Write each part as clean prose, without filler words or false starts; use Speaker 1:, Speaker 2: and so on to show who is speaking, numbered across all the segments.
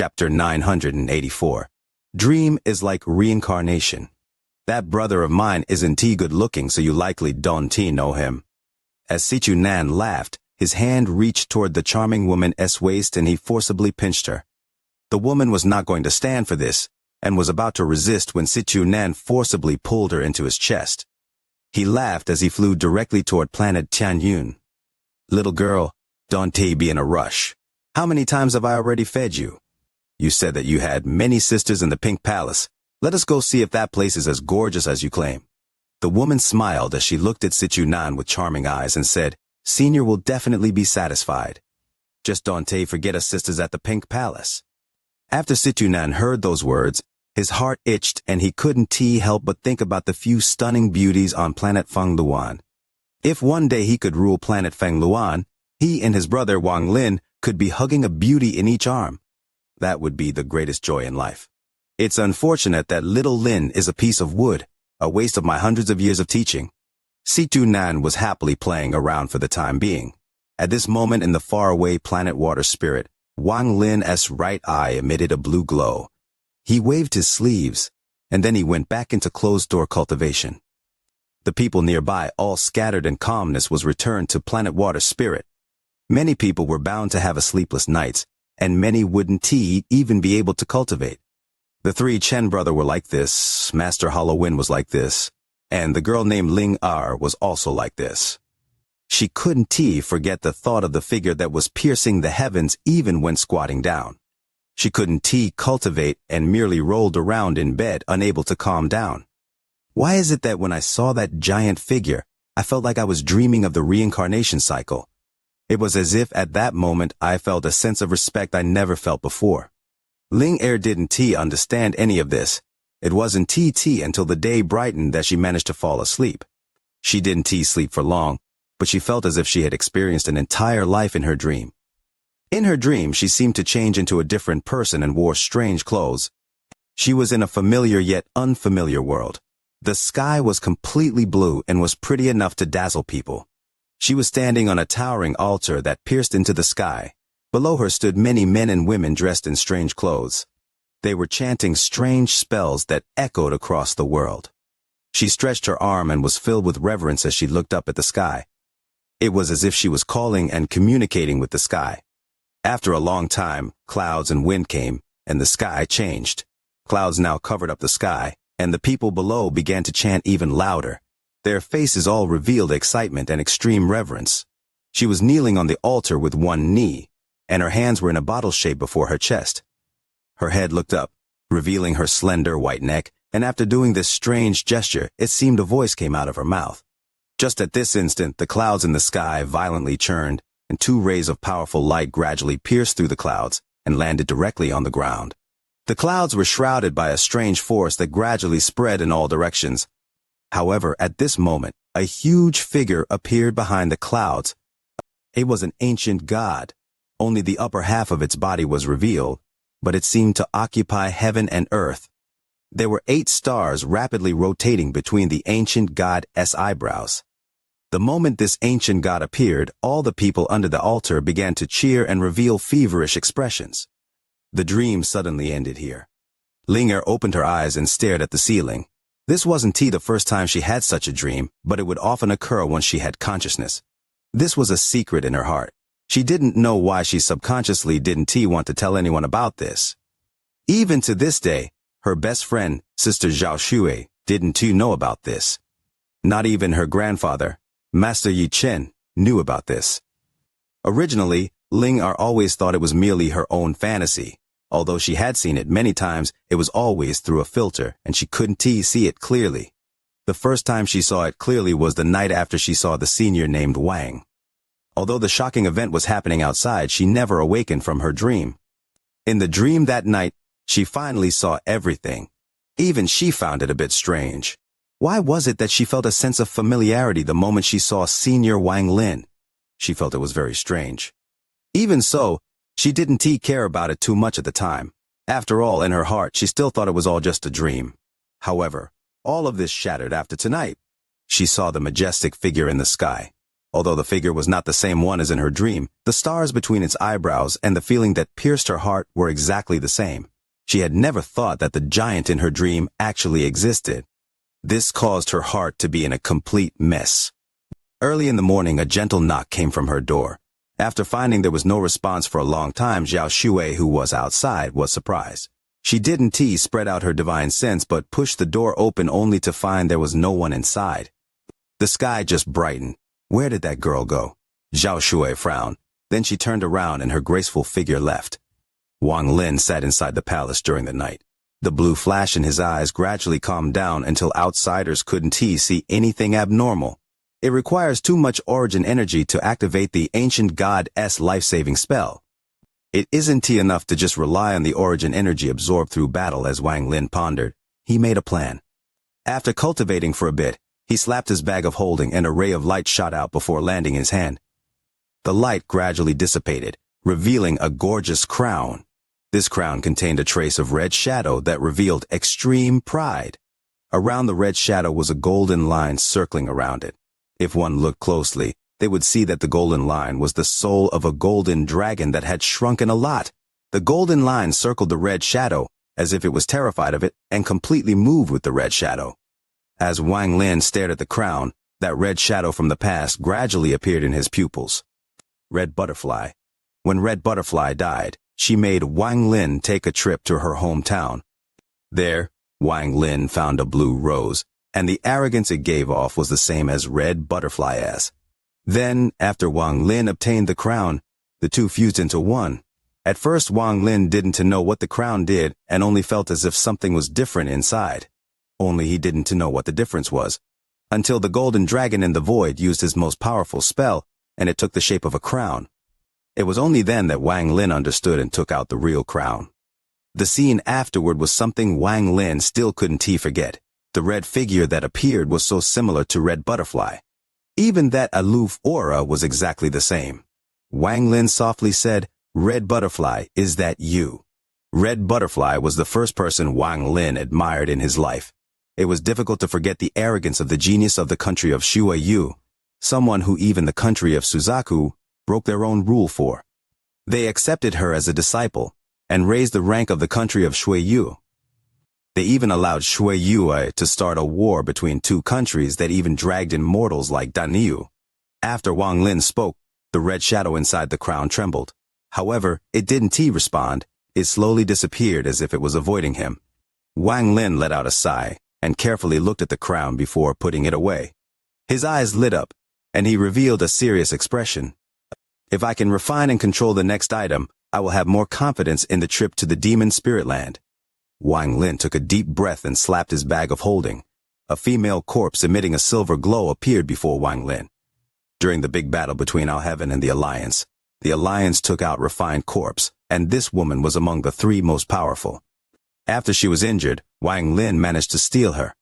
Speaker 1: Chapter 984. Dream is like reincarnation. That brother of mine isn't good looking, so you likely don't know him. As Sichu Nan laughed, his hand reached toward the charming woman's waist and he forcibly pinched her. The woman was not going to stand for this, and was about to resist when Sichu Nan forcibly pulled her into his chest. He laughed as he flew directly toward planet Tianyun. Little girl, don't be in a rush. How many times have I already fed you? You said that you had many sisters in the Pink Palace. Let us go see if that place is as gorgeous as you claim. The woman smiled as she looked at Sichu Nan with charming eyes and said, Senior will definitely be satisfied. Just don't forget us sisters at the Pink Palace. After Sichu Nan heard those words, his heart itched and he couldn't help but think about the few stunning beauties on planet Fengluan. If one day he could rule planet Fengluan, he and his brother Wang Lin could be hugging a beauty in each arm. That would be the greatest joy in life. It's unfortunate that little Lin is a piece of wood, a waste of my hundreds of years of teaching. Sichu Nan was happily playing around for the time being. At this moment in the faraway planet water spirit, Wang Lin's right eye emitted a blue glow. He waved his sleeves, and then he went back into closed-door cultivation. The people nearby all scattered and calmness was returned to planet water spirit. Many people were bound to have a sleepless nights, and many wouldn't even be able to cultivate. The three Chen brother were like this, Master Halloween was like this, and the girl named Ling Er was also like this. She couldn't forget the thought of the figure that was piercing the heavens even when squatting down. She couldn't cultivate and merely rolled around in bed, unable to calm down. Why is it that when I saw that giant figure, I felt like I was dreaming of the reincarnation cycle? It was as if at that moment I felt a sense of respect I never felt before. Ling Er didn't understand any of this. It wasn't until the day brightened that she managed to fall asleep. She didn't sleep for long, but she felt as if she had experienced an entire life in her dream. In her dream, she seemed to change into a different person and wore strange clothes. She was in a familiar yet unfamiliar world. The sky was completely blue and was pretty enough to dazzle people. She was standing on a towering altar that pierced into the sky. Below her stood many men and women dressed in strange clothes. They were chanting strange spells that echoed across the world. She stretched her arm and was filled with reverence as she looked up at the sky. It was as if she was calling and communicating with the sky. After a long time, clouds and wind came, and the sky changed. Clouds now covered up the sky, and the people below began to chant even louder. Their faces all revealed excitement and extreme reverence. She was kneeling on the altar with one knee, and her hands were in a bottle shape before her chest. Her head looked up, revealing her slender white neck, and after doing this strange gesture, it seemed a voice came out of her mouth. Just at this instant, the clouds in the sky violently churned, and two rays of powerful light gradually pierced through the clouds and landed directly on the ground. The clouds were shrouded by a strange force that gradually spread in all directions. However, at this moment, a huge figure appeared behind the clouds. It was an ancient god. Only the upper half of its body was revealed, but it seemed to occupy heaven and earth. There were 8 stars rapidly rotating between the ancient god's eyebrows. The moment this ancient god appeared, all the people under the altar began to cheer and reveal feverish expressions. The dream suddenly ended here. Ling Er opened her eyes and stared at the ceiling. This wasn't the first time she had such a dream, but it would often occur once she had consciousness. This was a secret in her heart. She didn't know why she subconsciously didn't want to tell anyone about this. Even to this day, her best friend, Sister Zhao Shui, didn't know about this. Not even her grandfather, Master Yi Chen, knew about this. Originally, Ling Er always thought it was merely her own fantasy. Although she had seen it many times, it was always through a filter, and she couldn't see it clearly. The first time she saw it clearly was the night after she saw the senior named Wang. Although the shocking event was happening outside, she never awakened from her dream. In the dream that night, she finally saw everything. Even she found it a bit strange. Why was it that she felt a sense of familiarity the moment she saw Senior Wang Lin? She felt it was very strange. Even so, she didn't care about it too much at the time. After all, in her heart, she still thought it was all just a dream. However, all of this shattered after tonight. She saw the majestic figure in the sky. Although the figure was not the same one as in her dream, the stars between its eyebrows and the feeling that pierced her heart were exactly the same. She had never thought that the giant in her dream actually existed. This caused her heart to be in a complete mess. Early in the morning, a gentle knock came from her door. After finding there was no response for a long time, Xiao Shui, who was outside, was surprised. She didn't spread out her divine sense but pushed the door open only to find there was no one inside. The sky just brightened. Where did that girl go? Xiao Shui frowned. Then she turned around and her graceful figure left. Wang Lin sat inside the palace during the night. The blue flash in his eyes gradually calmed down until outsiders couldn't see anything abnormal. It requires too much origin energy to activate the ancient god's life-saving spell. It isn't enough to just rely on the origin energy absorbed through battle, as Wang Lin pondered. He made a plan. After cultivating for a bit, he slapped his bag of holding and a ray of light shot out before landing in his hand. The light gradually dissipated, revealing a gorgeous crown. This crown contained a trace of red shadow that revealed extreme pride. Around the red shadow was a golden line circling around it. If one looked closely, they would see that the golden line was the soul of a golden dragon that had shrunken a lot. The golden line circled the red shadow, as if it was terrified of it, and completely moved with the red shadow. As Wang Lin stared at the crown, that red shadow from the past gradually appeared in his pupils. Red Butterfly. When Red Butterfly died, she made Wang Lin take a trip to her hometown. There, Wang Lin found a blue rose, and the arrogance it gave off was the same as Red Butterfly as. Then, after Wang Lin obtained the crown, the two fused into one. At first, Wang Lin didn't know what the crown did and only felt as if something was different inside. Only he didn't know what the difference was, until the golden dragon in the void used his most powerful spell, and it took the shape of a crown. It was only then that Wang Lin understood and took out the real crown. The scene afterward was something Wang Lin still couldn't forget. The red figure that appeared was so similar to Red Butterfly. Even that aloof aura was exactly the same. Wang Lin softly said, "Red Butterfly, is that you?" Red Butterfly was the first person Wang Lin admired in his life. It was difficult to forget the arrogance of the genius of the country of Shuiyu, someone who even the country of Suzaku broke their own rule for. They accepted her as a disciple and raised the rank of the country of Shuiyu. They even allowed Shuiyu to start a war between two countries that even dragged in mortals like Daniyu. After Wang Lin spoke, the red shadow inside the crown trembled. However, it didn't respond. It slowly disappeared as if it was avoiding him. Wang Lin let out a sigh and carefully looked at the crown before putting it away. His eyes lit up, and he revealed a serious expression. "If I can refine and control the next item, I will have more confidence in the trip to the demon spirit land." Wang Lin took a deep breath and slapped his bag of holding. A female corpse emitting a silver glow appeared before Wang Lin. During the big battle between Our Heaven and the Alliance took out Refined Corpse, and this woman was among the three most powerful. After she was injured, Wang Lin managed to steal her.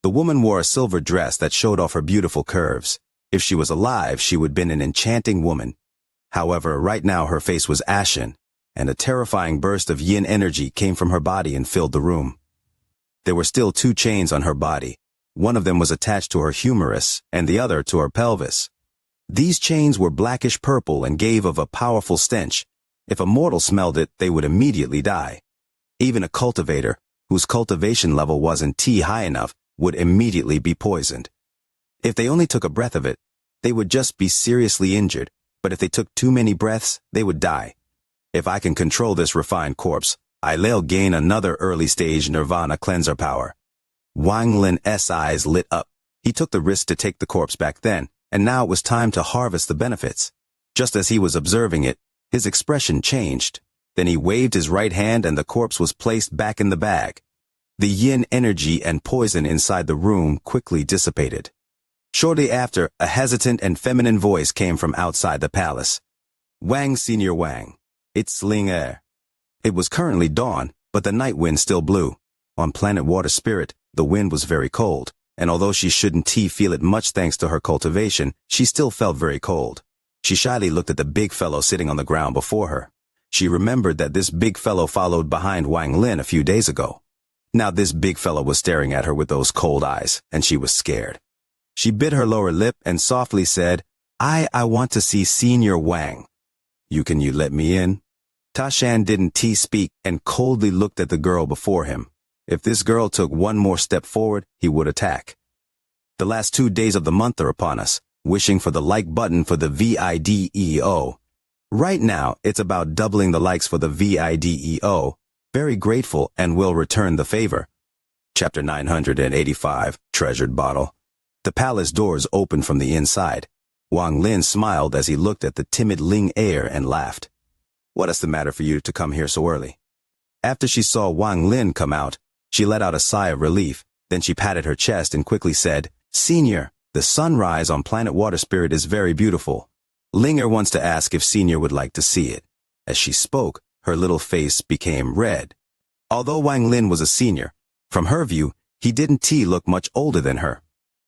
Speaker 1: The woman wore a silver dress that showed off her beautiful curves. If she was alive, she would have been an enchanting woman. However, right now her face was ashen, and a terrifying burst of yin energy came from her body and filled the room. There were still two chains on her body. One of them was attached to her humerus, and the other to her pelvis. These chains were blackish purple and gave off a powerful stench. If a mortal smelled it, they would immediately die. Even a cultivator, whose cultivation level wasn't high enough, would immediately be poisoned. If they only took a breath of it, they would just be seriously injured, but if they took too many breaths, they would die. If I can control this refined corpse, I'll gain another early-stage nirvana cleanser power. Wang Lin's eyes lit up. He took the risk to take the corpse back then, and now it was time to harvest the benefits. Just as he was observing it, his expression changed. Then he waved his right hand and the corpse was placed back in the bag. The yin energy and poison inside the room quickly dissipated. Shortly after, a hesitant and feminine voice came from outside the palace. "Wang, Senior Wang. It's Ling Er." It was currently dawn, but the night wind still blew. On planet Water Spirit, the wind was very cold, and although she shouldn't feel it much thanks to her cultivation, she still felt very cold. She shyly looked at the big fellow sitting on the ground before her. She remembered that this big fellow followed behind Wang Lin a few days ago. Now this big fellow was staring at her with those cold eyes, and she was scared. She bit her lower lip and softly said, I want to see Senior Wang. You let me in? Tashan didn't speak and coldly looked at the girl before him. If this girl took one more step forward, he would attack. The last 2 days of the month are upon us, wishing for the like button for the VIDEO. Right now, it's about doubling the likes for the VIDEO. Very grateful and will return the favor. Chapter 985, Treasured Bottle. The palace doors opened from the inside. Wang Lin smiled as he looked at the timid Ling Er and laughed. What is the matter for you to come here so early? After she saw Wang Lin come out, she let out a sigh of relief. Then she patted her chest and quickly said, Senior, the sunrise on planet Water Spirit is very beautiful. Ling Er wants to ask if Senior would like to see it. As she spoke, her little face became red. Although Wang Lin was a senior, from her view, he didn't look much older than her.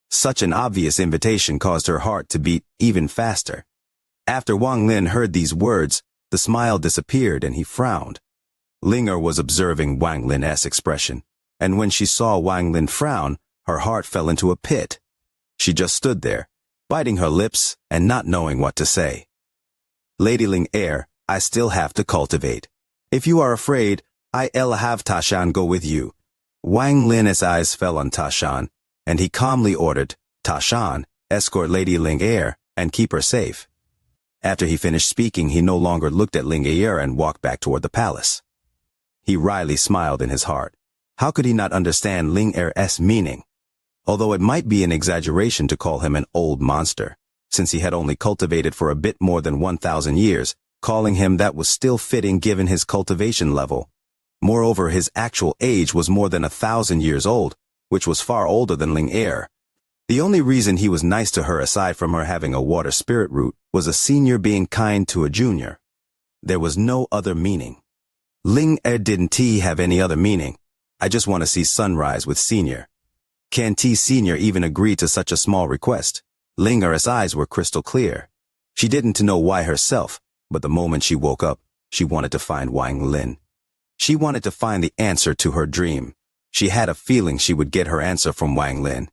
Speaker 1: Such an obvious invitation caused her heart to beat even faster. After Wang Lin heard these words, the smile disappeared and he frowned. Ling Er was observing Wang Lin's expression, and when she saw Wang Lin frown, her heart fell into a pit. She just stood there, biting her lips and not knowing what to say. Lady Ling Er, I still have to cultivate. If you are afraid, I'll have Tashan go with you. Wang Lin's eyes fell on Tashan, and he calmly ordered, Tashan, escort Lady Ling Er and keep her safe. After he finished speaking, he no longer looked at Ling Er and walked back toward the palace. He wryly smiled in his heart. How could he not understand Ling Er's meaning? Although it might be an exaggeration to call him an old monster, since he had only cultivated for a bit more than 1,000 years, calling him that was still fitting given his cultivation level. Moreover, his actual age was more than 1,000 years old, which was far older than Ling Er. The only reason he was nice to her aside from her having a water spirit root was a senior being kind to a junior. There was no other meaning. Ling Er didn't have any other meaning. I just want to see sunrise with Senior. Can Senior even agree to such a small request? Ling Er's eyes were crystal clear. She didn't know why herself, but the moment she woke up, she wanted to find Wang Lin. She wanted to find the answer to her dream. She had a feeling she would get her answer from Wang Lin.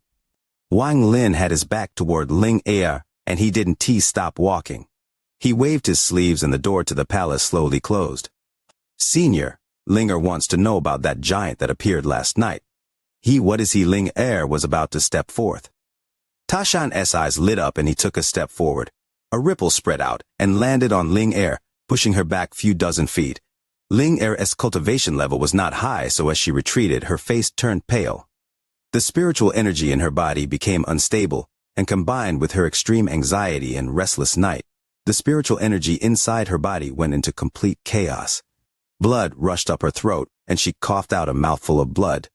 Speaker 1: Wang Lin had his back toward Ling Er, and he didn't stop walking. He waved his sleeves and the door to the palace slowly closed. Senior, Ling Er wants to know about that giant that appeared last night. Ling Er was about to step forth. Tashan's eyes lit up and he took a step forward. A ripple spread out and landed on Ling Er, pushing her back few dozen feet. Ling Er's cultivation level was not high, so as she retreated, her face turned pale. The spiritual energy in her body became unstable, and combined with her extreme anxiety and restless night, the spiritual energy inside her body went into complete chaos. Blood rushed up her throat, and she coughed out a mouthful of blood.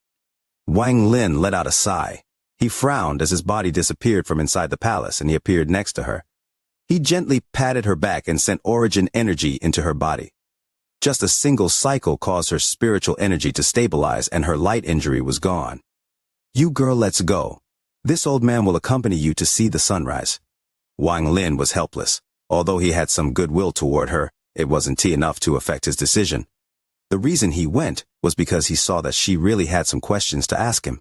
Speaker 1: Wang Lin let out a sigh. He frowned as his body disappeared from inside the palace and he appeared next to her. He gently patted her back and sent origin energy into her body. Just a single cycle caused her spiritual energy to stabilize and her light injury was gone. You girl, let's go. This old man will accompany you to see the sunrise. Wang Lin was helpless. Although he had some goodwill toward her, it wasn't enough to affect his decision. The reason he went was because he saw that she really had some questions to ask him.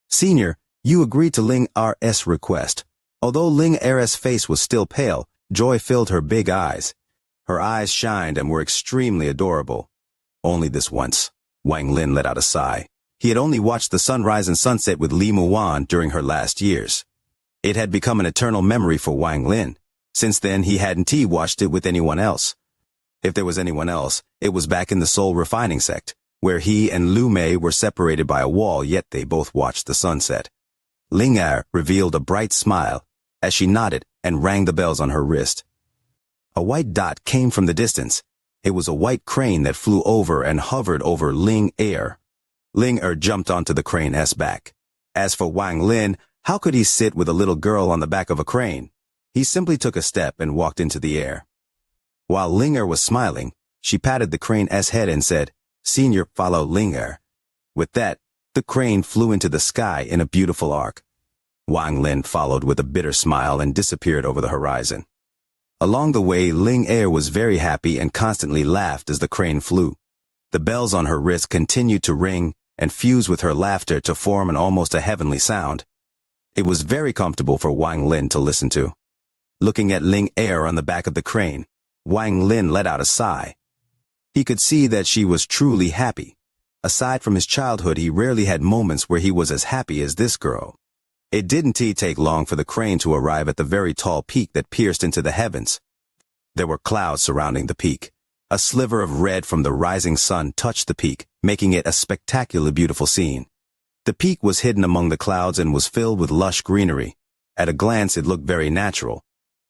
Speaker 1: Senior, you agreed to Ling Er's request. Although Ling Er's face was still pale, joy filled her big eyes. Her eyes shined and were extremely adorable. Only this once. Wang Lin let out a sigh. He had only watched the sunrise and sunset with Li Muan during her last years. It had become an eternal memory for Wang Lin. Since then, he hadn't watched it with anyone else. If there was anyone else, it was back in the soul refining sect, where he and Lu Mei were separated by a wall, yet they both watched the sunset. Ling Er revealed a bright smile as she nodded and rang the bells on her wrist. A white dot came from the distance. It was a white crane that flew over and hovered over Ling Er. Ling Er jumped onto the crane's back. As for Wang Lin, how could he sit with a little girl on the back of a crane? He simply took a step and walked into the air. While Ling Er was smiling, she patted the crane's head and said, Senior, follow Ling Er. With that, the crane flew into the sky in a beautiful arc. Wang Lin followed with a bitter smile and disappeared over the horizon. Along the way, Ling Er was very happy and constantly laughed as the crane flew. The bells on her wrist continued to ring and fuse with her laughter to form an almost a heavenly sound. It was very comfortable for Wang Lin to listen to. Looking at Ling Er on the back of the crane, Wang Lin let out a sigh. He could see that she was truly happy. Aside from his childhood, he rarely had moments where he was as happy as this girl. It didn't take long for the crane to arrive at the very tall peak that pierced into the heavens. There were clouds surrounding the peak. A sliver of red from the rising sun touched the peak, making it a spectacularly beautiful scene. The peak was hidden among the clouds and was filled with lush greenery. At a glance, it looked very natural.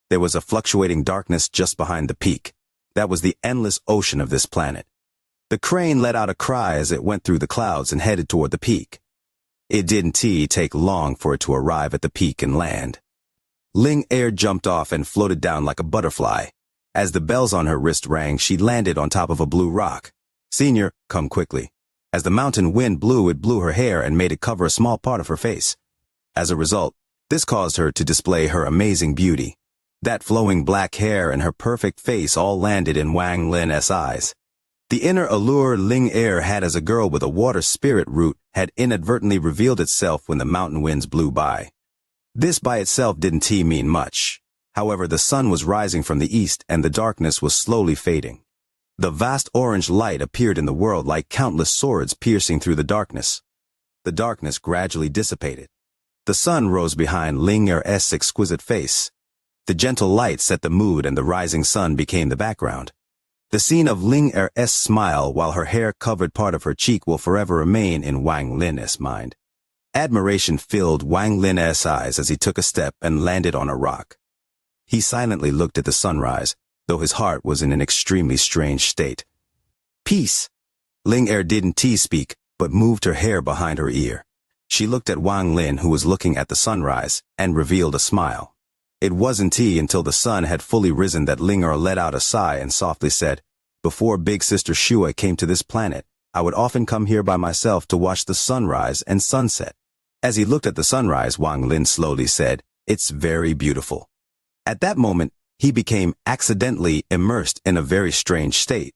Speaker 1: There was a fluctuating darkness just behind the peak. That was the endless ocean of this planet. The crane let out a cry as it went through the clouds and headed toward the peak. It didn't take long for it to arrive at the peak and land. Ling Er jumped off and floated down like a butterfly. As the bells on her wrist rang, she landed on top of a blue rock. "Senior, come quickly." As the mountain wind blew, it blew her hair and made it cover a small part of her face. As a result, this caused her to display her amazing beauty. That flowing black hair and her perfect face all landed in Wang Lin's eyes. The inner allure Ling Er had as a girl with a water spirit root had inadvertently revealed itself when the mountain winds blew by. This by itself didn't mean much. However, the sun was rising from the east and the darkness was slowly fading. The vast orange light appeared in the world like countless swords piercing through the darkness. The darkness gradually dissipated. The sun rose behind Ling Er's exquisite face. The gentle light set the mood and the rising sun became the background. The scene of Ling Er's smile while her hair covered part of her cheek will forever remain in Wang Lin's mind. Admiration filled Wang Lin's eyes as he took a step and landed on a rock. He silently looked at the sunrise, though his heart was in an extremely strange state. "Peace." Ling Er didn't speak, but moved her hair behind her ear. She looked at Wang Lin, who was looking at the sunrise, and revealed a smile. It wasn't until the sun had fully risen that Ling Er let out a sigh and softly said, "Before Big Sister Shua came to this planet, I would often come here by myself to watch the sunrise and sunset." As he looked at the sunrise, Wang Lin slowly said, "It's very beautiful." At that moment, he became accidentally immersed in a very strange state.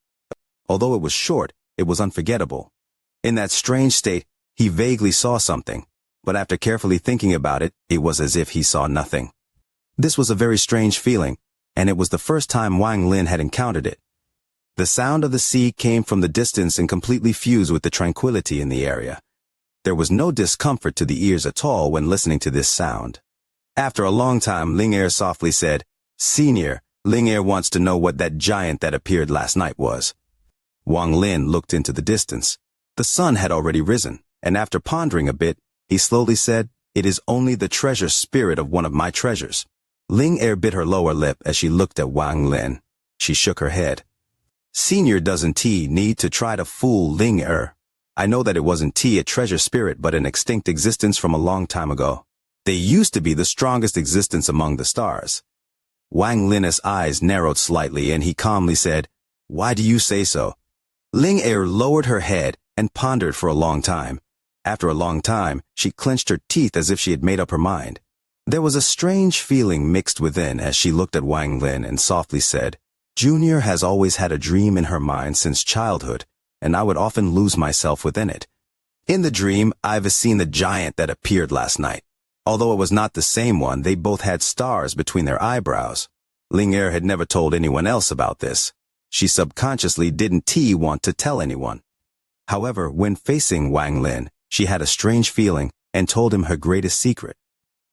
Speaker 1: Although it was short, it was unforgettable. In that strange state, he vaguely saw something, but after carefully thinking about it, it was as if he saw nothing. This was a very strange feeling, and it was the first time Wang Lin had encountered it. The sound of the sea came from the distance and completely fused with the tranquility in the area. There was no discomfort to the ears at all when listening to this sound. After a long time, Ling Er softly said, "Senior, Ling Er wants to know what that giant that appeared last night was." Wang Lin looked into the distance. The sun had already risen, and after pondering a bit, he slowly said, "It is only the treasure spirit of one of my treasures." Ling Er bit her lower lip as she looked at Wang Lin. She shook her head. "Senior doesn't need to try to fool Ling Er. I know that it wasn't a treasure spirit but an extinct existence from a long time ago. They used to be the strongest existence among the stars." Wang Lin's eyes narrowed slightly and he calmly said, "Why do you say so?" Ling Er lowered her head and pondered for a long time. After a long time, she clenched her teeth as if she had made up her mind. There was a strange feeling mixed within as she looked at Wang Lin and softly said, "Junior has always had a dream in her mind since childhood, and I would often lose myself within it. In the dream, I've seen the giant that appeared last night. Although it was not the same one, they both had stars between their eyebrows." Ling Er had never told anyone else about this. She subconsciously didn't want to tell anyone. However, when facing Wang Lin, she had a strange feeling and told him her greatest secret.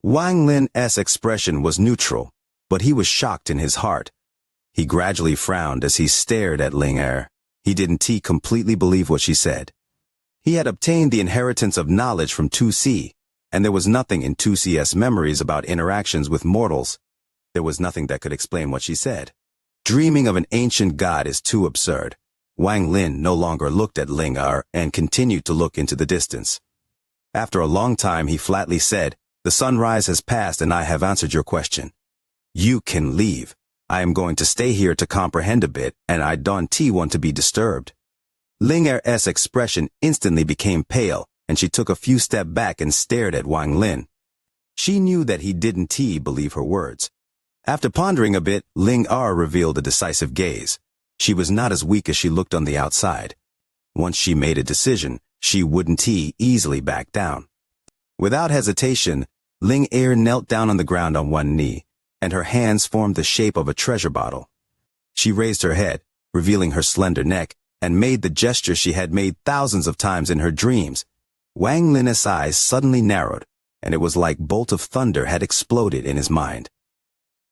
Speaker 1: Wang Lin's expression was neutral, but he was shocked in his heart. He gradually frowned as he stared at Ling Er. He didn't completely believe what she said. He had obtained the inheritance of knowledge from 2C, and there was nothing in 2C's memories about interactions with mortals. There was nothing that could explain what she said. Dreaming of an ancient god is too absurd. Wang Lin no longer looked at Ling Er and continued to look into the distance. After a long time, he flatly said, "The sunrise has passed and I have answered your question. You can leave. I am going to stay here to comprehend a bit, and I don't want to be disturbed." Ling Er's expression instantly became pale, and she took a few steps back and stared at Wang Lin. She knew that he didn't believe her words. After pondering a bit, Ling Er revealed a decisive gaze. She was not as weak as she looked on the outside. Once she made a decision, she wouldn't easily back down. Without hesitation, Ling Er knelt down on the ground on one knee, and her hands formed the shape of a treasure bottle. She raised her head, revealing her slender neck, and made the gesture she had made thousands of times in her dreams. Wang Lin's eyes suddenly narrowed, and it was like a bolt of thunder had exploded in his mind.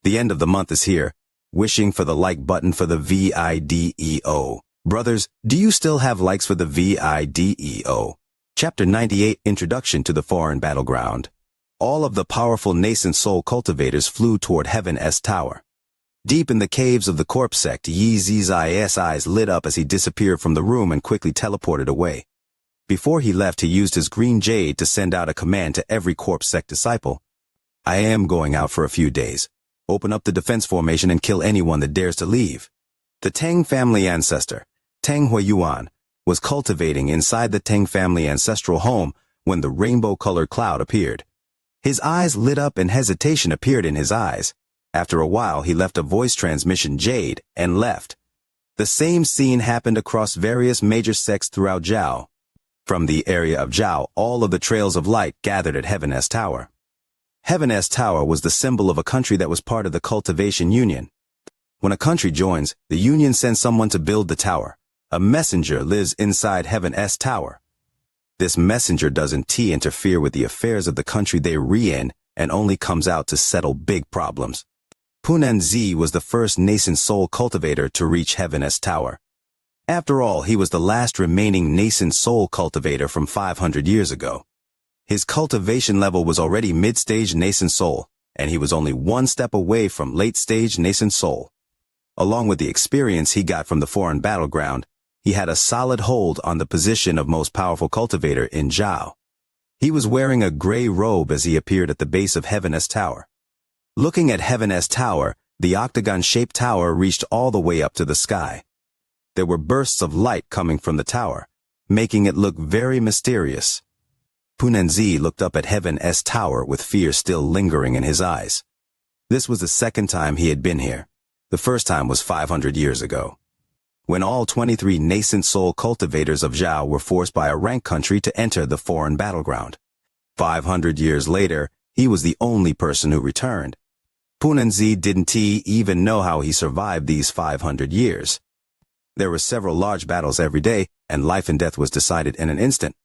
Speaker 1: The end of the month is here. Wishing for the like button for the video. Brothers, do you still have likes for the video? Chapter 98, Introduction to the Foreign Battleground. All of the powerful nascent soul cultivators flew toward Heaven's Tower. Deep in the caves of the corpse sect, Yi Zi's eyes lit up as he disappeared from the room and quickly teleported away. Before he left, he used his green jade to send out a command to every corpse sect disciple. I am going out for a few days. Open up the defense formation and kill anyone that dares to leave. The Tang family ancestor, Tang Huiyuan, was cultivating inside the Tang family ancestral home when the rainbow-colored cloud appeared. His eyes lit up and hesitation appeared in his eyes. After a while, he left a voice transmission jade and left. The same scene happened across various major sects throughout Zhao. From the area of Zhao, all of the trails of light gathered at Heaven's Tower. Heaven's Tower was the symbol of a country that was part of the cultivation union. When a country joins, the union sends someone to build the tower. A messenger lives inside Heaven's Tower. This messenger doesn't interfere with the affairs of the country they re-in and only comes out to settle big problems. Punanzi was the first nascent soul cultivator to reach Heaven's Tower. After all, he was the last remaining nascent soul cultivator from 500 years ago. His cultivation level was already mid-stage nascent soul, and he was only one step away from late-stage nascent soul. Along with the experience he got from the foreign battleground, he had a solid hold on the position of most powerful cultivator in Zhao. He was wearing a gray robe as he appeared at the base of Heaven's Tower. Looking at Heaven's Tower, the octagon-shaped tower reached all the way up to the sky. There were bursts of light coming from the tower, making it look very mysterious. Punanzi looked up at Heaven's Tower with fear still lingering in his eyes. This was the second time he had been here. The first time was 500 years ago, when all 23 nascent soul cultivators of Zhao were forced by a rank country to enter the foreign battleground. 500 years later, he was the only person who returned. Punanzi didn't even know how he survived these 500 years. There were several large battles every day, and life and death was decided in an instant.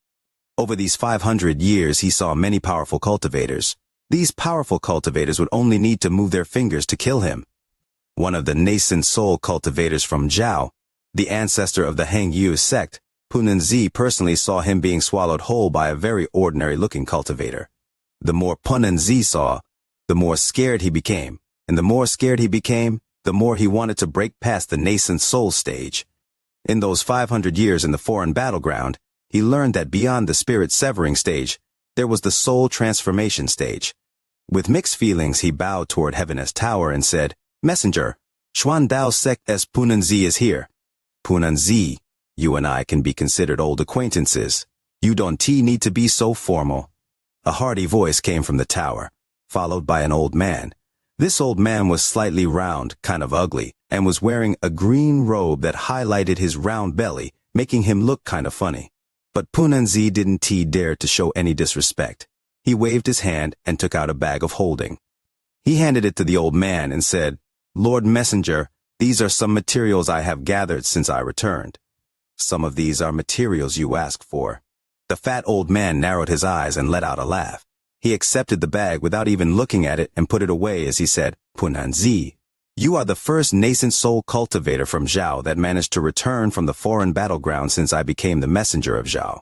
Speaker 1: Over these 500 years, he saw many powerful cultivators. These powerful cultivators would only need to move their fingers to kill him. One of the nascent soul cultivators from Zhao, the ancestor of the Hangyu sect, Punanzi personally saw him being swallowed whole by a very ordinary-looking cultivator. The more Punanzi saw, the more scared he became, and the more scared he became, the more he wanted to break past the nascent soul stage. In those 500 years in the foreign battleground, he learned that beyond the spirit severing stage, there was the soul transformation stage. With mixed feelings, he bowed toward Heaven's Tower and said, "Messenger, Xuan Dao Sect S. Punanzi is here." "Punanzi, you and I can be considered old acquaintances. You don't need to be so formal." A hearty voice came from the tower, followed by an old man. This old man was slightly round, kind of ugly, and was wearing a green robe that highlighted his round belly, making him look kind of funny. But Punanzi didn't dare to show any disrespect. He waved his hand and took out a bag of holding. He handed it to the old man and said, "Lord Messenger, these are some materials I have gathered since I returned." "Some of these are materials you asked for." The fat old man narrowed his eyes and let out a laugh. He accepted the bag without even looking at it and put it away as he said, "Punanzi, you are the first nascent soul cultivator from Zhao that managed to return from the foreign battleground since I became the messenger of Zhao.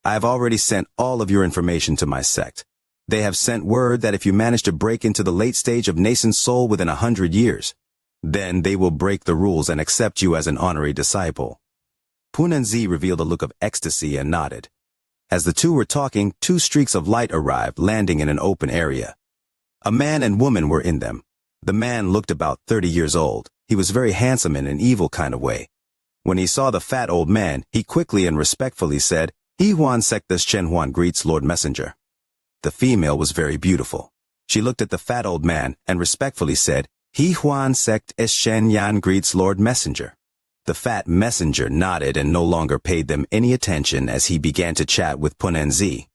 Speaker 1: I have already sent all of your information to my sect. They have sent word that if you manage to break into the late stage of nascent soul within 100 years, then they will break the rules and accept you as an honorary disciple." Punanzi revealed a look of ecstasy and nodded. As the two were talking, 2 streaks of light arrived, landing in an open area. A man and woman were in them. The man looked about 30 years old. He was very handsome in an evil kind of way. When he saw the fat old man, he quickly and respectfully said, "He Huan Sectus Chen Huan greets Lord Messenger." The female was very beautiful. She looked at the fat old man and respectfully said, "He Huan Sect Es Shen Yan greets Lord Messenger." The fat messenger nodded and no longer paid them any attention as he began to chat with Punanzi.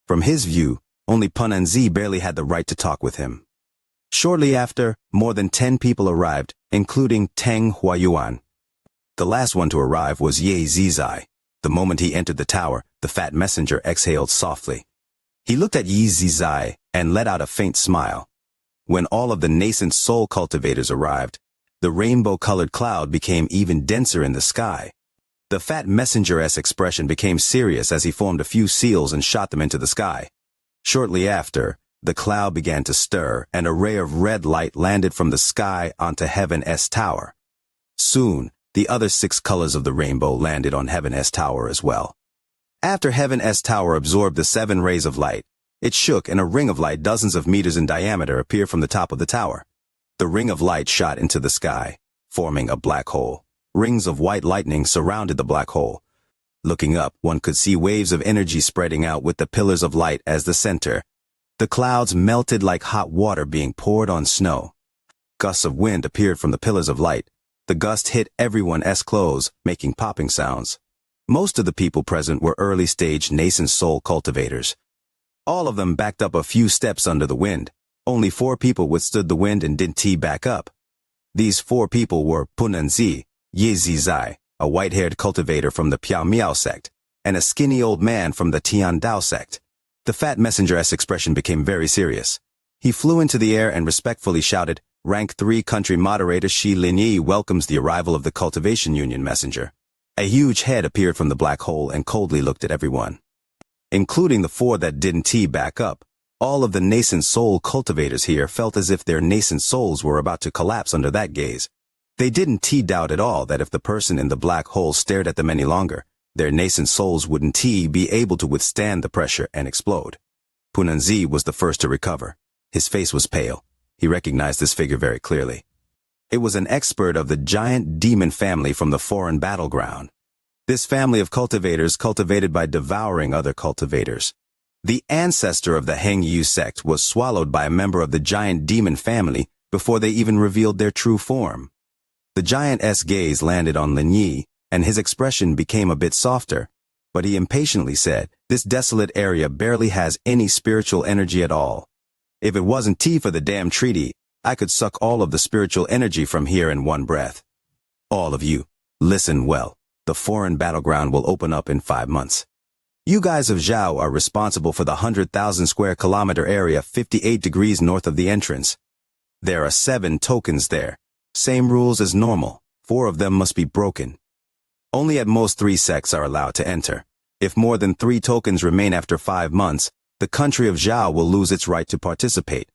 Speaker 1: From his view, only Punanzi barely had the right to talk with him. Shortly after, more than 10 people arrived, including Teng Huayuan. The last one to arrive was Ye Zizai. The moment he entered the tower, the fat messenger exhaled softly. He looked at Ye Zizai and let out a faint smile. When all of the nascent soul cultivators arrived, the rainbow-colored cloud became even denser in the sky. The fat messenger's expression became serious as he formed a few seals and shot them into the sky. Shortly after, the cloud began to stir and a ray of red light landed from the sky onto Heaven's tower. Soon, the other 6 colors of the rainbow landed on Heaven's tower as well. After Heaven's tower absorbed the 7 rays of light, it shook and a ring of light dozens of meters in diameter appeared from the top of the tower. The ring of light shot into the sky, forming a black hole. Rings of white lightning surrounded the black hole. Looking up, one could see waves of energy spreading out with the pillars of light as the center. The clouds melted like hot water being poured on snow. Gusts of wind appeared from the pillars of light. The gust hit everyone's clothes, making popping sounds. Most of the people present were early-stage nascent soul cultivators. All of them backed up a few steps under the wind. Only 4 people withstood the wind and didn't tee back up. These 4 people were Punanzi, Ye Zizai, a white-haired cultivator from the Piao Miao sect, and a skinny old man from the Tian Dao sect. The fat messenger's expression became very serious. He flew into the air and respectfully shouted, "Rank 3 country moderator Shi Linyi welcomes the arrival of the Cultivation Union messenger." A huge head appeared from the black hole and coldly looked at everyone. Including the 4 that didn't tee back up, all of the nascent soul cultivators here felt as if their nascent souls were about to collapse under that gaze. They didn't doubt at all that if the person in the black hole stared at them any longer, their nascent souls wouldn't be able to withstand the pressure and explode. Punanzi was the first to recover. His face was pale. He recognized this figure very clearly. It was an expert of the giant demon family from the foreign battleground. This family of cultivators cultivated by devouring other cultivators. The ancestor of the Heng Yu sect was swallowed by a member of the giant demon family before they even revealed their true form. The giant's gaze landed on Lin Yi, and his expression became a bit softer, but he impatiently said, "This desolate area barely has any spiritual energy at all. If it wasn't tea for the damn treaty, I could suck all of the spiritual energy from here in one breath. All of you, listen well. The foreign battleground will open up in 5 months. You guys of Zhao are responsible for the 100,000 square kilometer area 58 degrees north of the entrance. There are 7 tokens there. Same rules as normal. 4 of them must be broken. Only at most 3 sects are allowed to enter. If more than 3 tokens remain after 5 months, the country of Zhao will lose its right to participate."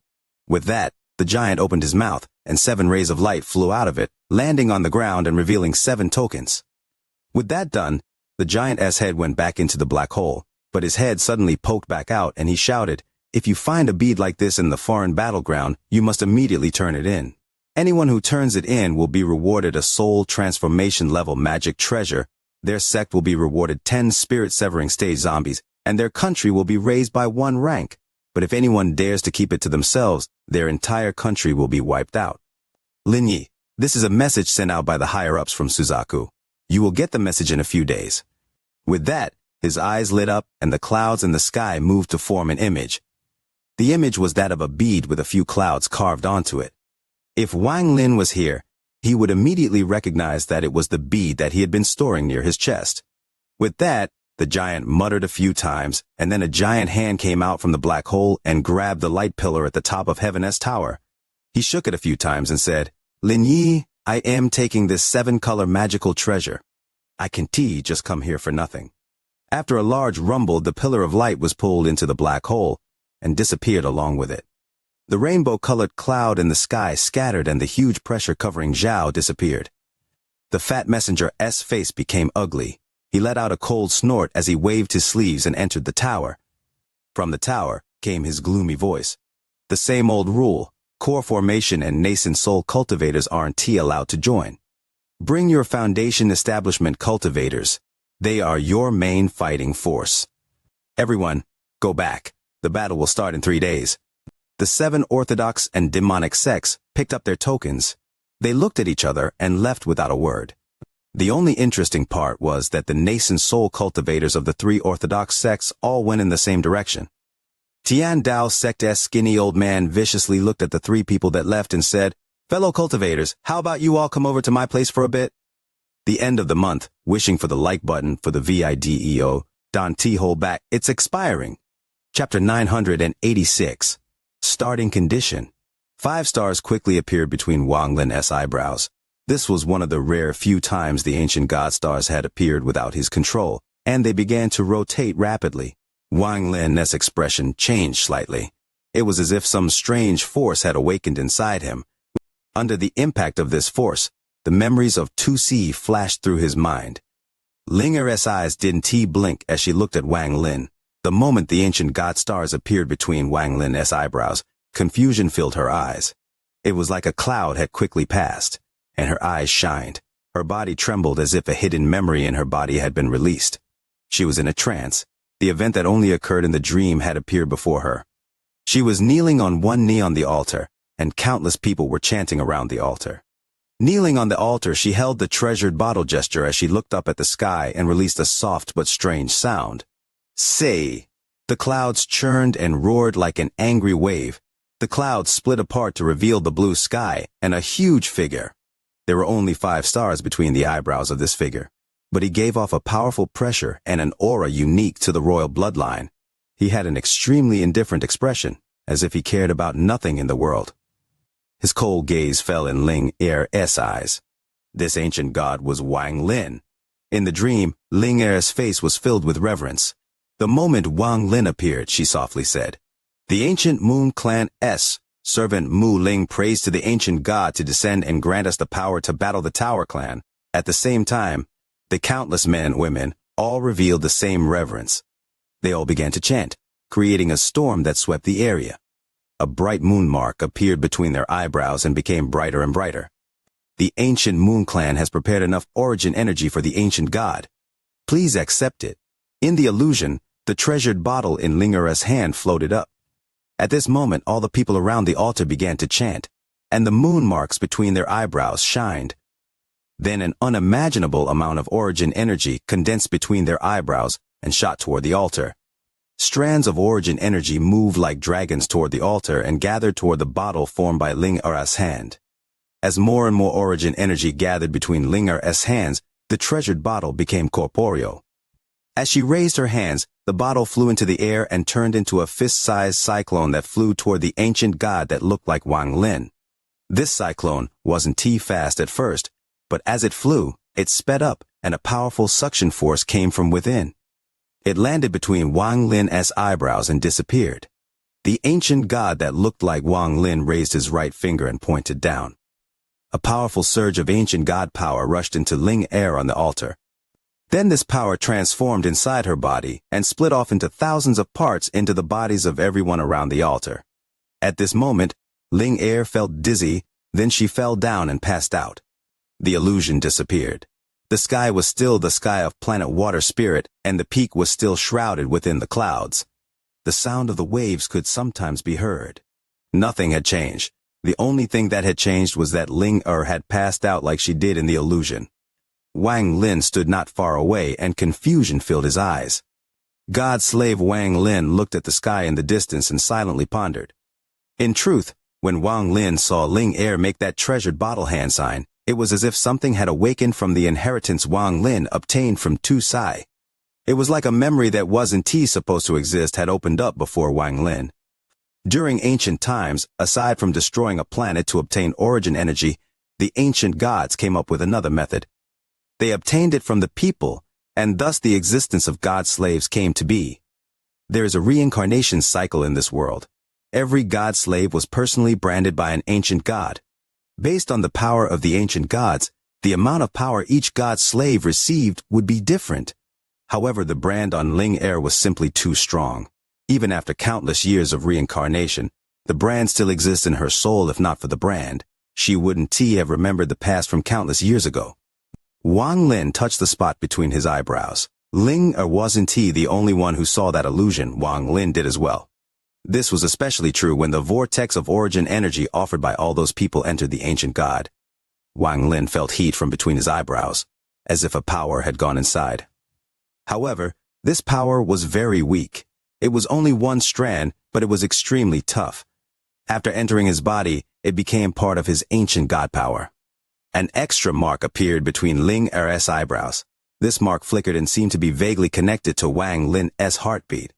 Speaker 1: With that, the giant opened his mouth, and 7 rays of light flew out of it, landing on the ground and revealing 7 tokens. With that done, the giant's head went back into the black hole, but his head suddenly poked back out and he shouted, "If you find a bead like this in the foreign battleground, you must immediately turn it in. Anyone who turns it in will be rewarded a soul transformation level magic treasure. Their sect will be rewarded 10 spirit-severing stage zombies, and their country will be raised by 1 rank. But if anyone dares to keep it to themselves, their entire country will be wiped out. Lin Yi, this is a message sent out by the higher-ups from Suzaku. You will get the message in a few days." With that, his eyes lit up and the clouds in the sky moved to form an image. The image was that of a bead with a few clouds carved onto it. If Wang Lin was here, he would immediately recognize that it was the bead that he had been storing near his chest. With that, the giant muttered a few times, and then a giant hand came out from the black hole and grabbed the light pillar at the top of Heaven's tower. He shook it a few times and said, "Lin Yi, I am taking this 7-color magical treasure. I can just come here for nothing." After a large rumble, the pillar of light was pulled into the black hole and disappeared along with it. The rainbow-colored cloud in the sky scattered and the huge pressure covering Zhao disappeared. The fat messenger's face became ugly. He let out a cold snort as he waved his sleeves and entered the tower. From the tower came his gloomy voice. "The same old rule. Core formation and nascent soul cultivators aren't allowed to join. Bring your foundation establishment cultivators. They are your main fighting force. Everyone, go back. The battle will start in 3 days." The 7 orthodox and demonic sects picked up their tokens. They looked at each other and left without a word. The only interesting part was that the nascent soul cultivators of the 3 orthodox sects all went in the same direction. Tian Dao Sect's skinny old man viciously looked at the three people that left and said, "Fellow cultivators, how about you all come over to my place for a bit?" The end of the month, wishing for the like button for the VIDEO, Don T. hold back, it's expiring. Chapter 986. Starting Condition. 5 stars quickly appeared between Wang Lin's eyebrows. This was one of the rare few times the ancient god stars had appeared without his control, and they began to rotate rapidly. Wang Lin's expression changed slightly. It was as if some strange force had awakened inside him. Under the impact of this force, the memories of 2C flashed through his mind. Linger's eyes didn't blink as she looked at Wang Lin. The moment the ancient god stars appeared between Wang Lin's eyebrows, confusion filled her eyes. It was like a cloud had quickly passed, and her eyes shined. Her body trembled as if a hidden memory in her body had been released. She was in a trance. The event that only occurred in the dream had appeared before her. She was kneeling on one knee on the altar, and countless people were chanting around the altar. Kneeling on the altar, she held the treasured bottle gesture as she looked up at the sky and released a soft but strange sound. Say! The clouds churned and roared like an angry wave. The clouds split apart to reveal the blue sky and a huge figure. There were only 5 stars between the eyebrows of this figure, but he gave off a powerful pressure and an aura unique to the royal bloodline. He had an extremely indifferent expression, as if he cared about nothing in the world. His cold gaze fell in Linger's eyes. This ancient god was Wang Lin. In the dream, Linger's face was filled with reverence. The moment Wang Lin appeared, she softly said, "The ancient Moon Clan's servant Mu Ling prays to the ancient god to descend and grant us the power to battle the Tower Clan." At the same time, the countless men and women all revealed the same reverence. They all began to chant, creating a storm that swept the area. A bright moon mark appeared between their eyebrows and became brighter and brighter. The ancient Moon Clan has prepared enough origin energy for the ancient god. Please accept it. In the illusion, the treasured bottle in Linger's hand floated up. At this moment, all the people around the altar began to chant, and the moon marks between their eyebrows shined. Then an unimaginable amount of origin energy condensed between their eyebrows and shot toward the altar. Strands of origin energy moved like dragons toward the altar and gathered toward the bottle formed by Linger's hand. As more and more origin energy gathered between Linger's hands, the treasured bottle became corporeal. As she raised her hands, the bottle flew into the air and turned into a fist-sized cyclone that flew toward the ancient god that looked like Wang Lin. This cyclone wasn't fast at first, but as it flew, it sped up and a powerful suction force came from within. It landed between Wang Lin's eyebrows and disappeared. The ancient god that looked like Wang Lin raised his right finger and pointed down. A powerful surge of ancient god power rushed into Linger on the altar. Then this power transformed inside her body and split off into thousands of parts into the bodies of everyone around the altar. At this moment, Linger felt dizzy, then she fell down and passed out. The illusion disappeared. The sky was still the sky of planet Water Spirit, and the peak was still shrouded within the clouds. The sound of the waves could sometimes be heard. Nothing had changed. The only thing that had changed was that Linger had passed out like she did in the illusion. Wang Lin stood not far away, and confusion filled his eyes. God-slave Wang Lin looked at the sky in the distance and silently pondered. In truth, when Wang Lin saw Linger make that treasured bottle hand sign, it was as if something had awakened from the inheritance Wang Lin obtained from 2C. It was like a memory that wasn't supposed to exist had opened up before Wang Lin. During ancient times, aside from destroying a planet to obtain origin energy, the ancient gods came up with another method. They obtained it from the people, and thus the existence of god slaves came to be. There is a reincarnation cycle in this world. Every god slave was personally branded by an ancient god. Based on the power of the ancient gods, the amount of power each god slave received would be different. However, the brand on Linger was simply too strong. Even after countless years of reincarnation, the brand still exists in her soul. If not for the brand, she wouldn't have remembered the past from countless years ago. Wang Lin touched the spot between his eyebrows. Linger wasn't the only one who saw that illusion. Wang Lin did as well. This was especially true when the vortex of origin energy offered by all those people entered the ancient god. Wang Lin felt heat from between his eyebrows, as if a power had gone inside. However, this power was very weak. It was only one strand, but it was extremely tough. After entering his body, it became part of his ancient god power. An extra mark appeared between Ling Er's eyebrows. This mark flickered and seemed to be vaguely connected to Wang Lin's heartbeat.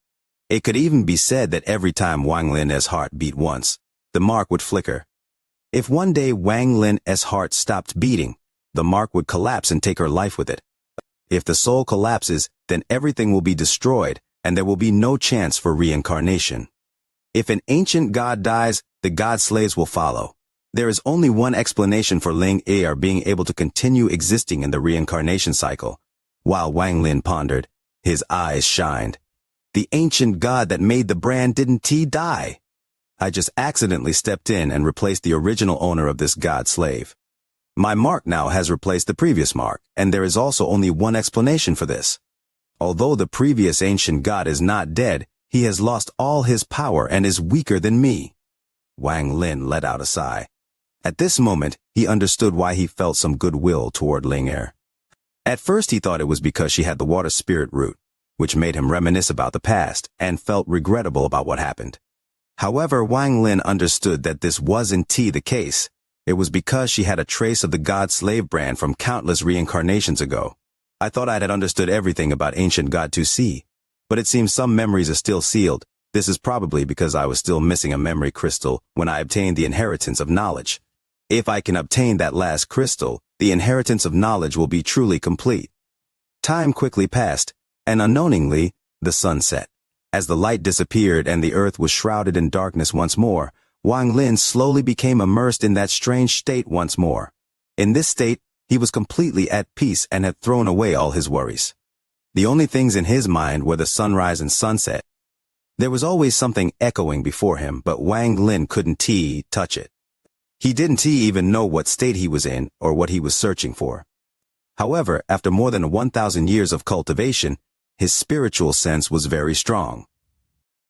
Speaker 1: It could even be said that every time Wang Lin's heart beat once, the mark would flicker. If one day Wang Lin's heart stopped beating, the mark would collapse and take her life with it. If the soul collapses, then everything will be destroyed, and there will be no chance for reincarnation. If an ancient god dies, the god slaves will follow. There is only one explanation for Ling Er being able to continue existing in the reincarnation cycle. While Wang Lin pondered, his eyes shined. The ancient god that made the brand didn't he die? I just accidentally stepped in and replaced the original owner of this god slave. My mark now has replaced the previous mark, and there is also only one explanation for this. Although the previous ancient god is not dead, he has lost all his power and is weaker than me. Wang Lin let out a sigh. At this moment, he understood why he felt some goodwill toward Ling Er. At first he thought it was because she had the water spirit root, which made him reminisce about the past and felt regrettable about what happened. However, Wang Lin understood that this wasn't the case. It was because she had a trace of the god-slave brand from countless reincarnations ago. I thought I had understood everything about ancient God 2C, but it seems some memories are still sealed. This is probably because I was still missing a memory crystal when I obtained the inheritance of knowledge. If I can obtain that last crystal, the inheritance of knowledge will be truly complete. Time quickly passed, and unknowingly, the sun set. As the light disappeared and the earth was shrouded in darkness once more, Wang Lin slowly became immersed in that strange state once more. In this state, he was completely at peace and had thrown away all his worries. The only things in his mind were the sunrise and sunset. There was always something echoing before him, but Wang Lin couldn't touch it. He didn't even know what state he was in or what he was searching for. However, after more than 1,000 years of cultivation, his spiritual sense was very strong.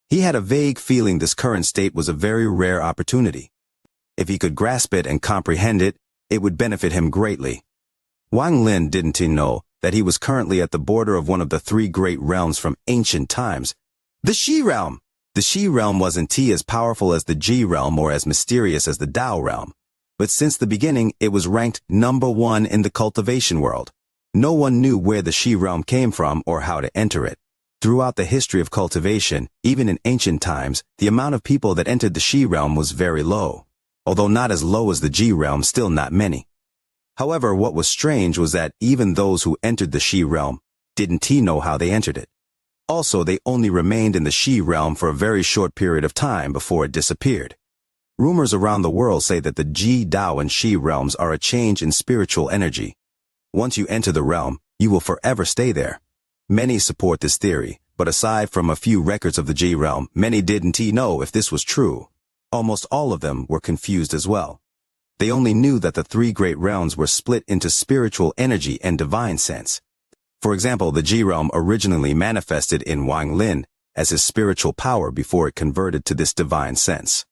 Speaker 1: He had a vague feeling this current state was a very rare opportunity. If he could grasp it and comprehend it, it would benefit him greatly. Wang Lin didn't know that he was currently at the border of one of the three great realms from ancient times. The Shi realm! The Shi realm wasn't as powerful as the Ji realm or as mysterious as the Dao realm. But since the beginning, it was ranked #1 in the cultivation world. No one knew where the Shi realm came from or how to enter it. Throughout the history of cultivation, even in ancient times, the amount of people that entered the Shi realm was very low. Although not as low as the Ji realm, still not many. However, what was strange was that even those who entered the Shi realm didn't know how they entered it. Also, they only remained in the Shi realm for a very short period of time before it disappeared. Rumors around the world say that the Ji, Dao, and Shi realms are a change in spiritual energy. Once you enter the realm, you will forever stay there. Many support this theory, but aside from a few records of the Ji realm, many didn't know if this was true. Almost all of them were confused as well. They only knew that the three great realms were split into spiritual energy and divine sense. For example, the Ji realm originally manifested in Wang Lin as his spiritual power before it converted to this divine sense.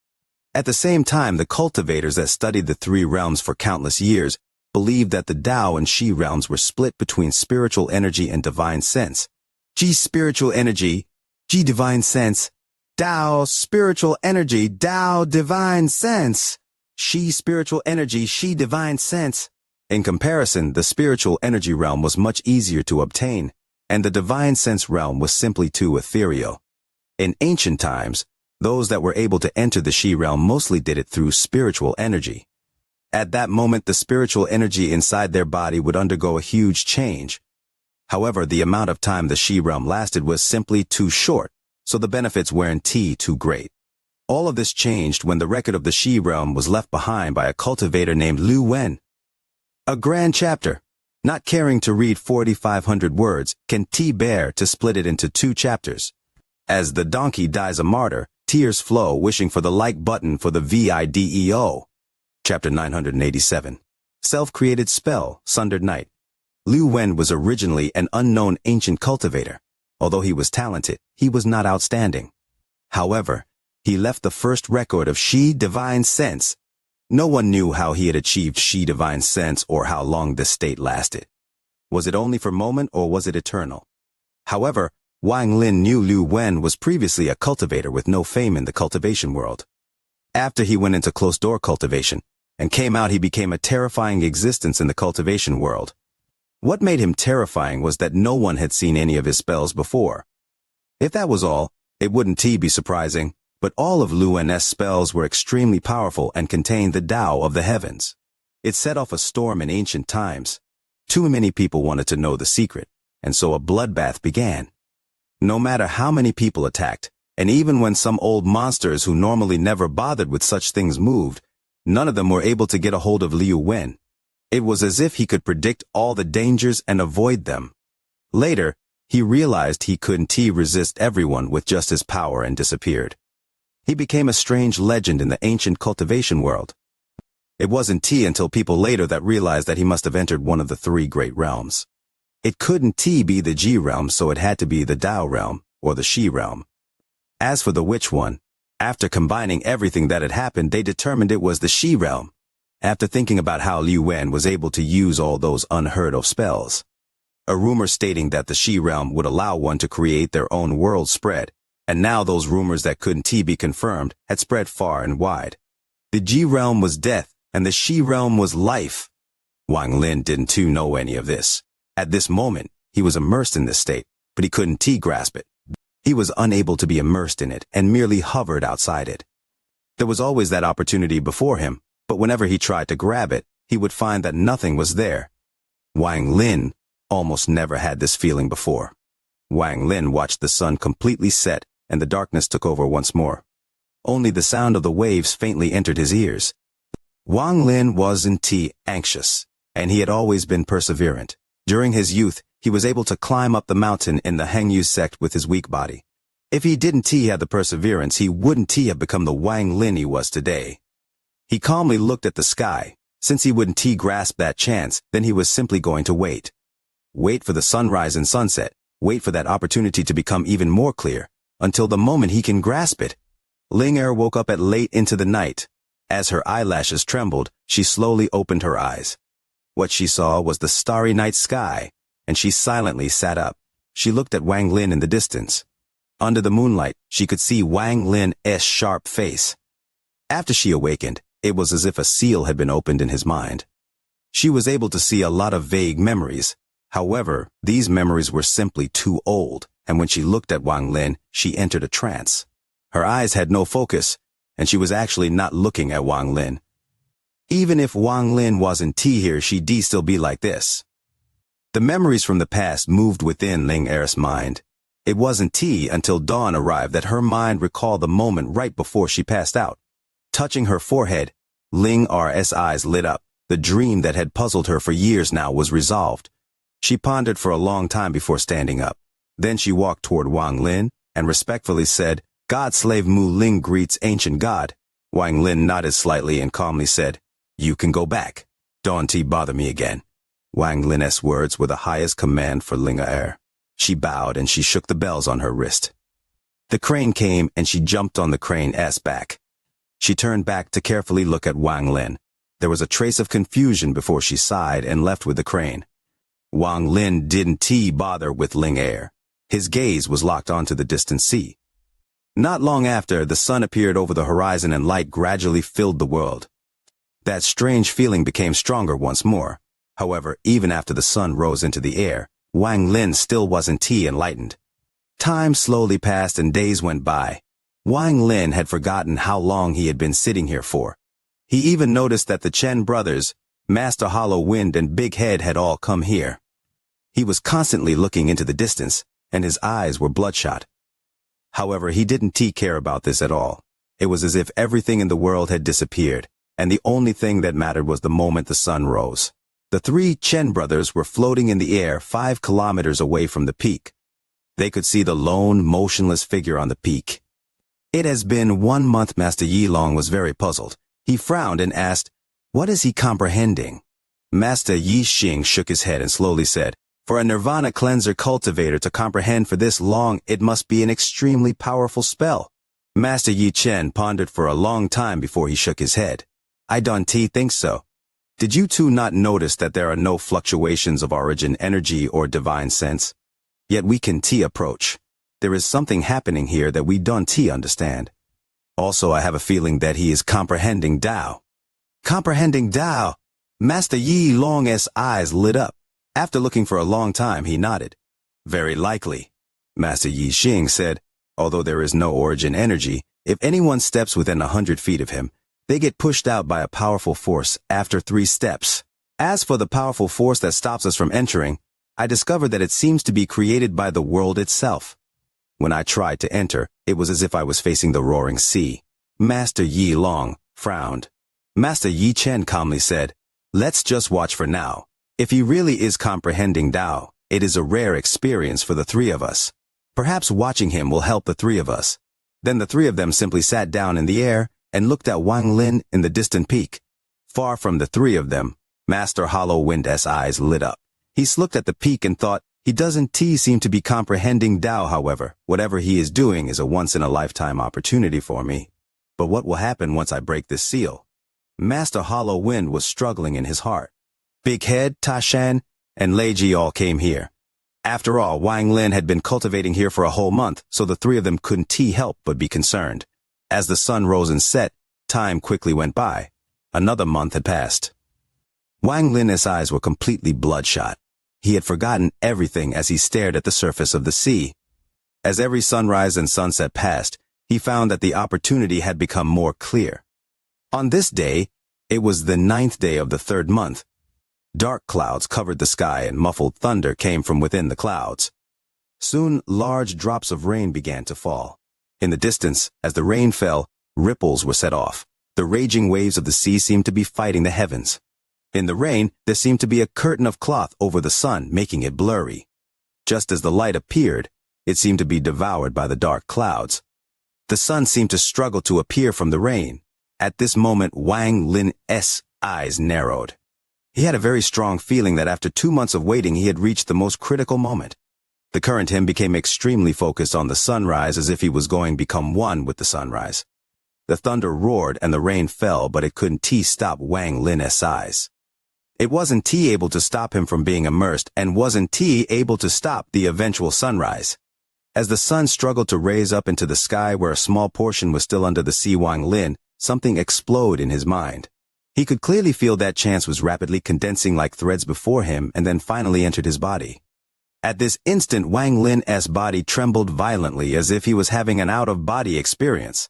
Speaker 1: At the same time, the cultivators that studied the three realms for countless years believed that the Dao and Shi realms were split between spiritual energy and divine sense. Ji spiritual energy, Ji divine sense, Dao spiritual energy, Dao divine sense, Shi spiritual energy, Shi divine sense. In comparison, the spiritual energy realm was much easier to obtain, and the divine sense realm was simply too ethereal. In ancient times, those that were able to enter the Shi realm mostly did it through spiritual energy. At that moment, the spiritual energy inside their body would undergo a huge change. However, the amount of time the Shi realm lasted was simply too short, so the benefits weren't too great. All of this changed when the record of the Shi realm was left behind by a cultivator named Lu Wen. A grand chapter. Not caring to read 4,500 words, can bear to split it into 2 chapters. As the donkey dies a martyr, tears flow wishing for the like button for the video. Chapter 987. Self-created spell, Sundered Night. Lu Wen was originally an unknown ancient cultivator. Although he was talented, he was not outstanding. However, he left the first record of Shi divine sense. No one knew how he had achieved Shi divine sense or how long this state lasted. Was it only for a moment or was it eternal? However, Wang Lin knew Liu Wen was previously a cultivator with no fame in the cultivation world. After he went into closed-door cultivation and came out, he became a terrifying existence in the cultivation world. What made him terrifying was that no one had seen any of his spells before. If that was all, it wouldn't be surprising, but all of Liu Wen's spells were extremely powerful and contained the Tao of the heavens. It set off a storm in ancient times. Too many people wanted to know the secret, and so a bloodbath began. No matter how many people attacked, and even when some old monsters who normally never bothered with such things moved, none of them were able to get a hold of Liu Wen. It was as if he could predict all the dangers and avoid them. Later, he realized he couldn't resist everyone with just his power and disappeared. He became a strange legend in the ancient cultivation world. It wasn't until people later that realized that he must have entered one of the three great realms. It couldn't be the Ji realm, so it had to be the Dao realm, or the Shi realm. As for the which one, after combining everything that had happened, they determined it was the Shi realm. After thinking about how Liu Wen was able to use all those unheard-of spells. A rumor stating that the Shi realm would allow one to create their own world spread, and now those rumors that couldn't be confirmed had spread far and wide. The Ji realm was death, and the Shi realm was life. Wang Lin didn't know any of this. At this moment, he was immersed in this state, but he couldn't grasp it. He was unable to be immersed in it and merely hovered outside it. There was always that opportunity before him, but whenever he tried to grab it, he would find that nothing was there. Wang Lin almost never had this feeling before. Wang Lin watched the sun completely set and the darkness took over once more. Only the sound of the waves faintly entered his ears. Wang Lin wasn't anxious, and he had always been perseverant. During his youth, he was able to climb up the mountain in the Hengyu sect with his weak body. If he didn't have the perseverance, he wouldn't have become the Wang Lin he was today. He calmly looked at the sky. Since he wouldn't grasp that chance, then he was simply going to wait. Wait for the sunrise and sunset. Wait for that opportunity to become even more clear, until the moment he can grasp it. Ling Er woke up at late into the night. As her eyelashes trembled, she slowly opened her eyes. What she saw was the starry night sky, and she silently sat up. She looked at Wang Lin in the distance. Under the moonlight, she could see Wang Lin's sharp face. After she awakened, it was as if a seal had been opened in his mind. She was able to see a lot of vague memories. However, these memories were simply too old, and when she looked at Wang Lin, she entered a trance. Her eyes had no focus, and she was actually not looking at Wang Lin. Even if Wang Lin wasn't here, she'd still be like this. The memories from the past moved within Ling Er's mind. It wasn't until dawn arrived that her mind recalled the moment right before she passed out. Touching her forehead, Ling Er's eyes lit up. The dream that had puzzled her for years now was resolved. She pondered for a long time before standing up. Then she walked toward Wang Lin and respectfully said, "God slave Mu Ling greets ancient God." Wang Lin nodded slightly and calmly said, "You can go back. Don't bother me again." Wang Lin's words were the highest command for Ling Er. She bowed and she shook the bells on her wrist. The crane came and she jumped on the crane's back. She turned back to carefully look at Wang Lin. There was a trace of confusion before she sighed and left with the crane. Wang Lin didn't bother with Ling Er. His gaze was locked onto the distant sea. Not long after, the sun appeared over the horizon and light gradually filled the world. That strange feeling became stronger once more. However, even after the sun rose into the air, Wang Lin still wasn't enlightened. Time slowly passed and days went by. Wang Lin had forgotten how long he had been sitting here for. He even noticed that the Chen brothers, Master Hollow Wind and Big Head had all come here. He was constantly looking into the distance, and his eyes were bloodshot. However, he didn't care about this at all. It was as if everything in the world had disappeared, and the only thing that mattered was the moment the sun rose. The three Chen brothers were floating in the air 5 kilometers away from the peak. They could see the lone, motionless figure on the peak. It has been 1 month. Master Yilong was very puzzled. He frowned and asked, "What is he comprehending?" Master Yixing shook his head and slowly said, "For a nirvana cleanser cultivator to comprehend for this long, it must be an extremely powerful spell." Master Yi Chen pondered for a long time before he shook his head. "I don't think so. Did you two not notice that there are no fluctuations of origin, energy, or divine sense? Yet we can approach. There is something happening here that we don't understand. Also, I have a feeling that he is comprehending Tao. Comprehending Tao! Master Yi Long's eyes lit up. After looking for a long time, he nodded. Very likely. Master Yi Xing said, although there is no origin energy, if anyone steps within 100 feet of him, they get pushed out by a powerful force after 3 steps. As for the powerful force that stops us from entering, I discovered that it seems to be created by the world itself. When I tried to enter, it was as if I was facing the roaring sea. Master Yi Long frowned. Master Yi Chen calmly said, let's just watch for now. If he really is comprehending Tao, it is a rare experience for the 3 of us. Perhaps watching him will help the 3 of us. Then the 3 of them simply sat down in the air and looked at Wang Lin in the distant peak. Far from the 3 of them, Master Hollow Wind's eyes lit up. He looked at the peak and thought, he doesn't seem to be comprehending Tao, however. Whatever he is doing is a once-in-a-lifetime opportunity for me. But what will happen once I break this seal? Master Hollow Wind was struggling in his heart. Big Head, Tashan, and Lei Ji all came here. After all, Wang Lin had been cultivating here for a whole month, so the 3 of them couldn't help but be concerned. As the sun rose and set, time quickly went by. Another month had passed. Wang Lin's eyes were completely bloodshot. He had forgotten everything as he stared at the surface of the sea. As every sunrise and sunset passed, he found that the opportunity had become more clear. On this day, it was the 9th day of the 3rd month. Dark clouds covered the sky and muffled thunder came from within the clouds. Soon, large drops of rain began to fall. In the distance, as the rain fell, ripples were set off. The raging waves of the sea seemed to be fighting the heavens. In the rain, there seemed to be a curtain of cloth over the sun, making it blurry. Just as the light appeared, it seemed to be devoured by the dark clouds. The sun seemed to struggle to appear from the rain. At this moment, Wang Lin's eyes narrowed. He had a very strong feeling that after 2 months of waiting, he had reached the most critical moment. The current him became extremely focused on the sunrise as if he was going to become one with the sunrise. The thunder roared and the rain fell, but it couldn't stop Wang Lin's eyes. It wasn't able to stop him from being immersed and wasn't able to stop the eventual sunrise. As the sun struggled to raise up into the sky where a small portion was still under the sea, Wang Lin, something exploded in his mind. He could clearly feel that chance was rapidly condensing like threads before him and then finally entered his body. At this instant, Wang Lin's body trembled violently as if he was having an out-of-body experience.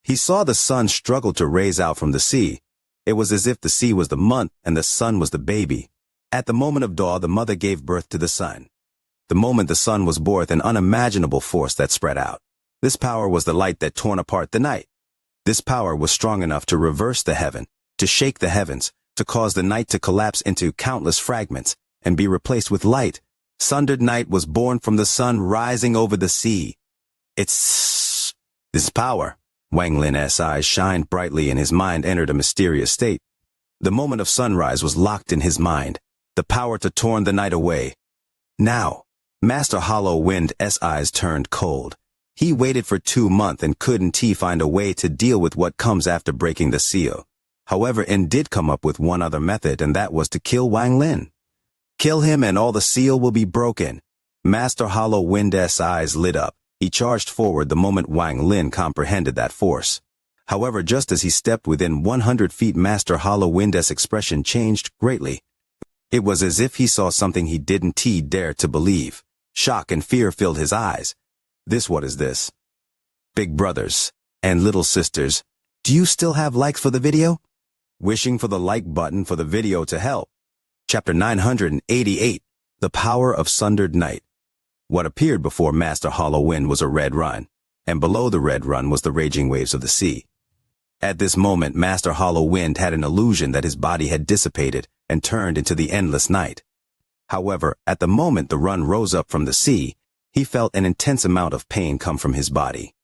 Speaker 1: He saw the sun struggle to raise out from the sea. It was as if the sea was the month and the sun was the baby. At the moment of dawn, the mother gave birth to the sun. The moment the sun was born, an unimaginable force that spread out. This power was the light that torn apart the night. This power was strong enough to reverse the heaven, to shake the heavens, to cause the night to collapse into countless fragments and be replaced with light. Sundered night was born from the sun rising over the sea. It's this power. Wang Lin's eyes shined brightly and his mind entered a mysterious state. The moment of sunrise was locked in his mind, the power to torn the night away. Now, Master Hollow Wind's eyes turned cold. He waited for 2 months and couldn't find a way to deal with what comes after breaking the seal. However, and did come up with one other method, and that was to kill Wang Lin. Kill him and all the seal will be broken. Master Hollow Wind's eyes lit up. He charged forward the moment Wang Lin comprehended that force. However, just as he stepped within 100 feet, Master Hollow Wind's expression changed greatly. It was as if he saw something he didn't dare to believe. Shock and fear filled his eyes. What is this? Big brothers and little sisters, do you still have likes for the video? Wishing for the like button for the video to help. Chapter 988, The Power of Sundered Night. What appeared before Master Hollow Wind was a red run, and below the red run was the raging waves of the sea. At this moment, Master Hollow Wind had an illusion that his body had dissipated and turned into the endless night. However, at the moment the run rose up from the sea, he felt an intense amount of pain come from his body.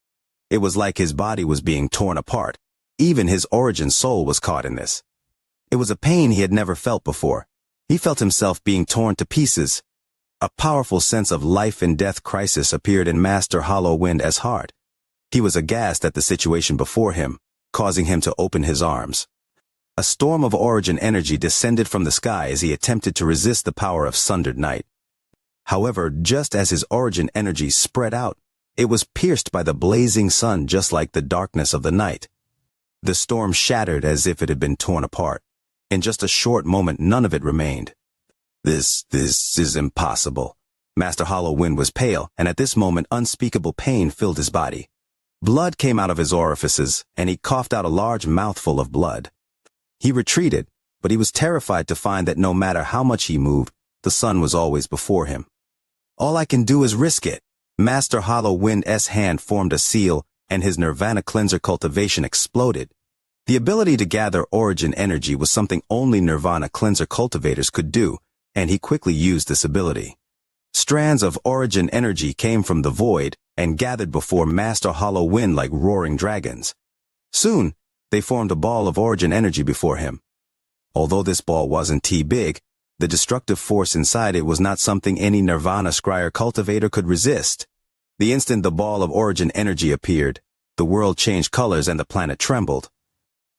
Speaker 1: It was like his body was being torn apart. Even his origin soul was caught in this. It was a pain he had never felt before. He felt himself being torn to pieces. A powerful sense of life and death crisis appeared in Master Hollow Wind's heart. He was aghast at the situation before him, causing him to open his arms. A storm of origin energy descended from the sky as he attempted to resist the power of sundered night. However, just as his origin energy spread out, It was pierced by the blazing sun just like the darkness of the night. The storm shattered as if it had been torn apart. In just a short moment, none of it remained. This is impossible. Master Hollow Wind was pale, and at this moment unspeakable pain filled his body. Blood came out of his orifices, and he coughed out a large mouthful of blood. He retreated, but he was terrified to find that no matter how much he moved, the sun was always before him. All I can do is risk it. Master Hollow Wind's hand formed a seal, and his Nirvana Cleanser cultivation exploded. The ability to gather origin energy was something only Nirvana Cleanser cultivators could do, and he quickly used this ability. Strands of origin energy came from the void and gathered before Master Hollow Wind like roaring dragons. Soon, they formed a ball of origin energy before him. Although this ball wasn't too big, the destructive force inside it was not something any Nirvana Scryer cultivator could resist. The instant the ball of origin energy appeared, the world changed colors and the planet trembled.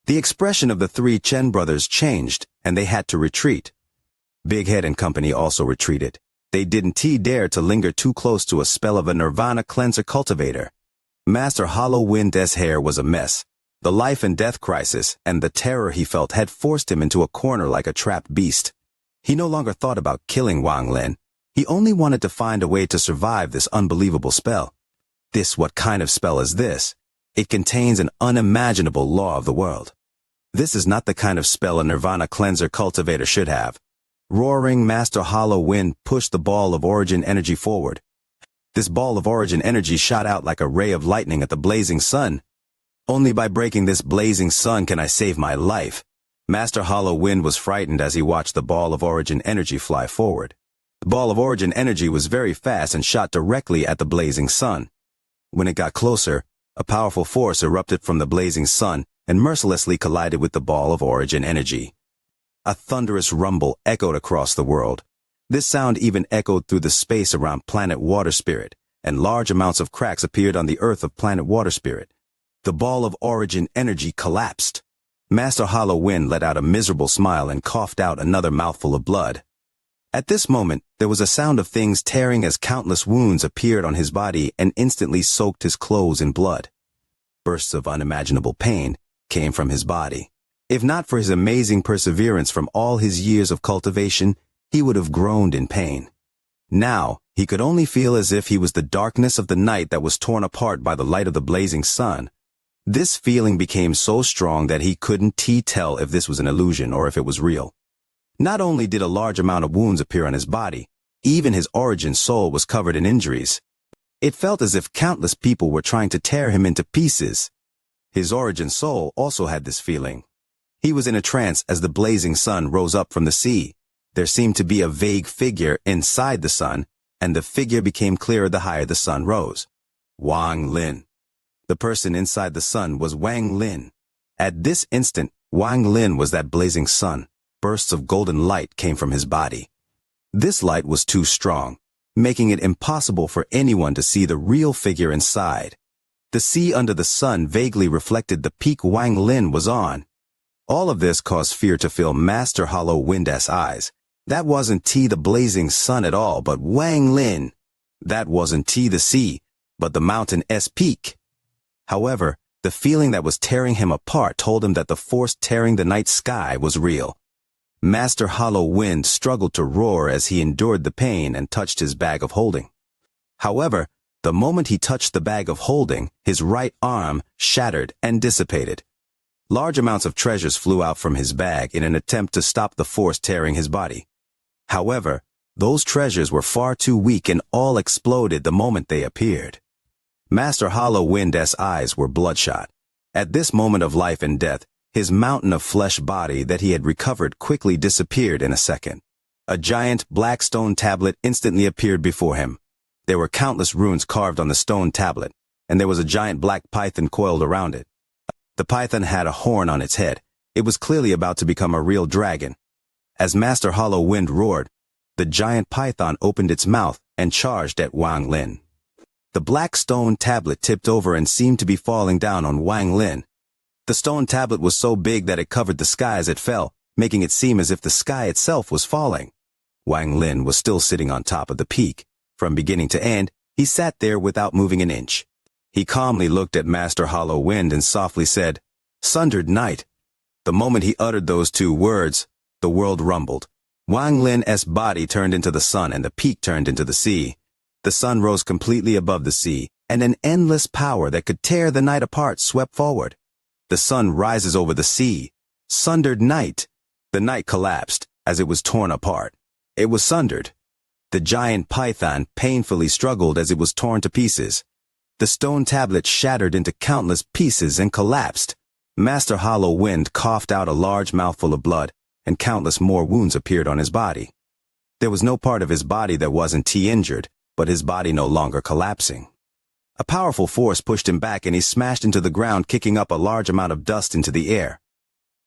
Speaker 1: The expression of the three Chen brothers changed, and they had to retreat. Big Head and company also retreated. They didn't dare to linger too close to a spell of a Nirvana Cleanser cultivator. Master Hollow Wind's hair was a mess. The life and death crisis and the terror he felt had forced him into a corner like a trapped beast. He no longer thought about killing Wang Lin. He only wanted to find a way to survive this unbelievable spell. What kind of spell is this? It contains an unimaginable law of the world. This is not the kind of spell a Nirvana Cleanser cultivator should have. Roaring, Master Hollow Wind pushed the ball of origin energy forward. This ball of origin energy shot out like a ray of lightning at the blazing sun. Only by breaking this blazing sun can I save my life. Master Hollow Wind was frightened as he watched the ball of origin energy fly forward. The ball of origin energy was very fast and shot directly at the blazing sun. When it got closer, a powerful force erupted from the blazing sun and mercilessly collided with the ball of origin energy. A thunderous rumble echoed across the world. This sound even echoed through the space around planet Water Spirit, and large amounts of cracks appeared on the earth of planet Water Spirit. The ball of origin energy collapsed. Master Hollow Wind let out a miserable smile and coughed out another mouthful of blood. At this moment, there was a sound of things tearing as countless wounds appeared on his body and instantly soaked his clothes in blood. Bursts of unimaginable pain came from his body. If not for his amazing perseverance from all his years of cultivation, he would have groaned in pain. Now, he could only feel as if he was the darkness of the night that was torn apart by the light of the blazing sun. This feeling became so strong that he couldn't tell if this was an illusion or if it was real. Not only did a large amount of wounds appear on his body, even his origin soul was covered in injuries. It felt as if countless people were trying to tear him into pieces. His origin soul also had this feeling. He was in a trance as the blazing sun rose up from the sea. There seemed to be a vague figure inside the sun, and the figure became clearer the higher the sun rose. Wang Lin. The person inside the sun was Wang Lin. At this instant, Wang Lin was that blazing sun. Bursts of golden light came from his body. This light was too strong, making it impossible for anyone to see the real figure inside. The sea under the sun vaguely reflected the peak Wang Lin was on. All of this caused fear to fill Master Hollow Wind's eyes. That wasn't the blazing sun at all, but Wang Lin. That wasn't the sea, but the mountain's peak. However, the feeling that was tearing him apart told him that the force tearing the night sky was real. Master Hollow Wind struggled to roar as he endured the pain and touched his bag of holding. However, the moment he touched the bag of holding, his right arm shattered and dissipated. Large amounts of treasures flew out from his bag in an attempt to stop the force tearing his body. However, those treasures were far too weak and all exploded the moment they appeared. Master Hollow Wind's eyes were bloodshot. At this moment of life and death, his mountain of flesh body that he had recovered quickly disappeared in a second. A giant black stone tablet instantly appeared before him. There were countless runes carved on the stone tablet, and there was a giant black python coiled around it. The python had a horn on its head. It was clearly about to become a real dragon. As Master Hollow Wind roared, the giant python opened its mouth and charged at Wang Lin. The black stone tablet tipped over and seemed to be falling down on Wang Lin. The stone tablet was so big that it covered the sky as it fell, making it seem as if the sky itself was falling. Wang Lin was still sitting on top of the peak. From beginning to end, He sat there without moving an inch. He calmly looked at Master Hollow Wind and softly said, "Sundered night." The moment he uttered those two words, the world rumbled. Wang Lin's body turned into the sun and the peak turned into the sea. The sun rose completely above the sea, and an endless power that could tear the night apart swept forward. The sun rises over the sea. Sundered night. The night collapsed as it was torn apart. It was sundered. The giant python painfully struggled as it was torn to pieces. The stone tablet shattered into countless pieces and collapsed. Master Hollow Wind coughed out a large mouthful of blood, and countless more wounds appeared on his body. There was no part of his body that wasn't injured, but his body no longer collapsing. A powerful force pushed him back and he smashed into the ground, kicking up a large amount of dust into the air.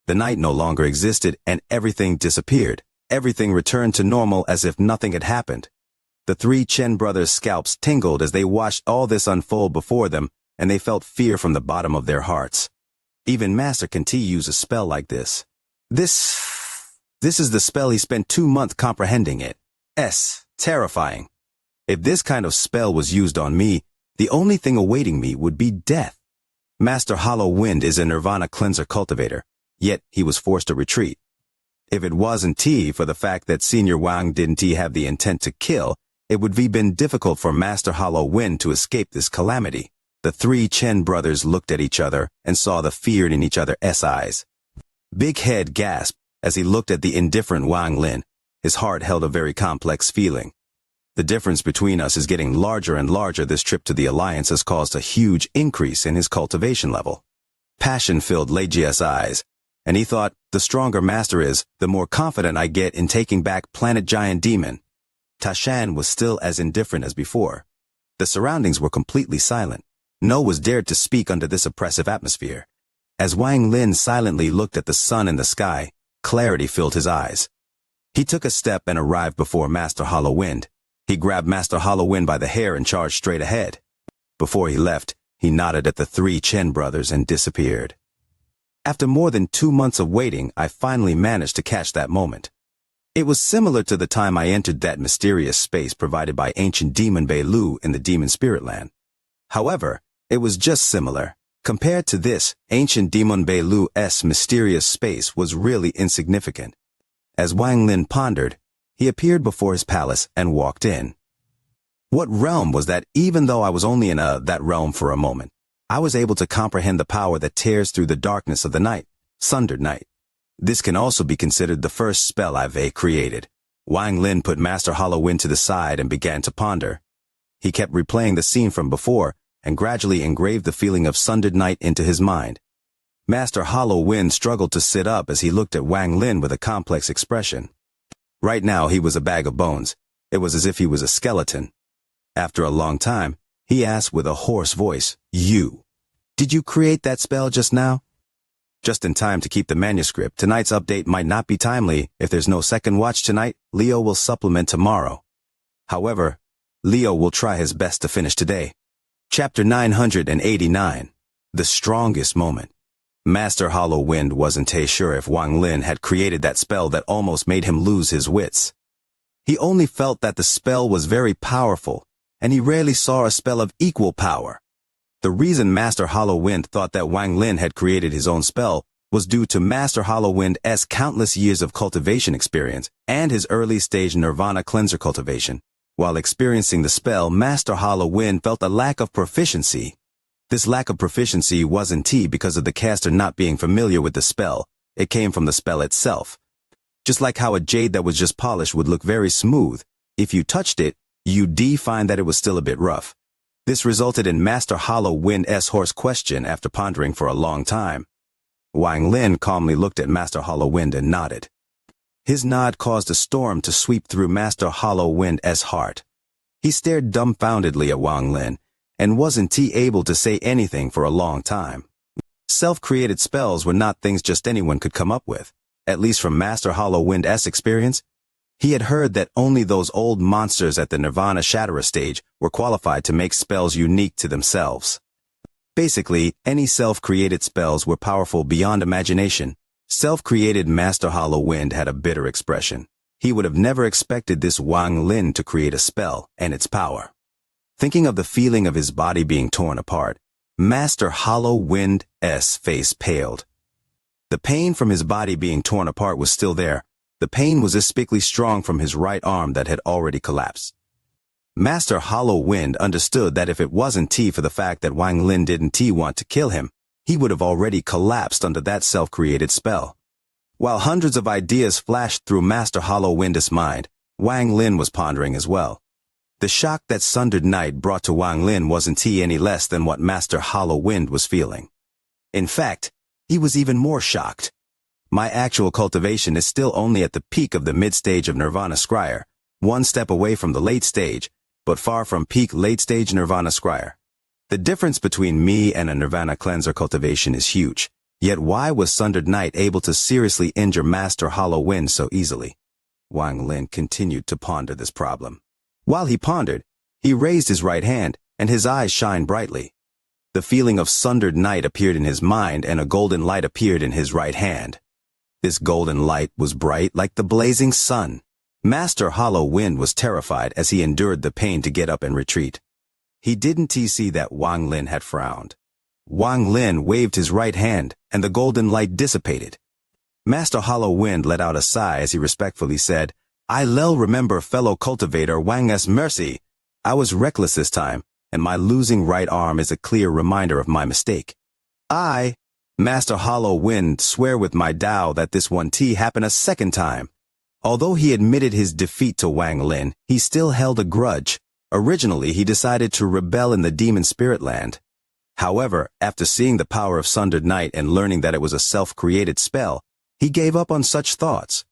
Speaker 1: The night no longer existed and everything disappeared. Everything returned to normal as if nothing had happened. The three Chen brothers' scalps tingled as they watched all this unfold before them, and they felt fear from the bottom of their hearts. Even Master can use a spell like this. This is the spell he spent 2 months comprehending it. Terrifying. If this kind of spell was used on me, the only thing awaiting me would be death. Master Hollow Wind is a Nirvana cleanser cultivator, yet he was forced to retreat. If it wasn't for the fact that Senior Wang didn't have the intent to kill, it would have been difficult for Master Hollow Wind to escape this calamity. The three Chen brothers looked at each other and saw the fear in each other's eyes. Big Head gasped as he looked at the indifferent Wang Lin. His heart held a very complex feeling. The difference between us is getting larger and larger. This trip to the Alliance has caused a huge increase in his cultivation level. Passion filled Lejia's eyes, and he thought, the stronger Master is, the more confident I get in taking back Planet Giant Demon. Tashan was still as indifferent as before. The surroundings were completely silent. No one was dared to speak under this oppressive atmosphere. As Wang Lin silently looked at the sun and the sky, clarity filled his eyes. He took a step and arrived before Master Hollow Wind. He grabbed Master Hollow Wind by the hair and charged straight ahead. Before he left, he nodded at the three Chen brothers and disappeared. After more than 2 months of waiting, I finally managed to catch that moment. It was similar to the time I entered that mysterious space provided by ancient demon Bei Lu in the demon spirit land. However, it was just similar. Compared to this, ancient demon Bei Lu's mysterious space was really insignificant. As Wang Lin pondered, he appeared before his palace and walked in. What realm was that? Even though I was only in that realm for a moment, I was able to comprehend the power that tears through the darkness of the night, sundered night. This can also be considered the first spell I've created. Wang Lin put Master Hollow Wind to the side and began to ponder. He kept replaying the scene from before and gradually engraved the feeling of sundered night into his mind. Master Hollow Wind struggled to sit up as he looked at Wang Lin with a complex expression. Right now he was a bag of bones. It was as if he was a skeleton. After a long time, he asked with a hoarse voice, Did you create that spell just now?" Just in time to keep the manuscript. Tonight's update might not be timely. If there's no second watch tonight, Leo will supplement tomorrow. However, Leo will try his best to finish today. Chapter 989. The Strongest Moment. Master Hollow Wind wasn't sure if Wang Lin had created that spell that almost made him lose his wits. He only felt that the spell was very powerful, and he rarely saw a spell of equal power. The reason Master Hollow Wind thought that Wang Lin had created his own spell was due to Master Hollow Wind's countless years of cultivation experience and his early-stage Nirvana cleanser cultivation. While experiencing the spell, Master Hollow Wind felt a lack of proficiency. This lack of proficiency wasn't because of the caster not being familiar with the spell. It came from the spell itself. Just like how a jade that was just polished would look very smooth, if you touched it, you'd find that it was still a bit rough. This resulted in Master Hollow Wind's hoarse question after pondering for a long time. Wang Lin calmly looked at Master Hollow Wind and nodded. His nod caused a storm to sweep through Master Hollow Wind's heart. He stared dumbfoundedly at Wang Lin and wasn't able to say anything for a long time. Self-created spells were not things just anyone could come up with, at least from Master Hollow Wind's experience. He had heard that only those old monsters at the Nirvana Shatterer stage were qualified to make spells unique to themselves. Basically, any self-created spells were powerful beyond imagination. Self-created Master Hollow Wind had a bitter expression. He would have never expected this Wang Lin to create a spell and its power. Thinking of the feeling of his body being torn apart, Master Hollow Wind's face paled. The pain from his body being torn apart was still there. The pain was especially strong from his right arm that had already collapsed. Master Hollow Wind understood that if it wasn't for the fact that Wang Lin didn't want to kill him, he would have already collapsed under that self-created spell. While hundreds of ideas flashed through Master Hollow Wind's mind, Wang Lin was pondering as well. The shock that Sundered Night brought to Wang Lin wasn't any less than what Master Hollow Wind was feeling. In fact, he was even more shocked. My actual cultivation is still only at the peak of the mid-stage of Nirvana Scryer, one step away from the late stage, but far from peak late-stage Nirvana Scryer. The difference between me and a Nirvana Cleanser cultivation is huge, yet why was Sundered Night able to seriously injure Master Hollow Wind so easily? Wang Lin continued to ponder this problem. While he pondered, he raised his right hand, and his eyes shined brightly. The feeling of Sundered Night appeared in his mind, and a golden light appeared in his right hand. This golden light was bright like the blazing sun. Master Hollow Wind was terrified as he endured the pain to get up and retreat. He didn't see that Wang Lin had frowned. Wang Lin waved his right hand, and the golden light dissipated. Master Hollow Wind let out a sigh as he respectfully said, "I remember fellow cultivator Wang's mercy. I was reckless this time, and my losing right arm is a clear reminder of my mistake. I, Master Hollow Wind, swear with my Tao that this won't happen a second time." Although he admitted his defeat to Wang Lin, he still held a grudge. Originally, he decided to rebel in the demon spirit land. However, after seeing the power of Sundered Night and learning that it was a self-created spell, he gave up on such thoughts.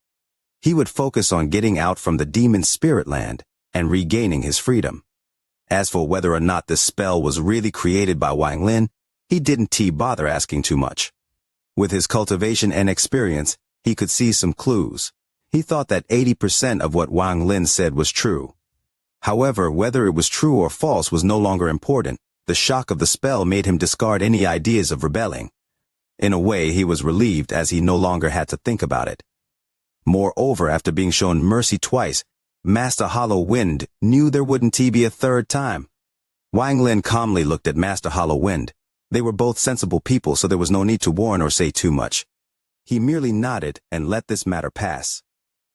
Speaker 1: He would focus on getting out from the demon spirit land and regaining his freedom. As for whether or not this spell was really created by Wang Lin, he didn't bother asking too much. With his cultivation and experience, he could see some clues. He thought that 80% of what Wang Lin said was true. However, whether it was true or false was no longer important. The shock of the spell made him discard any ideas of rebelling. In a way, he was relieved as he no longer had to think about it. Moreover, after being shown mercy twice, Master Hollow Wind knew there wouldn't be a third time. Wang Lin calmly looked at Master Hollow Wind. They were both sensible people, so there was no need to warn or say too much. He merely nodded and let this matter pass.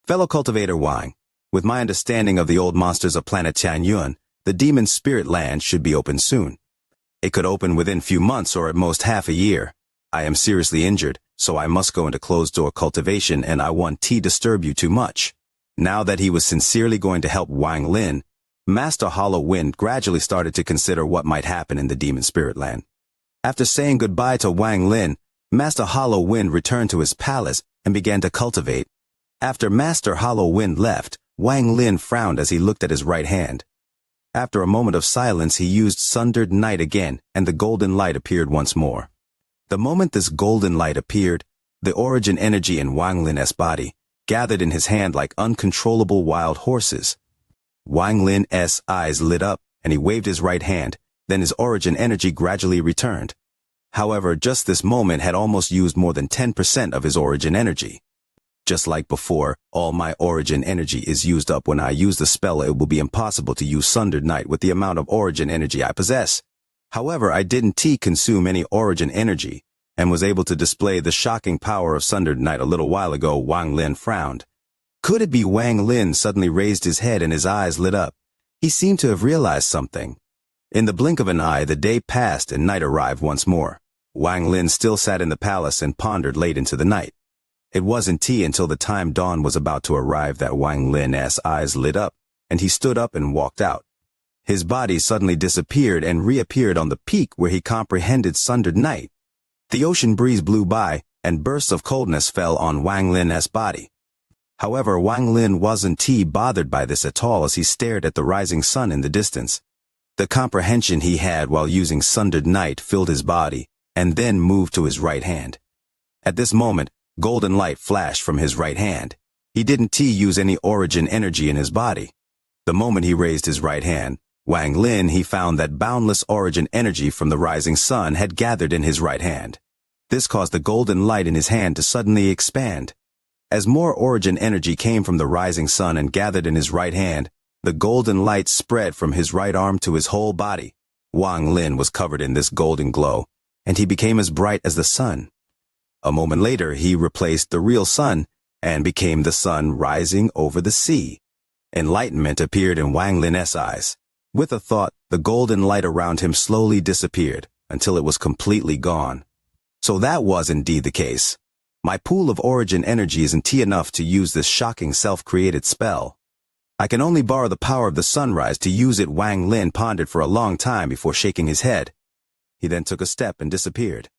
Speaker 1: Fellow cultivator Wang, with my understanding of the old monsters of planet Tianyuan, the demon spirit land should be open soon. It could open within few months or at most half a year. I am seriously injured, so I must go into closed-door cultivation, and I won't disturb you too much. Now that he was sincerely going to help Wang Lin, Master Hollow Wind gradually started to consider what might happen in the demon spirit land. After saying goodbye to Wang Lin, Master Hollow Wind returned to his palace and began to cultivate. After Master Hollow Wind left, Wang Lin frowned as he looked at his right hand. After a moment of silence, he used Sundered Night again, and the golden light appeared once more. The moment this golden light appeared, the origin energy in Wang Lin's body gathered in his hand like uncontrollable wild horses. Wang Lin's eyes lit up, and he waved his right hand, then his origin energy gradually returned. However, just this moment had almost used more than 10% of his origin energy. Just like before, all my origin energy is used up when I use the spell. It will be impossible to use Sundered Night with the amount of origin energy I possess. However, I didn't consume any origin energy, and was able to display the shocking power of Sundered Night a little while ago. Wang Lin frowned. Could it be Wang Lin suddenly raised his head and his eyes lit up? He seemed to have realized something. In the blink of an eye, the day passed and night arrived once more. Wang Lin still sat in the palace and pondered late into the night. It wasn't until the time dawn was about to arrive that Wang Lin's eyes lit up, and he stood up and walked out. His body suddenly disappeared and reappeared on the peak where he comprehended Sundered Night. The ocean breeze blew by, and bursts of coldness fell on Wang Lin's body. However, Wang Lin wasn't bothered by this at all as he stared at the rising sun in the distance. The comprehension he had while using Sundered Night filled his body, and then moved to his right hand. At this moment, golden light flashed from his right hand. He didn't use any origin energy in his body. The moment he raised his right hand, Wang Lin, he found that boundless origin energy from the rising sun had gathered in his right hand. This caused the golden light in his hand to suddenly expand. As more origin energy came from the rising sun and gathered in his right hand, The golden light spread from his right arm to his whole body. Wang Lin was covered in this golden glow, and he became as bright as the sun. A moment later, he replaced the real sun and became the sun rising over the sea. Enlightenment appeared in Wang Lin's eyes. With a thought, the golden light around him slowly disappeared until it was completely gone. So that was indeed the case. My pool of origin energy isn't enough to use this shocking self-created spell. I can only borrow the power of the sunrise to use it. Wang Lin pondered for a long time before shaking his head. He then took a step and disappeared.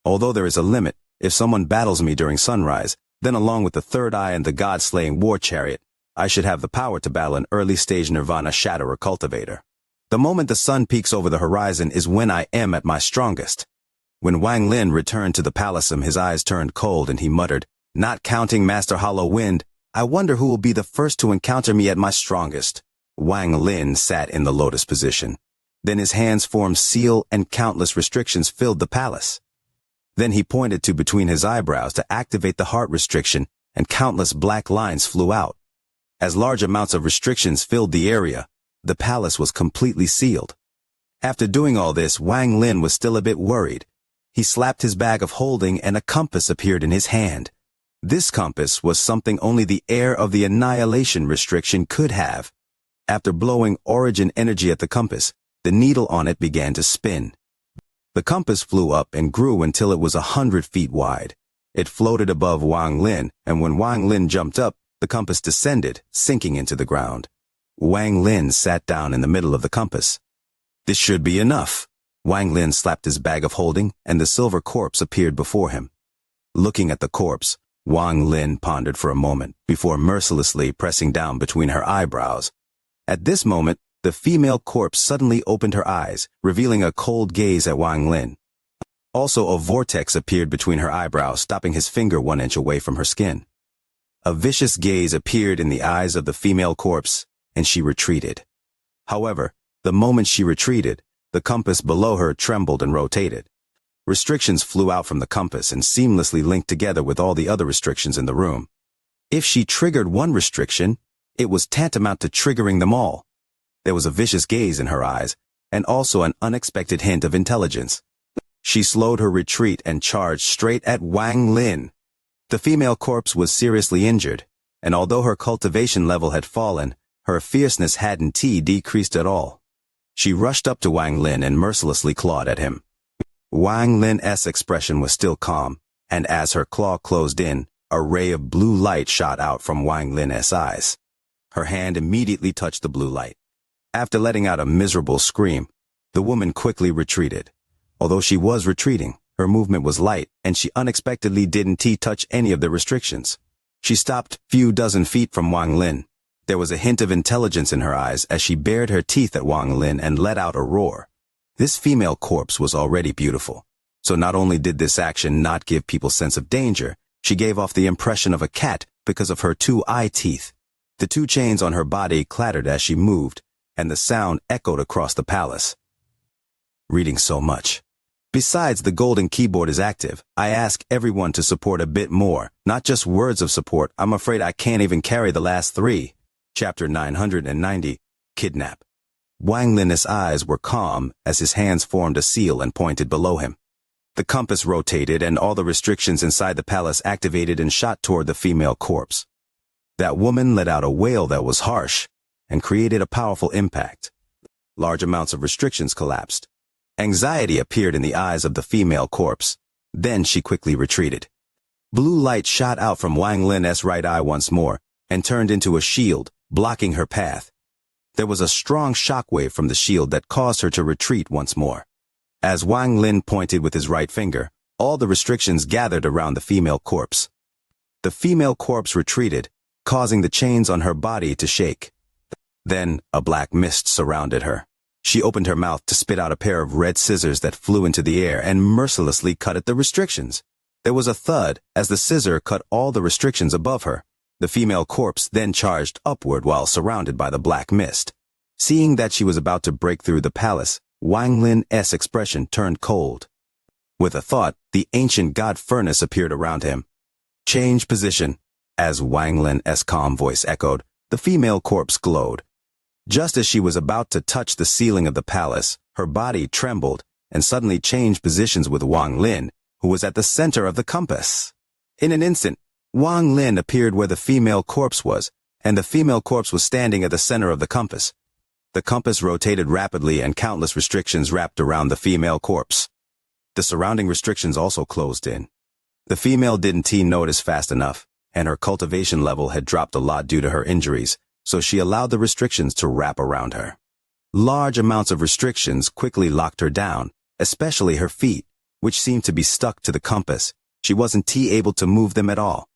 Speaker 1: Although there is a limit, if someone battles me during sunrise, then along with the third eye and the god-slaying war chariot, I should have the power to battle an early-stage nirvana shadow or cultivator. The moment the sun peaks over the horizon is when I am at my strongest. When Wang Lin returned to the palace, his eyes turned cold and he muttered, "Not counting Master Hollow Wind, I wonder who will be the first to encounter me at my strongest." Wang Lin sat in the lotus position. Then his hands formed seal and countless restrictions filled the palace. Then he pointed to between his eyebrows to activate the heart restriction, and countless black lines flew out. As large amounts of restrictions filled the area, the palace was completely sealed. After doing all this, Wang Lin was still a bit worried. He slapped his bag of holding and a compass appeared in his hand. This compass was something only the heir of the annihilation restriction could have. After blowing origin energy at the compass, the needle on it began to spin. The compass flew up and grew until it was 100 feet wide. It floated above Wang Lin, and when Wang Lin jumped up, the compass descended, sinking into the ground. Wang Lin sat down in the middle of the compass. This should be enough. Wang Lin slapped his bag of holding, and the silver corpse appeared before him. Looking at the corpse, Wang Lin pondered for a moment, before mercilessly pressing down between her eyebrows. At this moment, the female corpse suddenly opened her eyes, revealing a cold gaze at Wang Lin. Also, a vortex appeared between her eyebrows, stopping his finger 1 inch away from her skin. A vicious gaze appeared in the eyes of the female corpse, and she retreated. However, the moment she retreated, the compass below her trembled and rotated. Restrictions flew out from the compass and seamlessly linked together with all the other restrictions in the room. If she triggered one restriction, it was tantamount to triggering them all. There was a vicious gaze in her eyes, and also an unexpected hint of intelligence. She slowed her retreat and charged straight at Wang Lin. The female corpse was seriously injured, and although her cultivation level had fallen, her fierceness hadn't decreased at all. She rushed up to Wang Lin and mercilessly clawed at him. Wang Lin's expression was still calm, and as her claw closed in, a ray of blue light shot out from Wang Lin's eyes. Her hand immediately touched the blue light. After letting out a miserable scream, the woman quickly retreated. Although she was retreating, her movement was light, and she unexpectedly didn't touch any of the restrictions. She stopped few dozen feet from Wang Lin. There was a hint of intelligence in her eyes as she bared her teeth at Wang Lin and let out a roar. This female corpse was already beautiful. So not only did this action not give people sense of danger, she gave off the impression of a cat because of her 2 eye teeth. The 2 chains on her body clattered as she moved, and the sound echoed across the palace. Reading so much. Besides, the golden keyboard is active. I ask everyone to support a bit more, not just words of support. I'm afraid I can't even carry the last 3. Chapter 990, Kidnap. Wang Lin's eyes were calm as his hands formed a seal and pointed below him. The compass rotated and all the restrictions inside the palace activated and shot toward the female corpse. That woman let out a wail that was harsh and created a powerful impact. Large amounts of restrictions collapsed. Anxiety appeared in the eyes of the female corpse. Then she quickly retreated. Blue light shot out from Wang Lin's right eye once more and turned into a shield, blocking her path. There was a strong shockwave from the shield that caused her to retreat once more. As Wang Lin pointed with his right finger, all the restrictions gathered around the female corpse. The female corpse retreated, causing the chains on her body to shake. Then a black mist surrounded her. She opened her mouth to spit out a pair of red scissors that flew into the air and mercilessly cut at the restrictions. There was a thud as the scissor cut all the restrictions above her. The female corpse then charged upward while surrounded by the black mist. Seeing that she was about to break through the palace, Wang Lin's expression turned cold. With a thought, the ancient god furnace appeared around him. Change position. As Wang Lin's calm voice echoed, the female corpse glowed. Just as she was about to touch the ceiling of the palace, her body trembled and suddenly changed positions with Wang Lin, who was at the center of the compass. In an instant, Wang Lin appeared where the female corpse was, and the female corpse was standing at the center of the compass. The compass rotated rapidly and countless restrictions wrapped around the female corpse. The surrounding restrictions also closed in. The female didn't notice fast enough, and her cultivation level had dropped a lot due to her injuries, so she allowed the restrictions to wrap around her. Large amounts of restrictions quickly locked her down, especially her feet, which seemed to be stuck to the compass. She wasn't able to move them at all.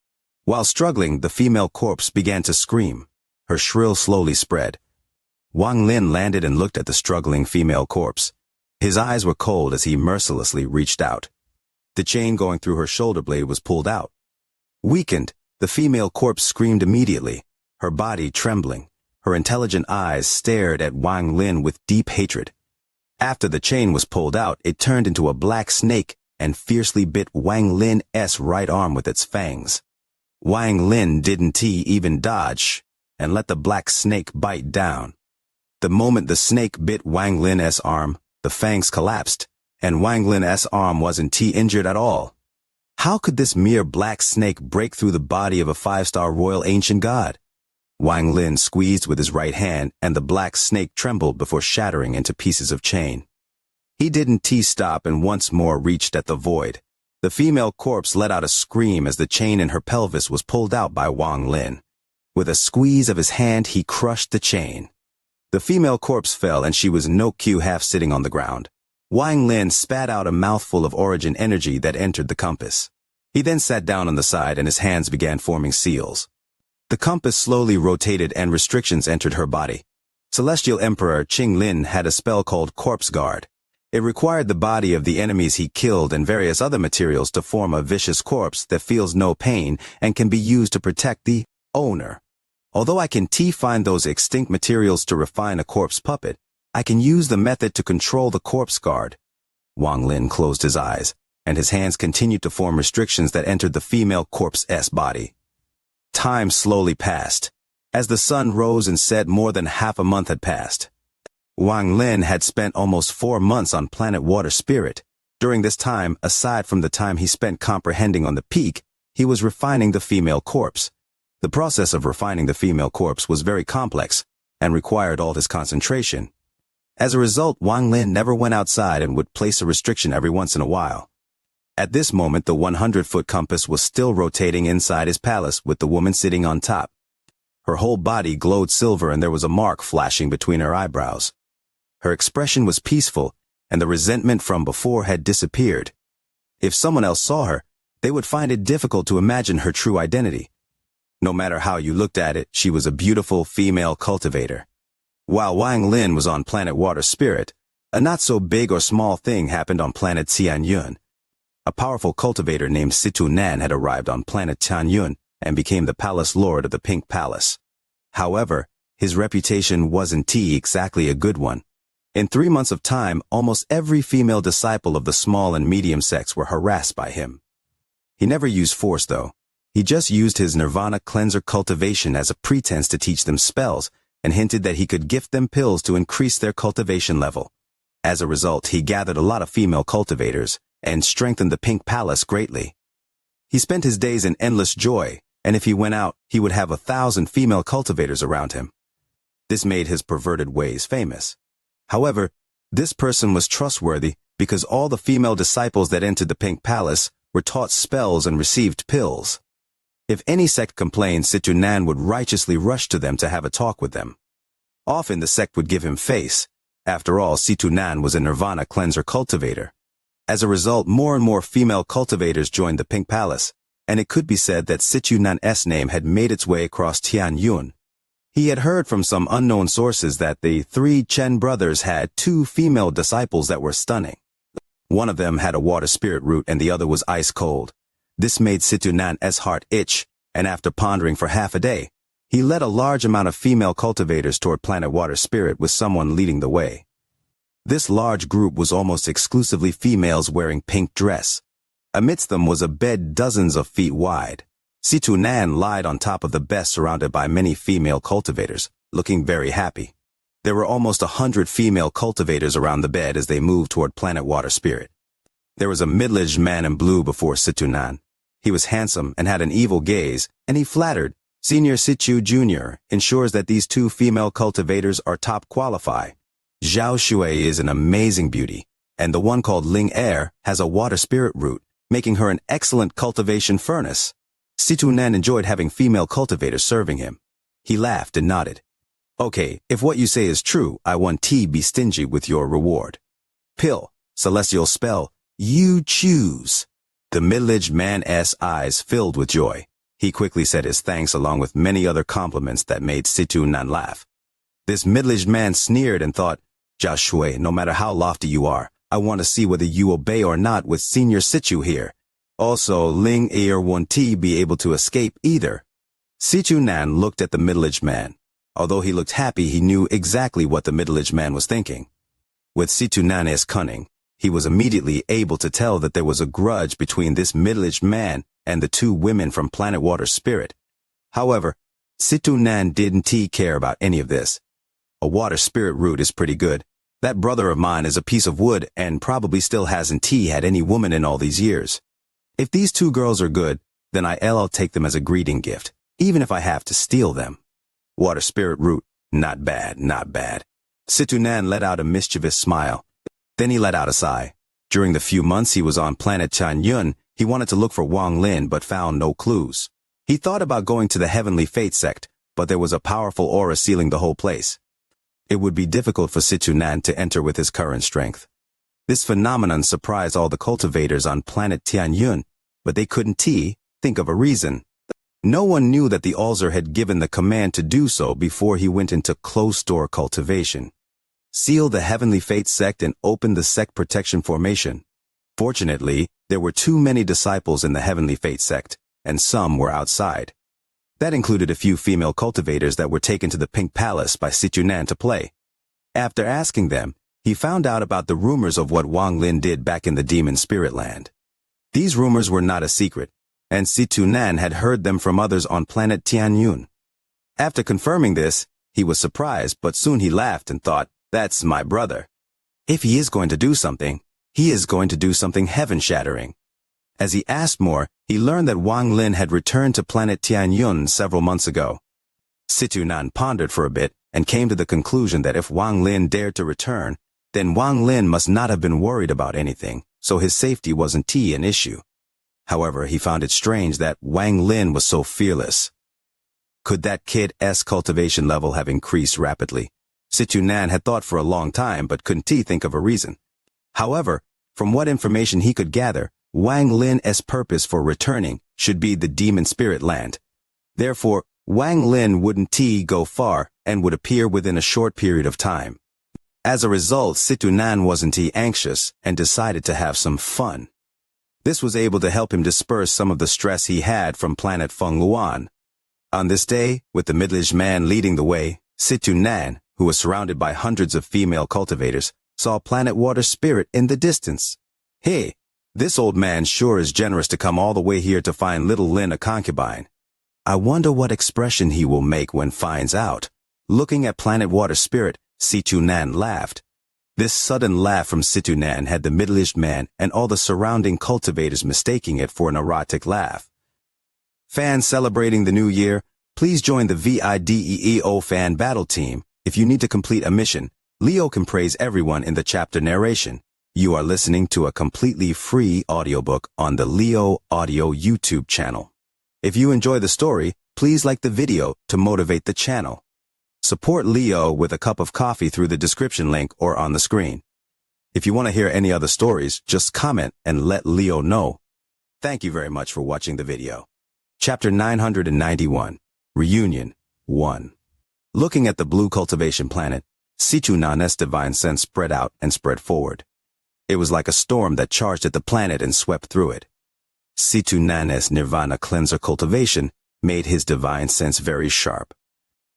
Speaker 1: While struggling, the female corpse began to scream. Her shrill slowly spread. Wang Lin landed and looked at the struggling female corpse. His eyes were cold as he mercilessly reached out. The chain going through her shoulder blade was pulled out. Weakened, the female corpse screamed immediately, her body trembling. Her intelligent eyes stared at Wang Lin with deep hatred. After the chain was pulled out, it turned into a black snake and fiercely bit Wang Lin's right arm with its fangs. Wang Lin didn't even dodge and let the black snake bite down. The moment the snake bit Wang Lin's arm, the fangs collapsed, and Wang Lin's arm wasn't injured at all. How could this mere black snake break through the body of a 5-star royal ancient god? Wang Lin squeezed with his right hand, and the black snake trembled before shattering into pieces of chain. He didn't stop and once more reached at the void. The female corpse let out a scream as the chain in her pelvis was pulled out by Wang Lin. With a squeeze of his hand, he crushed the chain. The female corpse fell and she was half sitting on the ground. Wang Lin spat out a mouthful of origin energy that entered the compass. He then sat down on the side and his hands began forming seals. The compass slowly rotated and restrictions entered her body. Celestial Emperor Qing Lin had a spell called Corpse Guard. It required the body of the enemies he killed and various other materials to form a vicious corpse that feels no pain and can be used to protect the owner. Although I can find those extinct materials to refine a corpse puppet, I can use the method to control the Corpse Guard. Wang Lin closed his eyes, and his hands continued to form restrictions that entered the female corpse's body. Time slowly passed. As the sun rose and set, more than half a month had passed. Wang Lin had spent almost 4 months on planet Water Spirit. During this time, aside from the time he spent comprehending on the peak, he was refining the female corpse. The process of refining the female corpse was very complex and required all his concentration. As a result, Wang Lin never went outside and would place a restriction every once in a while. At this moment, the 100-foot compass was still rotating inside his palace with the woman sitting on top. Her whole body glowed silver and there was a mark flashing between her eyebrows. Her expression was peaceful, and the resentment from before had disappeared. If someone else saw her, they would find it difficult to imagine her true identity. No matter how you looked at it, she was a beautiful female cultivator. While Wang Lin was on planet Water Spirit, a not so big or small thing happened on planet Tianyun. A powerful cultivator named Situ Nan had arrived on planet Tianyun and became the palace lord of the Pink Palace. However, his reputation wasn't exactly a good one. In 3 months of time, almost every female disciple of the small and medium sects were harassed by him. He never used force, though. He just used his Nirvana cleanser cultivation as a pretense to teach them spells and hinted that he could gift them pills to increase their cultivation level. As a result, he gathered a lot of female cultivators and strengthened the Pink Palace greatly. He spent his days in endless joy, and if he went out, he would have 1,000 female cultivators around him. This made his perverted ways famous. However, this person was trustworthy because all the female disciples that entered the Pink Palace were taught spells and received pills. If any sect complained, Situ Nan would righteously rush to them to have a talk with them. Often the sect would give him face. After all, Situ Nan was a Nirvana cleanser cultivator. As a result, more and more female cultivators joined the Pink Palace, and it could be said that Situ Nan's name had made its way across Tianyun. He had heard from some unknown sources that the 3 Chen brothers had 2 female disciples that were stunning. One of them had a water spirit root and the other was ice cold. This made Situ Nan's heart itch, and after pondering for half a day, he led a large amount of female cultivators toward planet Water Spirit with someone leading the way. This large group was almost exclusively females wearing pink dress. Amidst them was a bed dozens of feet wide. Situ Nan lied on top of the bed surrounded by many female cultivators, looking very happy. There were almost 100 female cultivators around the bed as they moved toward planet Water Spirit. There was a middle-aged man in blue before Situnan. He was handsome and had an evil gaze, and he flattered, Senior Situ Jr. ensures that these two female cultivators are top qualified. Zhao Shui is an amazing beauty, and the one called Ling Er has a water spirit root, making her an excellent cultivation furnace. Situnan enjoyed having female cultivators serving him. He laughed and nodded. Okay, if what you say is true, I want T be stingy with your reward. Pill, celestial spell, you choose. The middle-aged man's eyes filled with joy. He quickly said his thanks along with many other compliments that made Situnan laugh. This middle-aged man sneered and thought, Zhao Shui, no matter how lofty you are, I want to see whether you obey or not with Senior Situ here. Also, Ling Er won't be able to escape either. Situnan looked at the middle-aged man. Although he looked happy, he knew exactly what the middle-aged man was thinking. With Situnan's cunning, he was immediately able to tell that there was a grudge between this middle-aged man and the two women from Planet Water Spirit. However, Situnan didn't care about any of this. A water spirit root is pretty good. That brother of mine is a piece of wood and probably still hasn't had any woman in all these years. If these two girls are good, then I'll take them as a greeting gift, even if I have to steal them. Water spirit root, not bad, not bad. Situnan let out a mischievous smile. Then he let out a sigh. During the few months he was on planet Tianyun, he wanted to look for Wang Lin but found no clues. He thought about going to the Heavenly Fate sect, but there was a powerful aura sealing the whole place. It would be difficult for Situnan to enter with his current strength. This phenomenon surprised all the cultivators on planet Tianyun, but they couldn't think of a reason. No one knew that the Alzer had given the command to do so before he went into closed-door cultivation. Seal the Heavenly Fate sect and open the sect protection formation. Fortunately, there were too many disciples in the Heavenly Fate sect, and some were outside. That included a few female cultivators that were taken to the Pink Palace by Situnan to play. After asking them, he found out about the rumors of what Wang Lin did back in the Demon Spirit Land. These rumors were not a secret, and Situnan had heard them from others on planet Tianyun. After confirming this, he was surprised, but soon he laughed and thought, that's my brother. If he is going to do something, he is going to do something heaven-shattering. As he asked more, he learned that Wang Lin had returned to planet Tianyun several months ago. Situnan pondered for a bit and came to the conclusion that if Wang Lin dared to return, then Wang Lin must not have been worried about anything, so his safety wasn't an issue. However, he found it strange that Wang Lin was so fearless. Could that kid's cultivation level have increased rapidly? Situnan had thought for a long time but couldn't think of a reason. However, from what information he could gather, Wang Lin's purpose for returning should be the Demon Spirit Land. Therefore, Wang Lin wouldn't go far and would appear within a short period of time. As a result, Situnan wasn't anxious and decided to have some fun. This was able to help him disperse some of the stress he had from planet Fengluan. On this day, with the middle-aged man leading the way, Situnan, who was surrounded by hundreds of female cultivators, saw planet Water Spirit in the distance. Hey, this old man sure is generous to come all the way here to find little Lin a concubine. I wonder what expression he will make when finds out. Looking at planet Water Spirit, Situnan laughed. This sudden laugh from Situnan had the middle-aged man and all the surrounding cultivators mistaking it for an erotic laugh. Fans celebrating the new year, please join the VIDEEO fan battle team. If you need to complete a mission, Leo can praise everyone in the chapter narration. You are listening to a completely free audiobook on the Leo Audio YouTube channel. If you enjoy the story, please like the video to motivate the channel. Support Leo with a cup of coffee through the description link or on the screen. If you want to hear any other stories, just comment and let Leo know. Thank you very much for watching the video. Chapter 991, Reunion 1. Looking at the blue cultivation planet, Situnan's divine sense spread out and spread forward. It was like a storm that charged at the planet and swept through it. Situnan's nirvana cleanser cultivation made his divine sense very sharp.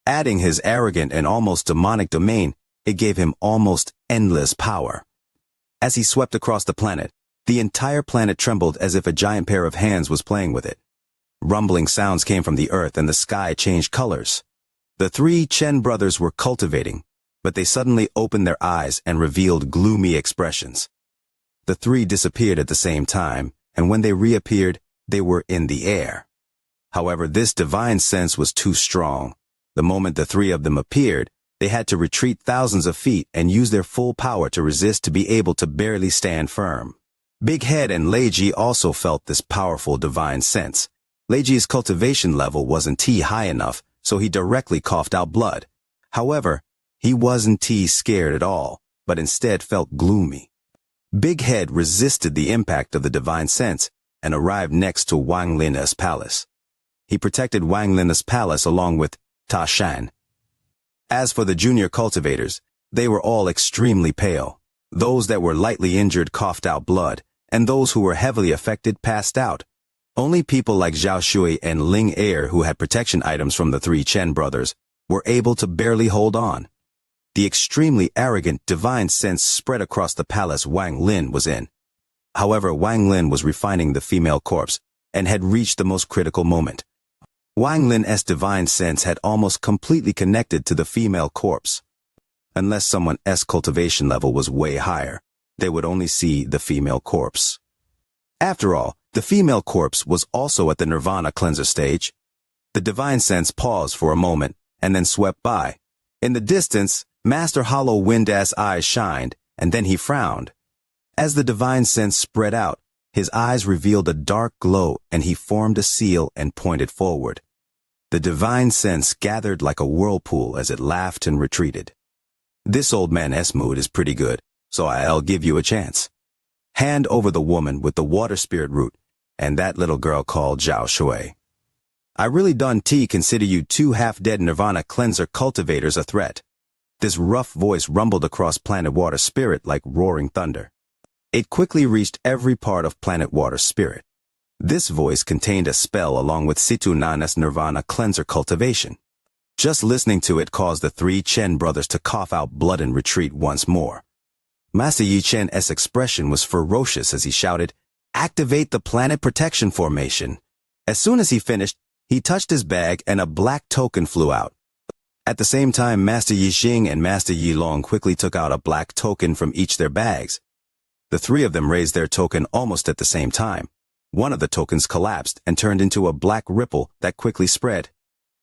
Speaker 1: Adding his arrogant and almost demonic domain, it gave him almost endless power. As he swept across the planet, the entire planet trembled as if a giant pair of hands was playing with it. Rumbling sounds came from the earth and the sky changed colors. The three Chen brothers were cultivating. but they suddenly opened their eyes and revealed gloomy expressions. The three disappeared at the same time, and when they reappeared, they were in the air. However, this divine sense was too strong. The moment the three of them appeared, they had to retreat thousands of feet and use their full power to resist to be able to barely stand firm. Big Head and Leiji also felt this powerful divine sense. Leiji's cultivation level wasn't high enough, so he directly coughed out blood. However, he wasn't scared at all, but instead felt gloomy. Big Head resisted the impact of the divine sense and arrived next to Wang Lin's palace. He protected Wang Lin's palace along with Ta Shan. As for the junior cultivators, they were all extremely pale. Those that were lightly injured coughed out blood, and those who were heavily affected passed out. Only people like Zhao Shui and Ling Er, who had protection items from the three Chen brothers, were able to barely hold on. The extremely arrogant divine sense spread across the palace Wang Lin was in. However, Wang Lin was refining the female corpse and had reached the most critical moment. Wang Lin's divine sense had almost completely connected to the female corpse. Unless someone's cultivation level was way higher, they would only see the female corpse. After all, the female corpse was also at the Nirvana cleanser stage. The divine sense paused for a moment and then swept by. In the distance, Master Hollow Wind's eyes shined, and then he frowned. As the divine sense spread out, his eyes revealed a dark glow and he formed a seal and pointed forward. The divine sense gathered like a whirlpool as it laughed and retreated. This old man's mood is pretty good, so I'll give you a chance. Hand over the woman with the water spirit root and that little girl called Zhao Shui. I really don't consider you two half-dead Nirvana cleanser cultivators a threat. This rough voice rumbled across Planet Water Spirit like roaring thunder. It quickly reached every part of Planet Water Spirit. This voice contained a spell along with Situ Nan's Nirvana cleanser cultivation. Just listening to it caused the three Chen brothers to cough out blood and retreat once more. Master Yi Chen's expression was ferocious as he shouted, "Activate the planet protection formation." As soon as he finished, he touched his bag and a black token flew out. At the same time, Master Yi Xing and Master Yi Long quickly took out a black token from each their bags. The three of them raised their token almost at the same time. One of the tokens collapsed and turned into a black ripple that quickly spread.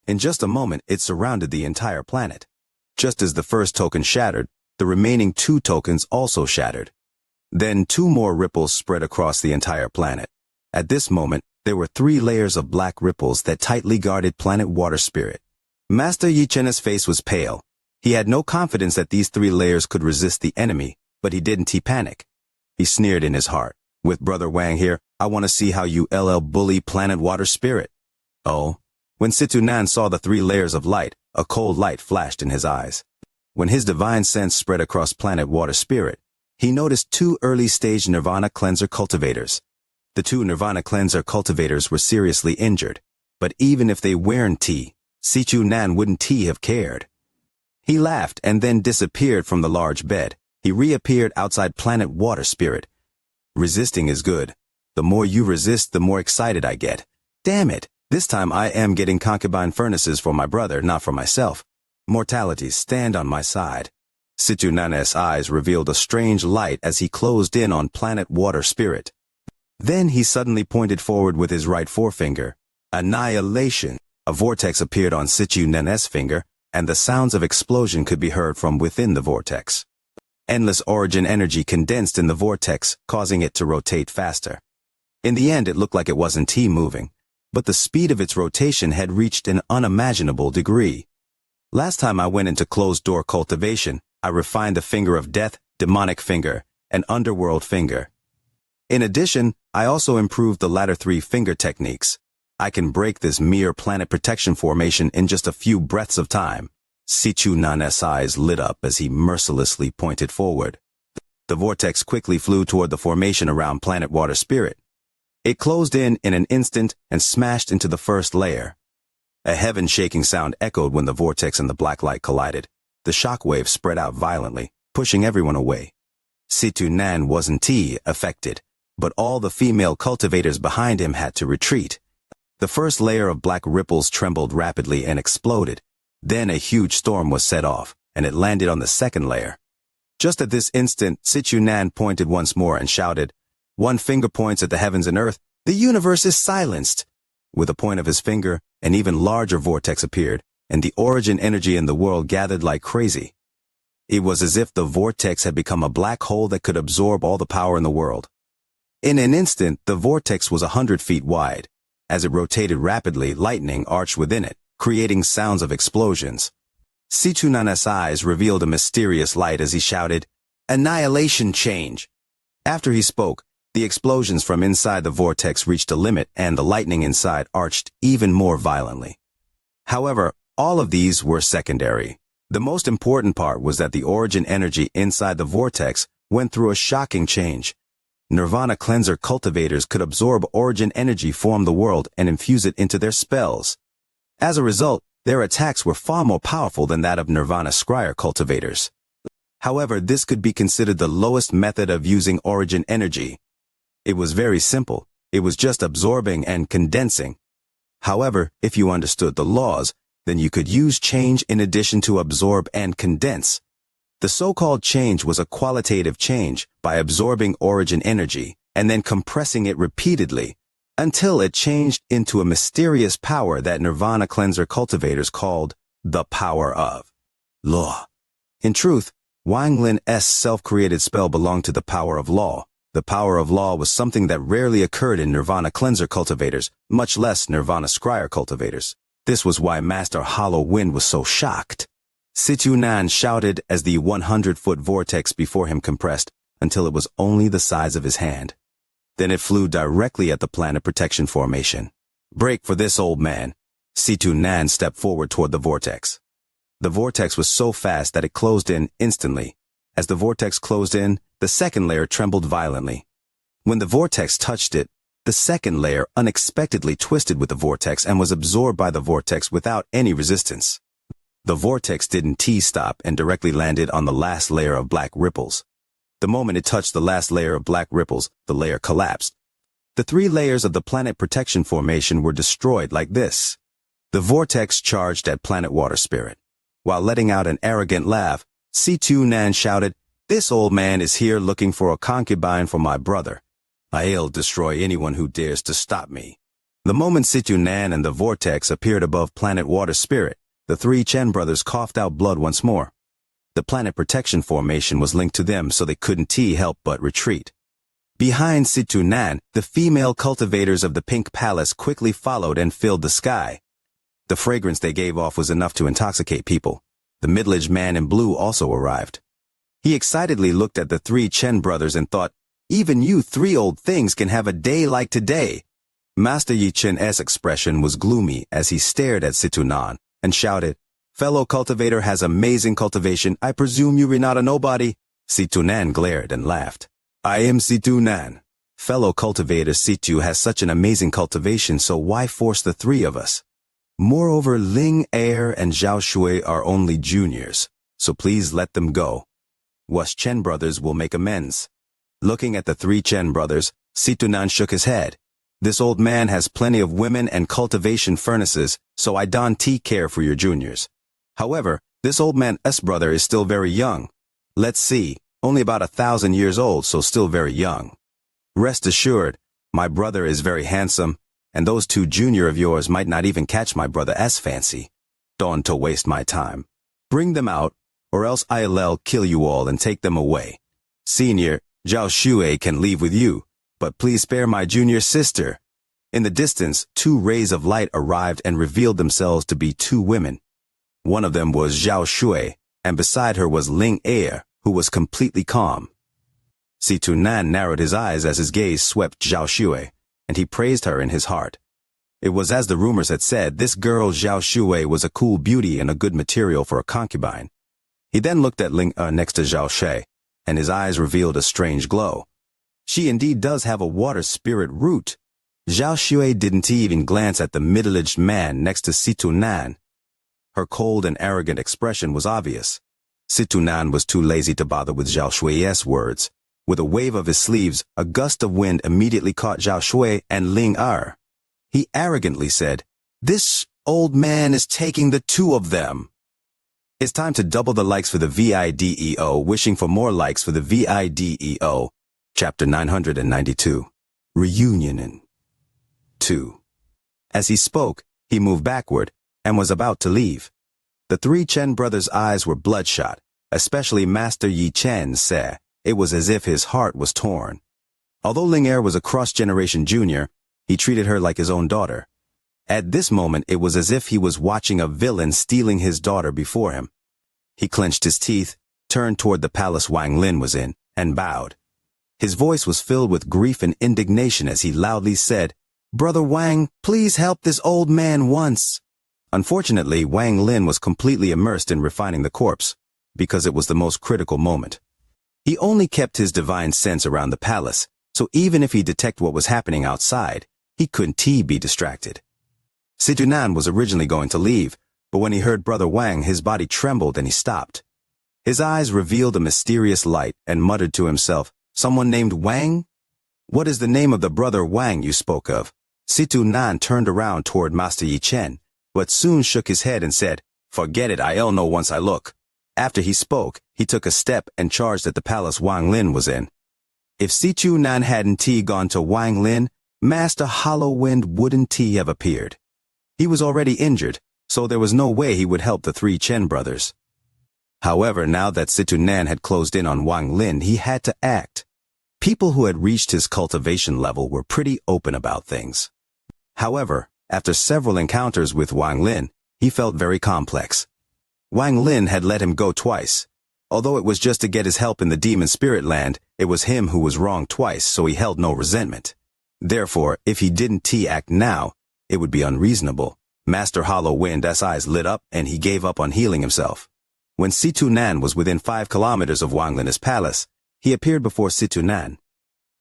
Speaker 1: In just a moment, it surrounded the entire planet. Just as the first token shattered, the remaining two tokens also shattered. Then two more ripples spread across the entire planet. At this moment, there were 3 layers of black ripples that tightly guarded Planet Water Spirit. Master Yi Chen's face was pale. He had no confidence that these 3 layers could resist the enemy, but he didn't panic. He sneered in his heart. With Brother Wang here, I want to see how you bully Planet Water Spirit. Oh. When Situ Nan saw the 3 layers of light, a cold light flashed in his eyes. When his divine sense spread across Planet Water Spirit, he noticed 2 early-stage Nirvana cleanser cultivators. The 2 Nirvana cleanser cultivators were seriously injured, but even if they weren't Situ Nan wouldn't have cared. He laughed and then disappeared from the large bed. He reappeared outside Planet Water Spirit. Resisting is good. The more you resist, the more excited I get. Damn it, this time I am getting concubine furnaces for my brother, not for myself. Mortality, stand on my side. Situ Nan's eyes revealed a strange light as he closed in on Planet Water Spirit. Then he suddenly pointed forward with his right forefinger. Annihilation. A vortex appeared on Situ Nan's finger, and the sounds of explosion could be heard from within the vortex. Endless origin energy condensed in the vortex, causing it to rotate faster. In the end, it looked like it wasn't moving, but the speed of its rotation had reached an unimaginable degree. Last time I went into closed-door cultivation, I refined the finger of death, demonic finger, and underworld finger. In addition, I also improved the latter 3 finger techniques. I can break this mere planet protection formation in just a few breaths of time. Situ Nan's eyes lit up as he mercilessly pointed forward. The vortex quickly flew toward the formation around Planet Water Spirit. It closed in an instant and smashed into the first layer. A heaven-shaking sound echoed when the vortex and the black light collided. The shock wave spread out violently, pushing everyone away. Situ Nan wasn't affected, but all the female cultivators behind him had to retreat. The first layer of black ripples trembled rapidly and exploded. Then a huge storm was set off. and it landed on the second layer. Just at this instant, Situ Nan pointed once more and shouted, "One finger points at the heavens and earth, the universe is silenced." With a point of his finger, an even larger vortex appeared, and the origin energy in the world gathered like crazy. It was as if the vortex had become a black hole that could absorb all the power in the world. In an instant, the vortex was 100 feet wide. As it rotated rapidly, lightning arched within it, creating sounds of explosions. Situ Nan's eyes revealed a mysterious light as he shouted, "Annihilation change!" After he spoke, the explosions from inside the vortex reached a limit and the lightning inside arched even more violently. However, all of these were secondary. The most important part was that the origin energy inside the vortex went through a shocking change. Nirvana cleanser cultivators could absorb origin energy from the world and infuse it into their spells. As a result, their attacks were far more powerful than that of Nirvana scryer cultivators. However, this could be considered the lowest method of using origin energy. It was very simple. It was just absorbing and condensing. However, if you understood the laws, then you could use change in addition to absorb and condense. The so-called change was a qualitative change by absorbing origin energy and then compressing it repeatedly until it changed into a mysterious power that Nirvana cleanser cultivators called the power of law. In truth, Wang Lin's self-created spell belonged to the power of law. The power of law was something that rarely occurred in Nirvana cleanser cultivators, much less Nirvana scryer cultivators. This was why Master Hollow Wind was so shocked. Situ Nan shouted as the 100-foot vortex before him compressed until it was only the size of his hand. Then it flew directly at the planet protection formation. "Break for this, old man." Situ Nan stepped forward toward the vortex. The vortex was so fast that it closed in instantly. As the vortex closed in, the second layer trembled violently. When the vortex touched it, the second layer unexpectedly twisted with the vortex and was absorbed by the vortex without any resistance. The vortex didn't T-stop and directly landed on the last layer of black ripples. The moment it touched the last layer of black ripples, the layer collapsed. The 3 layers of the planet protection formation were destroyed like this. The vortex charged at planet water spirit. While letting out an arrogant laugh, Situ Nan shouted, "This old man is here looking for a concubine for my brother. I'll destroy anyone who dares to stop me." The moment Situ Nan and the vortex appeared above planet water spirit, the 3 Chen brothers coughed out blood once more. The planet protection formation was linked to them, so they couldn't help but retreat. Behind Situ Nan, the female cultivators of the Pink Palace quickly followed and filled the sky. The fragrance they gave off was enough to intoxicate people. The middle-aged man in blue also arrived. He excitedly looked at the 3 Chen brothers and thought, "Even you 3 old things can have a day like today." Master Yi Chen's expression was gloomy as he stared at Situ Nan and shouted, "Fellow cultivator has amazing cultivation. I presume you're not a nobody?" Situ Nan glared and laughed. "I am Situ Nan. Fellow cultivator Situ has such an amazing cultivation, so why force the 3 of us? Moreover, Ling Er and Zhao Shui are only juniors, so please let them go. Us Chen brothers will make amends." Looking at the 3 Chen brothers, Situ Nan shook his head. "This old man has plenty of women and cultivation furnaces, so I don't care for your juniors. However, this old man's brother is still very young. Let's see, only about 1,000 years old, so still very young. Rest assured, my brother is very handsome, and those 2 junior of yours might not even catch my brother's fancy. Don't to waste my time. Bring them out, or else I'll kill you all and take them away. Senior, Zhao Shui can leave with you, but please spare my junior sister." In the distance, 2 rays of light arrived and revealed themselves to be 2 women. One of them was Zhao Shui, and beside her was Ling Er, who was completely calm. Situ Nan narrowed his eyes as his gaze swept Zhao Shui, and he praised her in his heart. It was as the rumors had said, this girl Zhao Shui was a cool beauty and a good material for a concubine. He then looked at Ling Er next to Zhao Shui, and his eyes revealed a strange glow. She indeed does have a water spirit root. Zhao Shui didn't even glance at the middle-aged man next to Situ Nan. Her cold and arrogant expression was obvious. Situ Nan was too lazy to bother with Zhao Shui's words. With a wave of his sleeves, a gust of wind immediately caught Zhao Shui and Ling Er. He arrogantly said, "This old man is taking the 2 of them." It's time to double the likes for the VIDEO, wishing for more likes for the VIDEO. Chapter 992. Reunion in 2. As he spoke, he moved backward and was about to leave. The three Chen brothers' eyes were bloodshot, especially Master Yi Chen said. It was as if his heart was torn. Although Ling Er was a cross-generation junior, he treated her like his own daughter. At this moment, it was as if he was watching a villain stealing his daughter before him. He clenched his teeth, turned toward the palace Wang Lin was in, and bowed. His voice was filled with grief and indignation as he loudly said, "Brother Wang, please help this old man once." Unfortunately, Wang Lin was completely immersed in refining the corpse, because it was the most critical moment. He only kept his divine sense around the palace, so even if he detected what was happening outside, he couldn't be distracted. Situnan was originally going to leave, but when he heard Brother Wang, his body trembled and he stopped. His eyes revealed a mysterious light and muttered to himself, "Someone named Wang? What is the name of the Brother Wang you spoke of?" Situnan turned around toward Master Yi Chen, but soon shook his head and said, "Forget it, I'll know once I look." After he spoke, he took a step and charged at the palace Wang Lin was in. If Situnan hadn't gone to Wang Lin, Master Hollow Wind wouldn't have appeared. He was already injured, so there was no way he would help the three Chen brothers. However, now that Situnan had closed in on Wang Lin, he had to act. People who had reached his cultivation level were pretty open about things. However, after several encounters with Wang Lin, he felt very complex. Wang Lin had let him go twice. Although it was just to get his help in the demon spirit land, it was him who was wrong twice, so he held no resentment. Therefore, if he didn't act now, it would be unreasonable. Master Hollow Wind's eyes lit up and he gave up on healing himself. When Situnan was within 5 kilometers of Wang Lin's palace, he appeared before Situnan.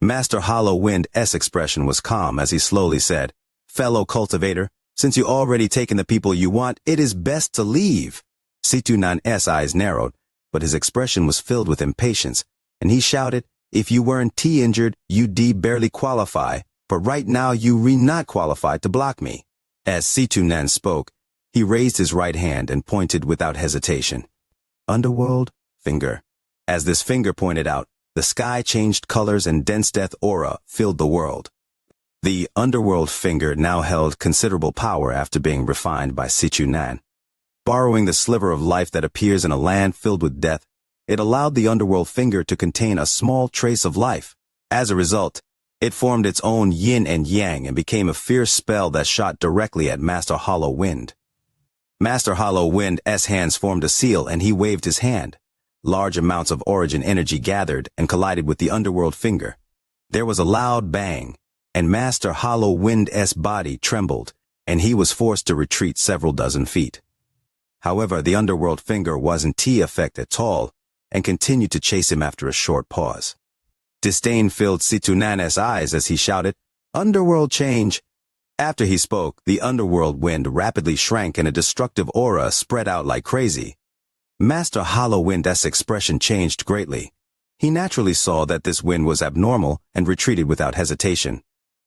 Speaker 1: Master Hollow Wind's expression was calm as he slowly said, "Fellow cultivator, since you already taken the people you want, it is best to leave." Situnan's eyes narrowed, but his expression was filled with impatience, and he shouted, "If you weren't injured, you'd barely qualify, but right now you not qualified to block me." As Situnan spoke, he raised his right hand and pointed without hesitation. Underworld, finger. As this finger pointed out, the sky changed colors and dense death aura filled the world. The underworld finger now held considerable power after being refined by Situnan. Borrowing the sliver of life that appears in a land filled with death, it allowed the underworld finger to contain a small trace of life. As a result, it formed its own yin and yang and became a fierce spell that shot directly at Master Hollow Wind. Master Hollow Wind's hands formed a seal and he waved his hand. Large amounts of origin energy gathered and collided with the underworld finger. There was a loud bang, and Master Hollow Wind's body trembled, and he was forced to retreat several dozen feet. However, the underworld finger wasn't affected at all, and continued to chase him after a short pause. Disdain filled Situnan's eyes as he shouted, "Underworld change!" After he spoke, the underworld wind rapidly shrank and a destructive aura spread out like crazy. Master Hollow Wind's expression changed greatly. He naturally saw that this wind was abnormal and retreated without hesitation.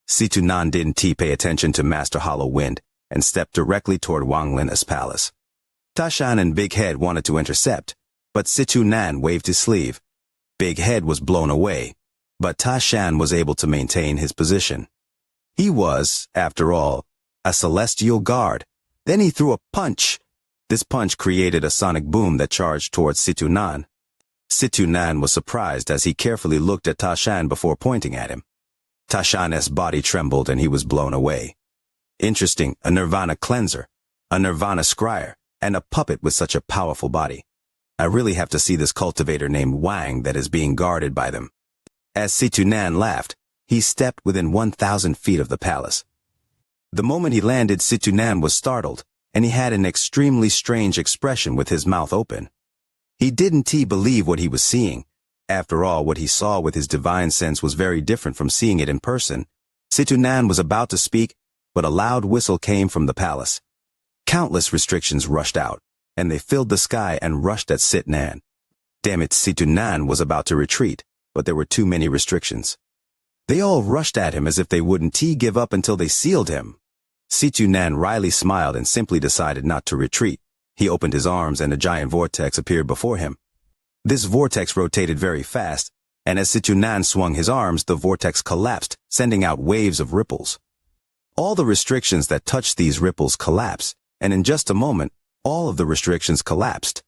Speaker 1: Situnan didn't pay attention to Master Hollow Wind and stepped directly toward Wang Lin's palace. Tashan and Big Head wanted to intercept, but Situnan waved his sleeve. Big Head was blown away, but Tashan was able to maintain his position. He was, after all, a celestial guard. Then he threw a punch. This punch created a sonic boom that charged towards Situnan. Situnan was surprised as he carefully looked at Tashan before pointing at him. Tashan's body trembled and he was blown away. Interesting, a nirvana cleanser, a nirvana scryer, and a puppet with such a powerful body. I really have to see this cultivator named Wang that is being guarded by them. As Situnan laughed, he stepped within 1,000 feet of the palace. The moment he landed, Situnan was startled, and he had an extremely strange expression with his mouth open. He didn't believe what he was seeing. After all, what he saw with his divine sense was very different from seeing it in person. Situnan was about to speak, but a loud whistle came from the palace. Countless restrictions rushed out, and they filled the sky and rushed at Situnan. Damn it, Situnan was about to retreat, but there were too many restrictions. They all rushed at him as if they wouldn't give up until they sealed him. Situnan wryly smiled and simply decided not to retreat, He opened his arms and a giant vortex appeared before him. This vortex rotated very fast, and as Situnan swung his arms, the vortex collapsed, sending out waves of ripples. All the restrictions that touched these ripples collapsed, and in just a moment, all of the restrictions collapsed.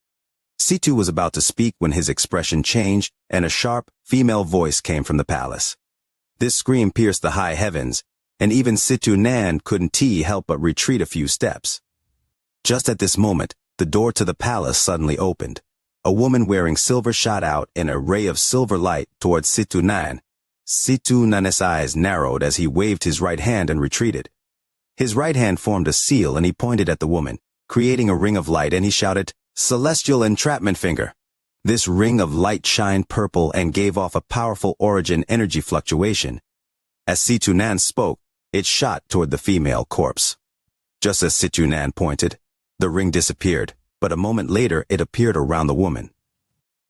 Speaker 1: Situ was about to speak when his expression changed, and a sharp, female voice came from the palace. This scream pierced the high heavens, and even Situnan couldn't help but retreat a few steps. Just at this moment, the door to the palace suddenly opened. A woman wearing silver shot out in a ray of silver light towards Situnan. Situnan's eyes narrowed as he waved his right hand and retreated. His right hand formed a seal and he pointed at the woman, creating a ring of light, and he shouted, "Celestial entrapment finger." This ring of light shined purple and gave off a powerful origin energy fluctuation. As Situnan spoke, it shot toward the female corpse. Just as Situnan pointed, the ring disappeared, but a moment later it appeared around the woman.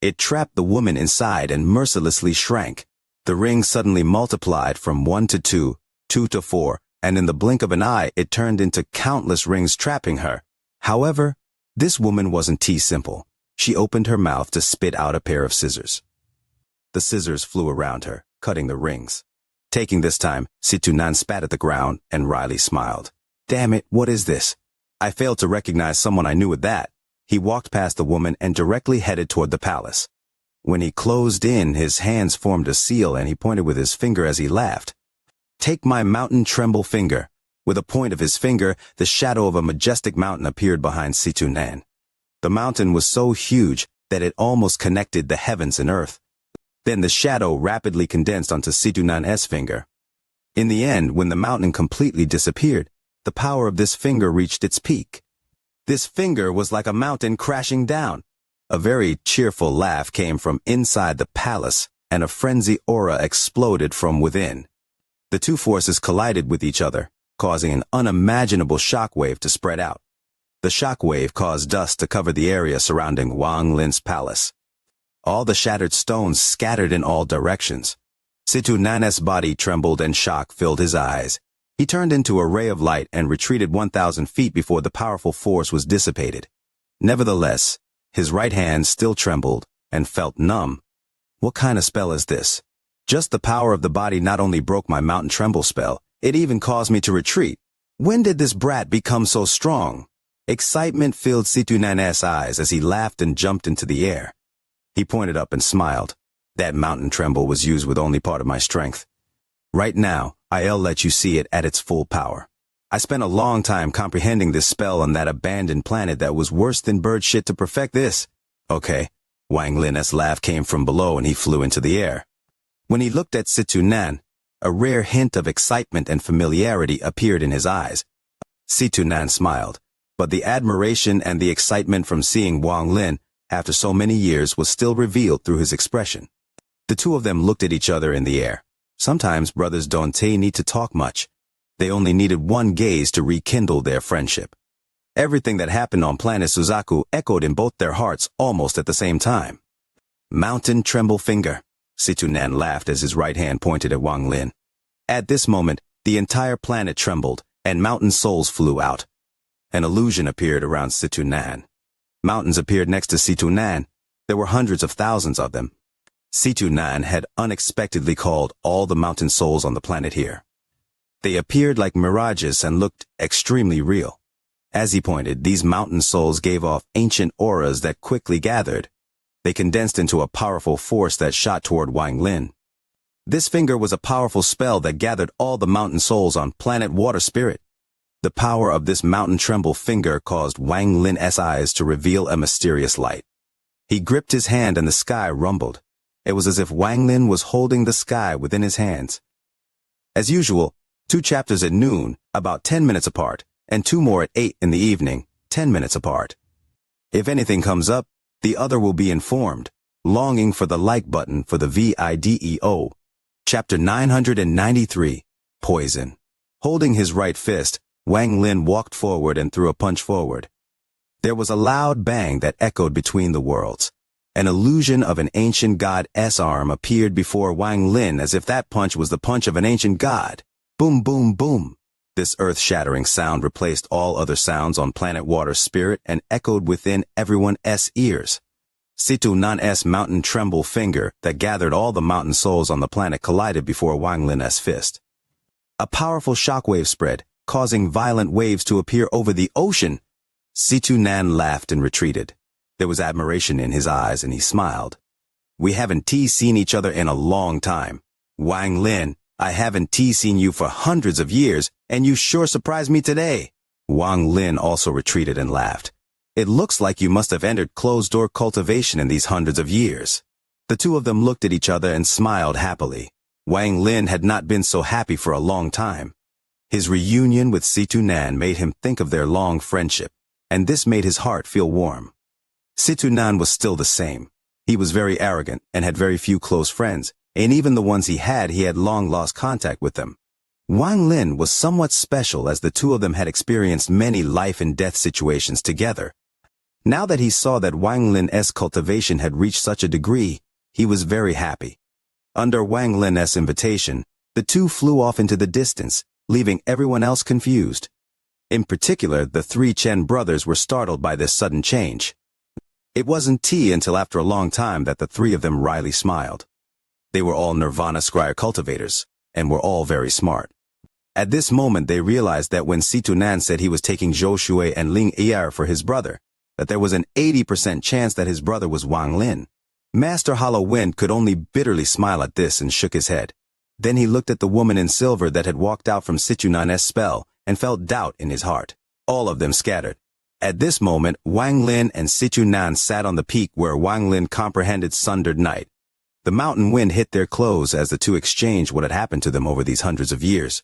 Speaker 1: It trapped the woman inside and mercilessly shrank. The ring suddenly multiplied from 1 to 2, 2 to 4, and in the blink of an eye it turned into countless rings trapping her. However, this woman wasn't simple. She opened her mouth to spit out a pair of scissors. The scissors flew around her, cutting the rings. Taking this time, Situnan spat at the ground and wryly smiled. "Damn it, what is this? I failed to recognize someone I knew with that." He walked past the woman and directly headed toward the palace. When he closed in, his hands formed a seal and he pointed with his finger as he laughed. "Take my mountain tremble finger." With a point of his finger, the shadow of a majestic mountain appeared behind Situnan. The mountain was so huge that it almost connected the heavens and earth. Then the shadow rapidly condensed onto Situnan's finger. In the end, when the mountain completely disappeared, the power of this finger reached its peak. This finger was like a mountain crashing down. A very cheerful laugh came from inside the palace, and a frenzy aura exploded from within. The two forces collided with each other, causing an unimaginable shockwave to spread out. The shockwave caused dust to cover the area surrounding Wang Lin's palace. All the shattered stones scattered in all directions. Situnan's body trembled and shock filled his eyes. He turned into a ray of light and retreated 1,000 feet before the powerful force was dissipated. Nevertheless, his right hand still trembled and felt numb. What kind of spell is this? Just the power of the body not only broke my mountain tremble spell, it even caused me to retreat. When did this brat become so strong? Excitement filled Situnan's eyes as he laughed and jumped into the air. He pointed up and smiled. That mountain tremble was used with only part of my strength. Right now, I'll let you see it at its full power. I spent a long time comprehending this spell on that abandoned planet that was worse than bird shit to perfect this. Okay. Wang Lin's laugh came from below and he flew into the air. When he looked at Situnan, a rare hint of excitement and familiarity appeared in his eyes. Situnan smiled, but the admiration and the excitement from seeing Wang Lin after so many years was still revealed through his expression. The two of them looked at each other in the air. Sometimes brothers don't need to talk much. They only needed one gaze to rekindle their friendship. Everything that happened on planet Suzaku echoed in both their hearts almost at the same time. Mountain tremble finger. Situnan laughed as his right hand pointed at Wang Lin. At this moment, the entire planet trembled, and mountain souls flew out. An illusion appeared around Situnan. Mountains appeared next to Situnan. There were hundreds of thousands of them. Situnan had unexpectedly called all the mountain souls on the planet here. They appeared like mirages and looked extremely real. As he pointed, these mountain souls gave off ancient auras that quickly gathered. They condensed into a powerful force that shot toward Wang Lin. This finger was a powerful spell that gathered all the mountain souls on planet Water Spirit. The power of this mountain tremble finger caused Wang Lin's eyes to reveal a mysterious light. He gripped his hand and the sky rumbled. It was as if Wang Lin was holding the sky within his hands. As usual, 2 chapters at noon, about 10 minutes apart, and 2 more at 8 in the evening, 10 minutes apart. If anything comes up, the other will be informed. Longing for the like button for the video. Chapter 993, Poison. Holding his right fist, Wang Lin walked forward and threw a punch forward. There was a loud bang that echoed between the worlds. An illusion of an ancient god's arm appeared before Wang Lin as if that punch was the punch of an ancient god. Boom, boom, boom. This earth-shattering sound replaced all other sounds on planet Water's spirit and echoed within everyone's ears. Situ Nan's mountain tremble finger that gathered all the mountain souls on the planet collided before Wang Lin's fist. A powerful shockwave spread, causing violent waves to appear over the ocean. Situ Nan laughed and retreated. There was admiration in his eyes and he smiled. We haven't seen each other in a long time. Wang Lin, I haven't seen you for hundreds of years, and you sure surprised me today. Wang Lin also retreated and laughed. It looks like you must have entered closed-door cultivation in these hundreds of years. The two of them looked at each other and smiled happily. Wang Lin had not been so happy for a long time. His reunion with Situ Nan made him think of their long friendship, and this made his heart feel warm. Situ Nan was still the same. He was very arrogant and had very few close friends, and even the ones he had long lost contact with them. Wang Lin was somewhat special as the two of them had experienced many life-and-death situations together. Now that he saw that Wang Lin's cultivation had reached such a degree, he was very happy. Under Wang Lin's invitation, the two flew off into the distance, leaving everyone else confused. In particular, the three Chen brothers were startled by this sudden change. It wasn't until after a long time that the three of them wryly smiled. They were all Nirvana Scryer cultivators, and were all very smart. At this moment they realized that when Situ Nan said he was taking Zhou Shui and Ling Yar for his brother, that there was an 80% chance that his brother was Wang Lin. Master Hollow Wind could only bitterly smile at this and shook his head. Then he looked at the woman in silver that had walked out from Situ Nan's spell and felt doubt in his heart. All of them scattered. At this moment, Wang Lin and Situ Nan sat on the peak where Wang Lin comprehended sundered night. The mountain wind hit their clothes as the two exchanged what had happened to them over these hundreds of years.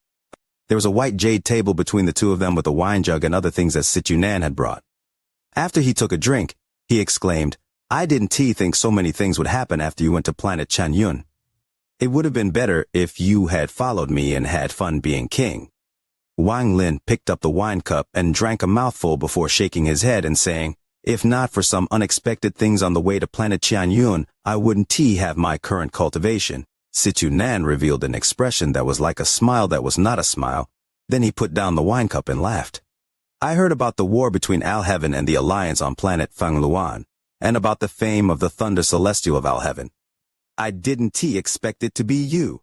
Speaker 1: There was a white jade table between the two of them with a wine jug and other things that Situ Nan had brought. After he took a drink, he exclaimed, I didn't think so many things would happen after you went to planet Chanyun. It would have been better if you had followed me and had fun being king. Wang Lin picked up the wine cup and drank a mouthful before shaking his head and saying, if not for some unexpected things on the way to planet Chanyun, I wouldn't have my current cultivation. Situ Nan revealed an expression that was like a smile that was not a smile. Then he put down the wine cup and laughed. I heard about the war between Alheaven and the Alliance on planet Fangluan, and about the fame of the Thunder Celestial of Alheaven. I didn't expect it to be you.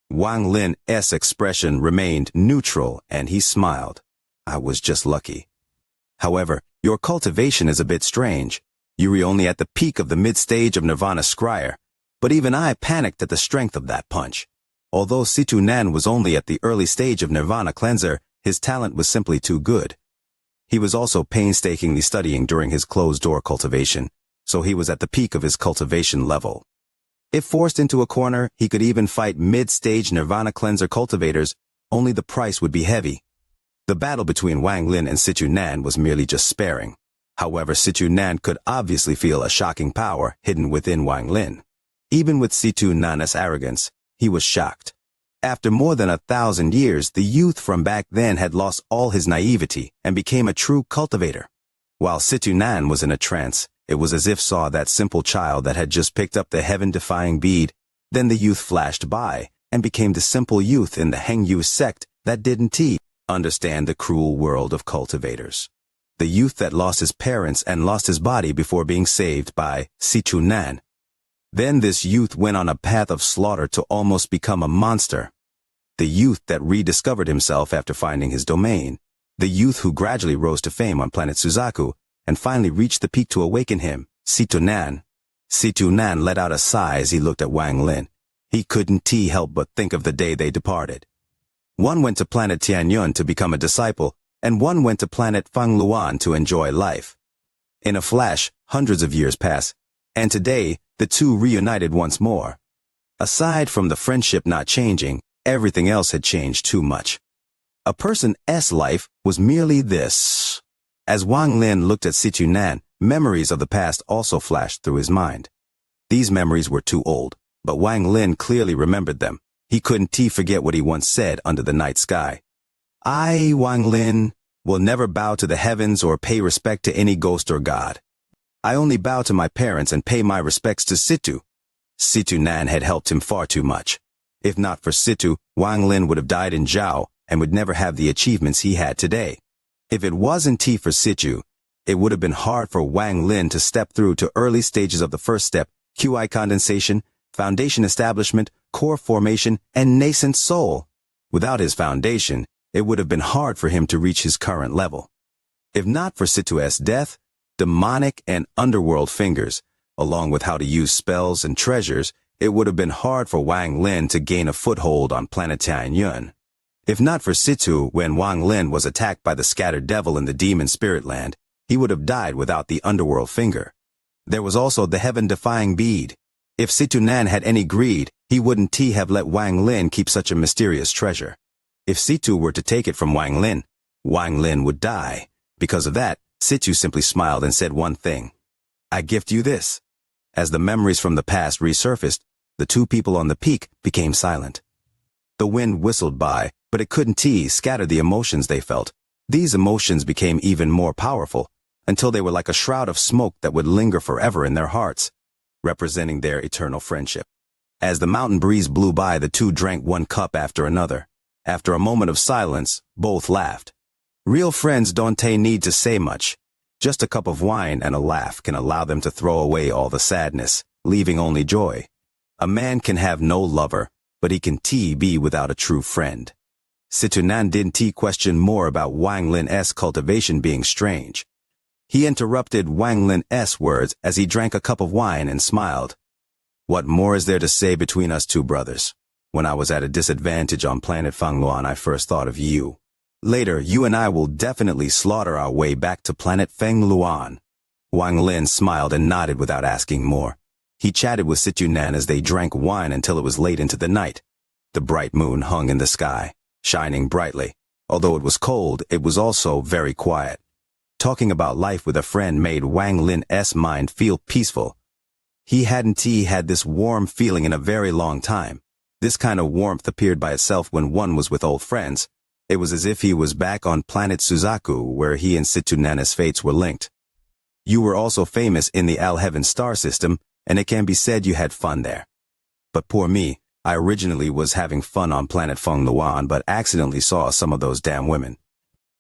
Speaker 1: Wang Lin's expression remained neutral and he smiled. I was just lucky. However, your cultivation is a bit strange. You were only at the peak of the mid-stage of Nirvana Scryer, but even I panicked at the strength of that punch. Although Situ Nan was only at the early stage of Nirvana Cleanser, his talent was simply too good. He was also painstakingly studying during his closed-door cultivation, so he was at the peak of his cultivation level. If forced into a corner, he could even fight mid-stage Nirvana Cleanser cultivators, only the price would be heavy. The battle between Wang Lin and Situ Nan was merely just sparring. However, Situ Nan could obviously feel a shocking power hidden within Wang Lin. Even with Situ Nan's arrogance, he was shocked. After more than 1,000 years, the youth from back then had lost all his naivety and became a true cultivator. While Situ Nan was in a trance, it was as if saw that simple child that had just picked up the heaven-defying bead. Then the youth flashed by and became the simple youth in the Hengyu sect that didn't understand the cruel world of cultivators. The youth that lost his parents and lost his body before being saved by Situ Nan. Then this youth went on a path of slaughter to almost become a monster. The youth that rediscovered himself after finding his domain. The youth who gradually rose to fame on planet Suzaku and finally reached the peak to awaken him, Situ Nan. Situ Nan let out a sigh as he looked at Wang Lin. He couldn't help but think of the day they departed. One went to planet Tianyun to become a disciple, and one went to planet Fangluan to enjoy life. In a flash, hundreds of years pass, and today, the two reunited once more. Aside from the friendship not changing, everything else had changed too much. A person's life was merely this. As Wang Lin looked at Situ Nan, memories of the past also flashed through his mind. These memories were too old, but Wang Lin clearly remembered them. He couldn't forget what he once said under the night sky. I, Wang Lin, will never bow to the heavens or pay respect to any ghost or god. I only bow to my parents and pay my respects to Situ. Situ Nan had helped him far too much. If not for Situ, Wang Lin would have died in Zhao, and would never have the achievements he had today. If it wasn't T for situ, it would have been hard for Wang Lin to step through to early stages of the first step, QI condensation, foundation establishment, core formation, and nascent soul. Without his foundation, it would have been hard for him to reach his current level. If not for Situ's death, demonic and underworld fingers, along with how to use spells and treasures, it would have been hard for Wang Lin to gain a foothold on planet Tianyun. If not for Situ, when Wang Lin was attacked by the scattered devil in the demon spirit land, he would have died without the underworld finger. There was also the heaven-defying bead. If Situ Nan had any greed, he wouldn't have let Wang Lin keep such a mysterious treasure. If Situ were to take it from Wang Lin would die. Because of that, Situ simply smiled and said one thing. I gift you this. As the memories from the past resurfaced, the two people on the peak became silent. The wind whistled by, but it couldn't scatter the emotions they felt. These emotions became even more powerful, until they were like a shroud of smoke that would linger forever in their hearts, representing their eternal friendship. As the mountain breeze blew by, the two drank one cup after another. After a moment of silence, both laughed. Real friends don't need to say much. Just a cup of wine and a laugh can allow them to throw away all the sadness, leaving only joy. A man can have no lover, but he can be without a true friend. Situnan didn't question more about Wang Lin's cultivation being strange. He interrupted Wang Lin's words as he drank a cup of wine and smiled. What more is there to say between us two brothers? When I was at a disadvantage on planet Fengluan, I first thought of you. Later, you and I will definitely slaughter our way back to planet Fengluan. Wang Lin smiled and nodded without asking more. He chatted with Situnan as they drank wine until it was late into the night. The bright moon hung in the sky, shining brightly. Although it was cold, it was also very quiet. Talking about life with a friend made Wang Lin's mind feel peaceful. He hadn't had this warm feeling in a very long time. This kind of warmth appeared by itself when one was with old friends. It was as if he was back on planet Suzaku, where he and Situnan's fates were linked. You were also famous in the Al-Heaven star system, and it can be said you had fun there. But poor me, I originally was having fun on planet Fengluan, but accidentally saw some of those damn women.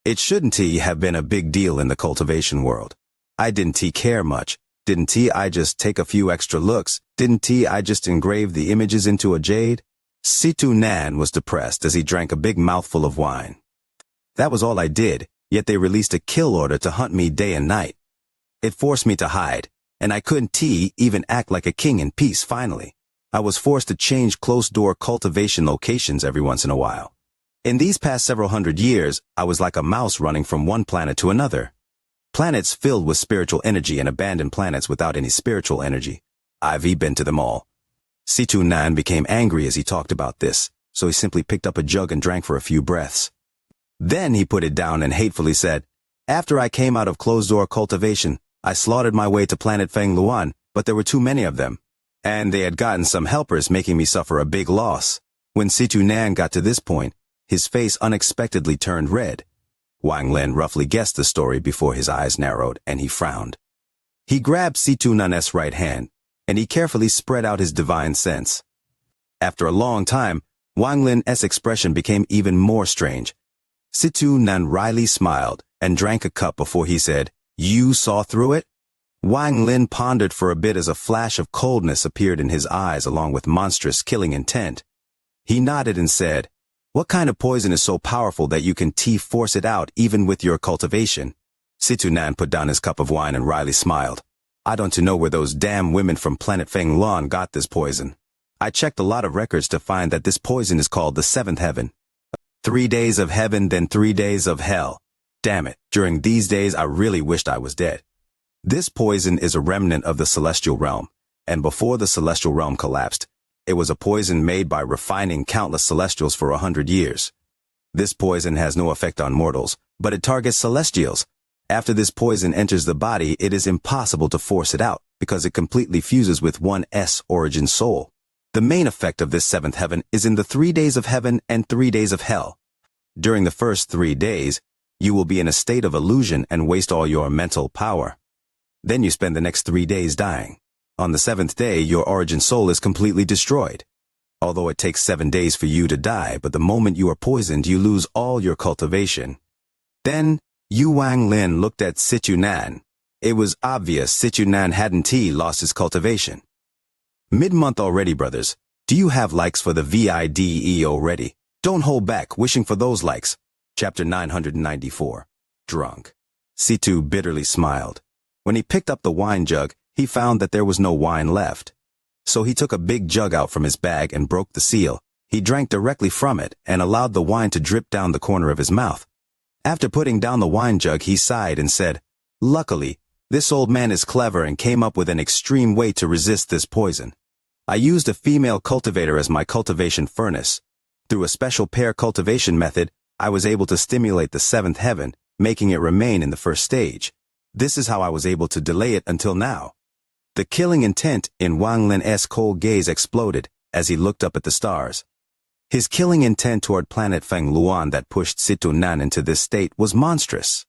Speaker 1: It shouldn't have been a big deal in the cultivation world. I didn't care much. Didn't I just take a few extra looks? Didn't I just engrave the images into a jade? Situ Nan was depressed as he drank a big mouthful of wine. That was all I did, yet they released a kill order to hunt me day and night. It forced me to hide, and I couldn't even act like a king in peace finally. I was forced to change closed-door cultivation locations every once in a while. In these past several hundred years, I was like a mouse running from one planet to another. Planets filled with spiritual energy and abandoned planets without any spiritual energy. I've been to them all. Situ Nan became angry as he talked about this, so he simply picked up a jug and drank for a few breaths. Then he put it down and hatefully said, After I came out of closed-door cultivation, I slaughtered my way to planet Fengluan, but there were too many of them. And they had gotten some helpers, making me suffer a big loss. When Situ Nan got to this point, his face unexpectedly turned red. Wang Lin roughly guessed the story before his eyes narrowed, and he frowned. He grabbed Situ Nan's right hand, and he carefully spread out his divine sense. After a long time, Wang Lin's expression became even more strange. Situ Nan wryly smiled and drank a cup before he said, You saw through it? Wang Lin pondered for a bit as a flash of coldness appeared in his eyes along with monstrous killing intent. He nodded and said, What kind of poison is so powerful that you can force it out even with your cultivation? Situ Nan put down his cup of wine and wryly smiled. I don't know where those damn women from planet Fengluan got this poison. I checked a lot of records to find that this poison is called the seventh heaven. 3 days of heaven, then 3 days of hell. Damn it, during these days I really wished I was dead. This poison is a remnant of the celestial realm, and before the celestial realm collapsed, it was a poison made by refining countless celestials for 100 years. This poison has no effect on mortals, but it targets celestials. After this poison enters the body, it is impossible to force it out, because it completely fuses with one's origin soul. The main effect of this seventh heaven is in the 3 days of heaven and 3 days of hell. During the first 3 days, you will be in a state of illusion and waste all your mental power. Then you spend the next 3 days dying. On the 7th day, your origin soul is completely destroyed. although it takes 7 days for you to die, but the moment you are poisoned, you lose all your cultivation. Then, Wang Lin looked at Situ Nan. It was obvious Situ Nan hadn't lost his cultivation. Mid-month already, brothers. Do you have likes for the VIDE already? Don't hold back, wishing for those likes. Chapter 994. Drunk. Situ bitterly smiled. When he picked up the wine jug, he found that there was no wine left. So he took a big jug out from his bag and broke the seal. He drank directly from it and allowed the wine to drip down the corner of his mouth. After putting down the wine jug, he sighed and said, "Luckily, this old man is clever and came up with an extreme way to resist this poison. I used a female cultivator as my cultivation furnace. Through a special pair cultivation method, I was able to stimulate the seventh heaven, making it remain in the first stage. This is how I was able to delay it until now." The killing intent in Wang Lin's cold gaze exploded as he looked up at the stars. His killing intent toward planet Feng Luan that pushed Situ Nan into this state was monstrous.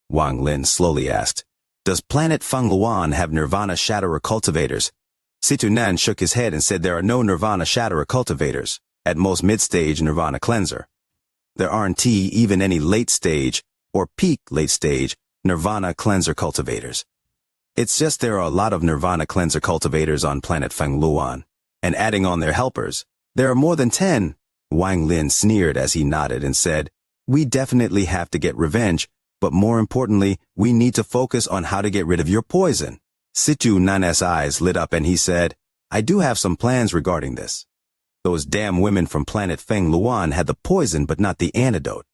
Speaker 1: Wang Lin slowly asked, "Does planet Feng Luan have Nirvana Shatterer cultivators?" Situ Nan shook his head and said there are no Nirvana Shatterer cultivators, at most mid-stage Nirvana Cleanser. There aren't even any late-stage or peak late-stage Nirvana Cleanser cultivators. It's just there are a lot of Nirvana Cleanser cultivators on planet Feng Luan, and adding on their helpers, there are more than 10. Wang Lin sneered as he nodded and said, "We definitely have to get revenge, but more importantly, we need to focus on how to get rid of your poison." Situ Nan's eyes lit up and he said, "I do have some plans regarding this. Those damn women from planet Feng Luan had the poison but not the antidote.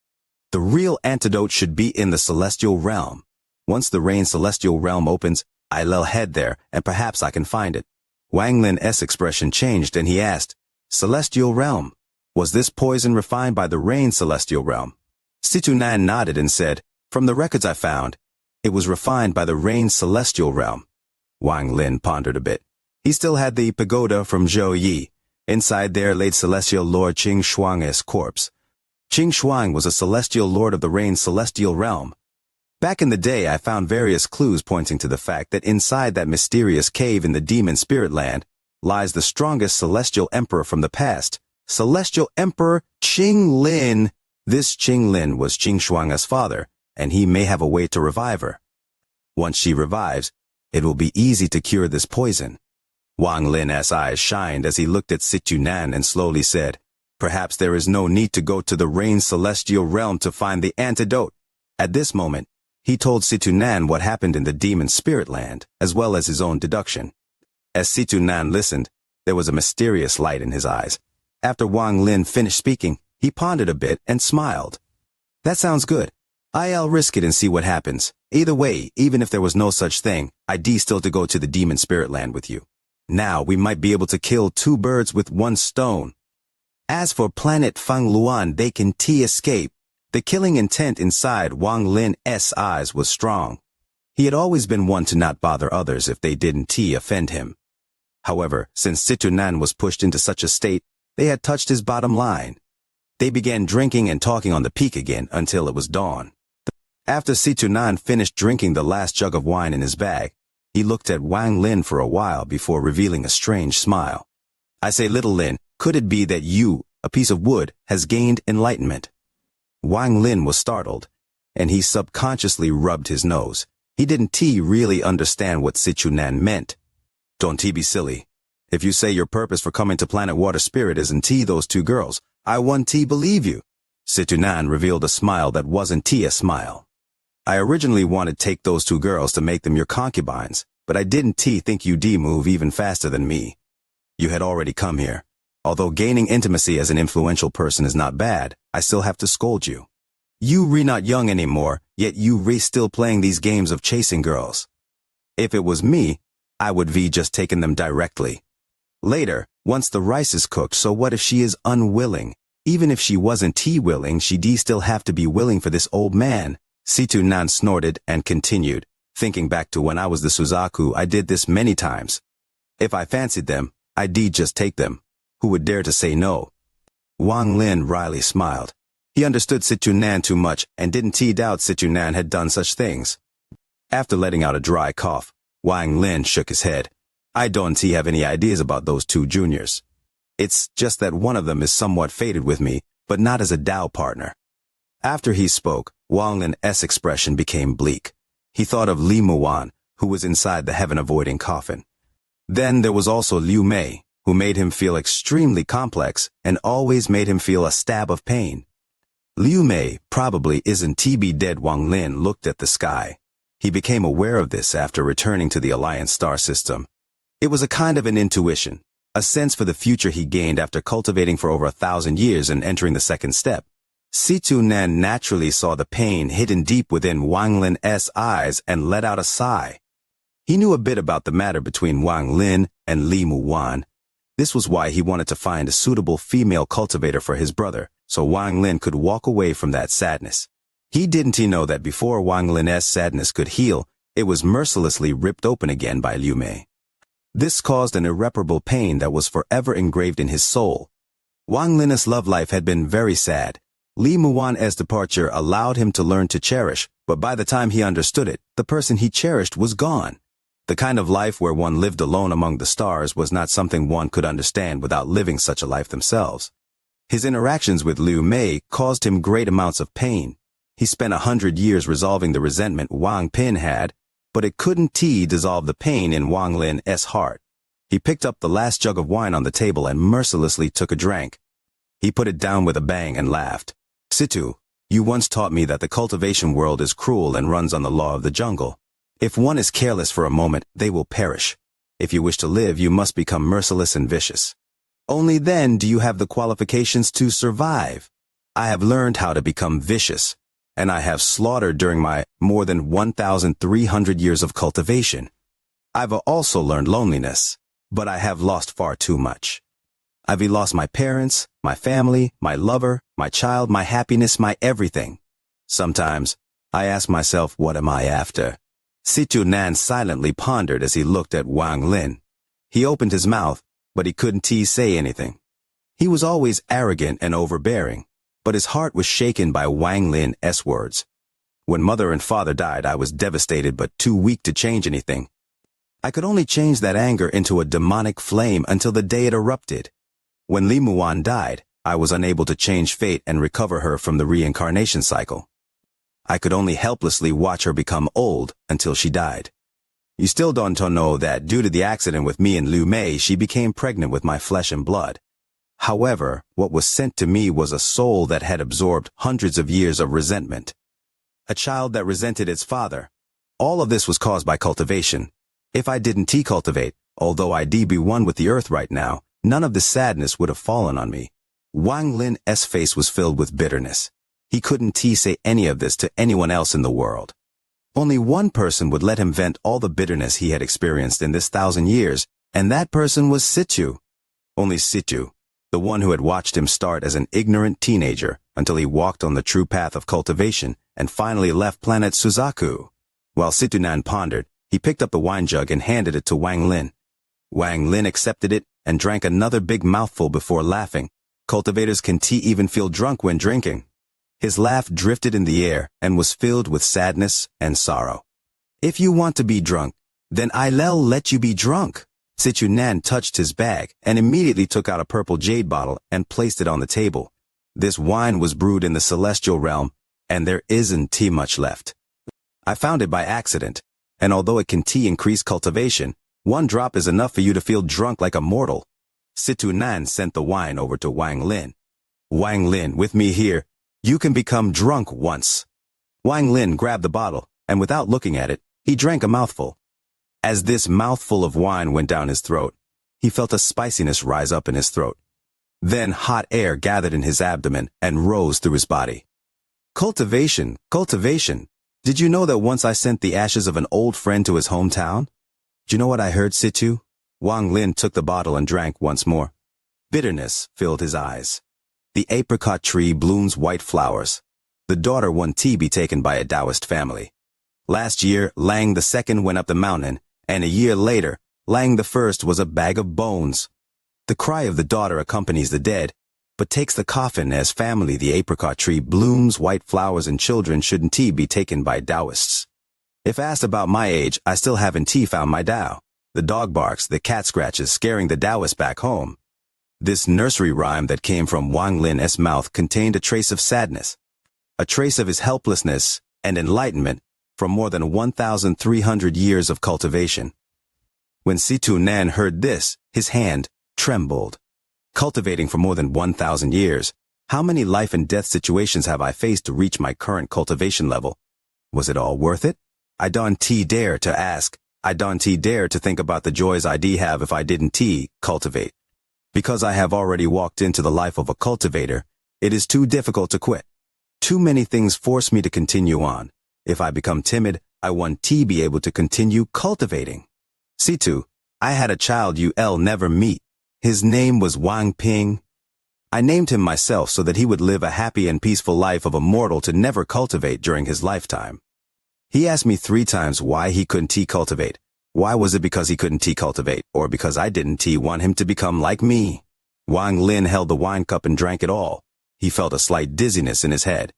Speaker 1: The real antidote should be in the celestial realm. Once the rain celestial realm opens, I'll head there and perhaps I can find it." Wang Lin's expression changed and he asked, "Celestial realm? Was this poison refined by the rain celestial realm?" Situ Nan nodded and said, "From the records I found, it was refined by the rain celestial realm." Wang Lin pondered a bit. He still had the pagoda from Zhou Yi. Inside there lay celestial lord Qing Shuang's corpse. Qing Shuang was a celestial lord of the rain celestial realm. Back in the day, I found various clues pointing to the fact that inside that mysterious cave in the demon spirit land lies the strongest celestial emperor from the past. Celestial Emperor Qing Lin. This Qing Lin was Qing Shuang's father, and he may have a way to revive her. Once she revives, it will be easy to cure this poison. Wang Lin's eyes shined as he looked at Situ Nan and slowly said, "Perhaps there is no need to go to the rain celestial realm to find the antidote." At this moment, he told Situ Nan what happened in the demon spirit land, as well as his own deduction. As Situ Nan listened, there was a mysterious light in his eyes. After Wang Lin finished speaking, he pondered a bit and smiled. "That sounds good. I'll risk it and see what happens. Either way, even if there was no such thing, I'd still to go to the demon spirit land with you. Now we might be able to kill 2 birds with 1 stone. As for planet Feng Luan, they can escape." The killing intent inside Wang Lin's eyes was strong. He had always been one to not bother others if they didn't offend him. However, since Situ Nan was pushed into such a state, they had touched his bottom line. They began drinking and talking on the peak again until it was dawn. After Situ Nan finished drinking the last jug of wine in his bag, he looked at Wang Lin for a while before revealing a strange smile. "I say, little Lin, could it be that you, a piece of wood, has gained enlightenment?" Wang Lin was startled, and he subconsciously rubbed his nose. He didn't really understand what Situ Nan meant. "Don't be silly. If you say your purpose for coming to Planet Water Spirit isn't those 2 girls, I won't believe you." Situ Nan revealed a smile that wasn't a smile. "I originally wanted to take those 2 girls to make them your concubines, but I didn't think you'd move even faster than me. You had already come here. Although gaining intimacy as an influential person is not bad, I still have to scold you. You not young anymore, yet you still playing these games of chasing girls. If it was me, I would just taken them directly. Later, once the rice is cooked, so what if she is unwilling? Even if she wasn't willing, she'd still have to be willing for this old man." Situ Nan snorted and continued, "Thinking back to when I was the Suzaku, I did this many times. If I fancied them, I'd just take them. Who would dare to say no?" Wang Lin wryly smiled. He understood Situ Nan too much and didn't doubt Situ Nan had done such things. After letting out a dry cough, Wang Lin shook his head. "I don't have any ideas about those 2 juniors. It's just that one of them is somewhat fated with me, but not as a Tao partner. After he spoke, Wang Lin's expression became bleak. He thought of Li Muwan, who was inside the heaven-avoiding coffin. Then there was also Liu Mei, who made him feel extremely complex and always made him feel a stab of pain. Liu Mei probably isn't TB dead. Wang Lin looked at the sky. He became aware of this after returning to the Alliance star system. It was a kind of an intuition, a sense for the future he gained after cultivating for over 1,000 years and entering the second step. Situ Nan naturally saw the pain hidden deep within Wang Lin's eyes and let out a sigh. He knew a bit about the matter between Wang Lin and Li Muwan. This was why he wanted to find a suitable female cultivator for his brother, so Wang Lin could walk away from that sadness. He know that before Wang Lin's sadness could heal, it was mercilessly ripped open again by Liu Mei. This caused an irreparable pain that was forever engraved in his soul. Wang Lin's love life had been very sad. Li Muwan's departure allowed him to learn to cherish, but by the time he understood it, the person he cherished was gone. The kind of life where one lived alone among the stars was not something one could understand without living such a life themselves. His interactions with Liu Mei caused him great amounts of pain. He spent 100 years resolving the resentment Wang Pin had, but it couldn't dissolve the pain in Wang Lin's heart. He picked up the last jug of wine on the table and mercilessly took a drink. He put it down with a bang and laughed. Situ, you once taught me that the cultivation world is cruel and runs on the law of the jungle. If one is careless for a moment, they will perish. If you wish to live, you must become merciless and vicious. Only then do you have the qualifications to survive. I have learned how to become vicious, and I have slaughtered during my more than 1,300 years of cultivation. I've also learned loneliness, but I have lost far too much. I've lost my parents, my family, my lover, my child, my happiness, my everything. Sometimes, I ask myself, what am I after? Situ Nan silently pondered as he looked at Wang Lin. He opened his mouth, but he couldn't say anything. He was always arrogant and overbearing, but his heart was shaken by Wang Lin's words. When mother and father died, I was devastated but too weak to change anything. I could only change that anger into a demonic flame until the day it erupted. When Li Muwan died, I was unable to change fate and recover her from the reincarnation cycle. I could only helplessly watch her become old until she died. You still don't know that due to the accident with me and Liu Mei, she became pregnant with my flesh and blood. However, what was sent to me was a soul that had absorbed hundreds of years of resentment. A child that resented its father. All of this was caused by cultivation. If I didn't cultivate, although I'd be one with the earth right now, none of the sadness would have fallen on me. Wang Lin's face was filled with bitterness. He couldn't say any of this to anyone else in the world. Only one person would let him vent all the bitterness he had experienced in this 1,000 years, and that person was Situ. Only Situ, the one who had watched him start as an ignorant teenager until he walked on the true path of cultivation and finally left planet Suzaku. While Situnan pondered, he picked up the wine jug and handed it to Wang Lin. Wang Lin accepted it and drank another big mouthful before laughing. Cultivators can even feel drunk when drinking. His laugh drifted in the air and was filled with sadness and sorrow. If you want to be drunk, then I'll let you be drunk. Sichunan touched his bag and immediately took out a purple jade bottle and placed it on the table. This wine was brewed in the celestial realm, and there isn't much left. I found it by accident, and although it can increase cultivation, one drop is enough for you to feel drunk like a mortal. Situnan sent the wine over to Wang Lin. Wang Lin, with me here, you can become drunk once. Wang Lin grabbed the bottle, and without looking at it, he drank a mouthful. As this mouthful of wine went down his throat, he felt a spiciness rise up in his throat. Then hot air gathered in his abdomen and rose through his body. Cultivation. Did you know that once I sent the ashes of an old friend to his hometown? Do you know what I heard, Situ? Wang Lin took the bottle and drank once more. Bitterness filled his eyes. The apricot tree blooms white flowers. The daughter won be taken by a Taoist family. Last year, Lang II went up the mountain, and a year later, Lang I was a bag of bones. The cry of the daughter accompanies the dead, but takes the coffin as family. The apricot tree blooms white flowers and children shouldn't be taken by Taoists. If asked about my age, I still haven't found my Tao. The dog barks, the cat scratches, scaring the Taoists back home. This nursery rhyme that came from Wang Lin's mouth contained a trace of sadness, a trace of his helplessness and enlightenment from more than 1,300 years of cultivation. When Situ Nan heard this, his hand trembled. Cultivating for more than 1,000 years, how many life and death situations have I faced to reach my current cultivation level? Was it all worth it? I don't dare to ask. I don't dare to think about the joys I'd have if I didn't cultivate. Because I have already walked into the life of a cultivator, it is too difficult to quit. Too many things force me to continue on. If I become timid, I want to be able to continue cultivating. Situ, I had a child you'll never meet. His name was Wang Ping. I named him myself so that he would live a happy and peaceful life of a mortal to never cultivate during his lifetime. He asked me 3 times why he couldn't cultivate. Why was it because he couldn't cultivate, or because I didn't want him to become like me? Wang Lin held the wine cup and drank it all. He felt a slight dizziness in his head.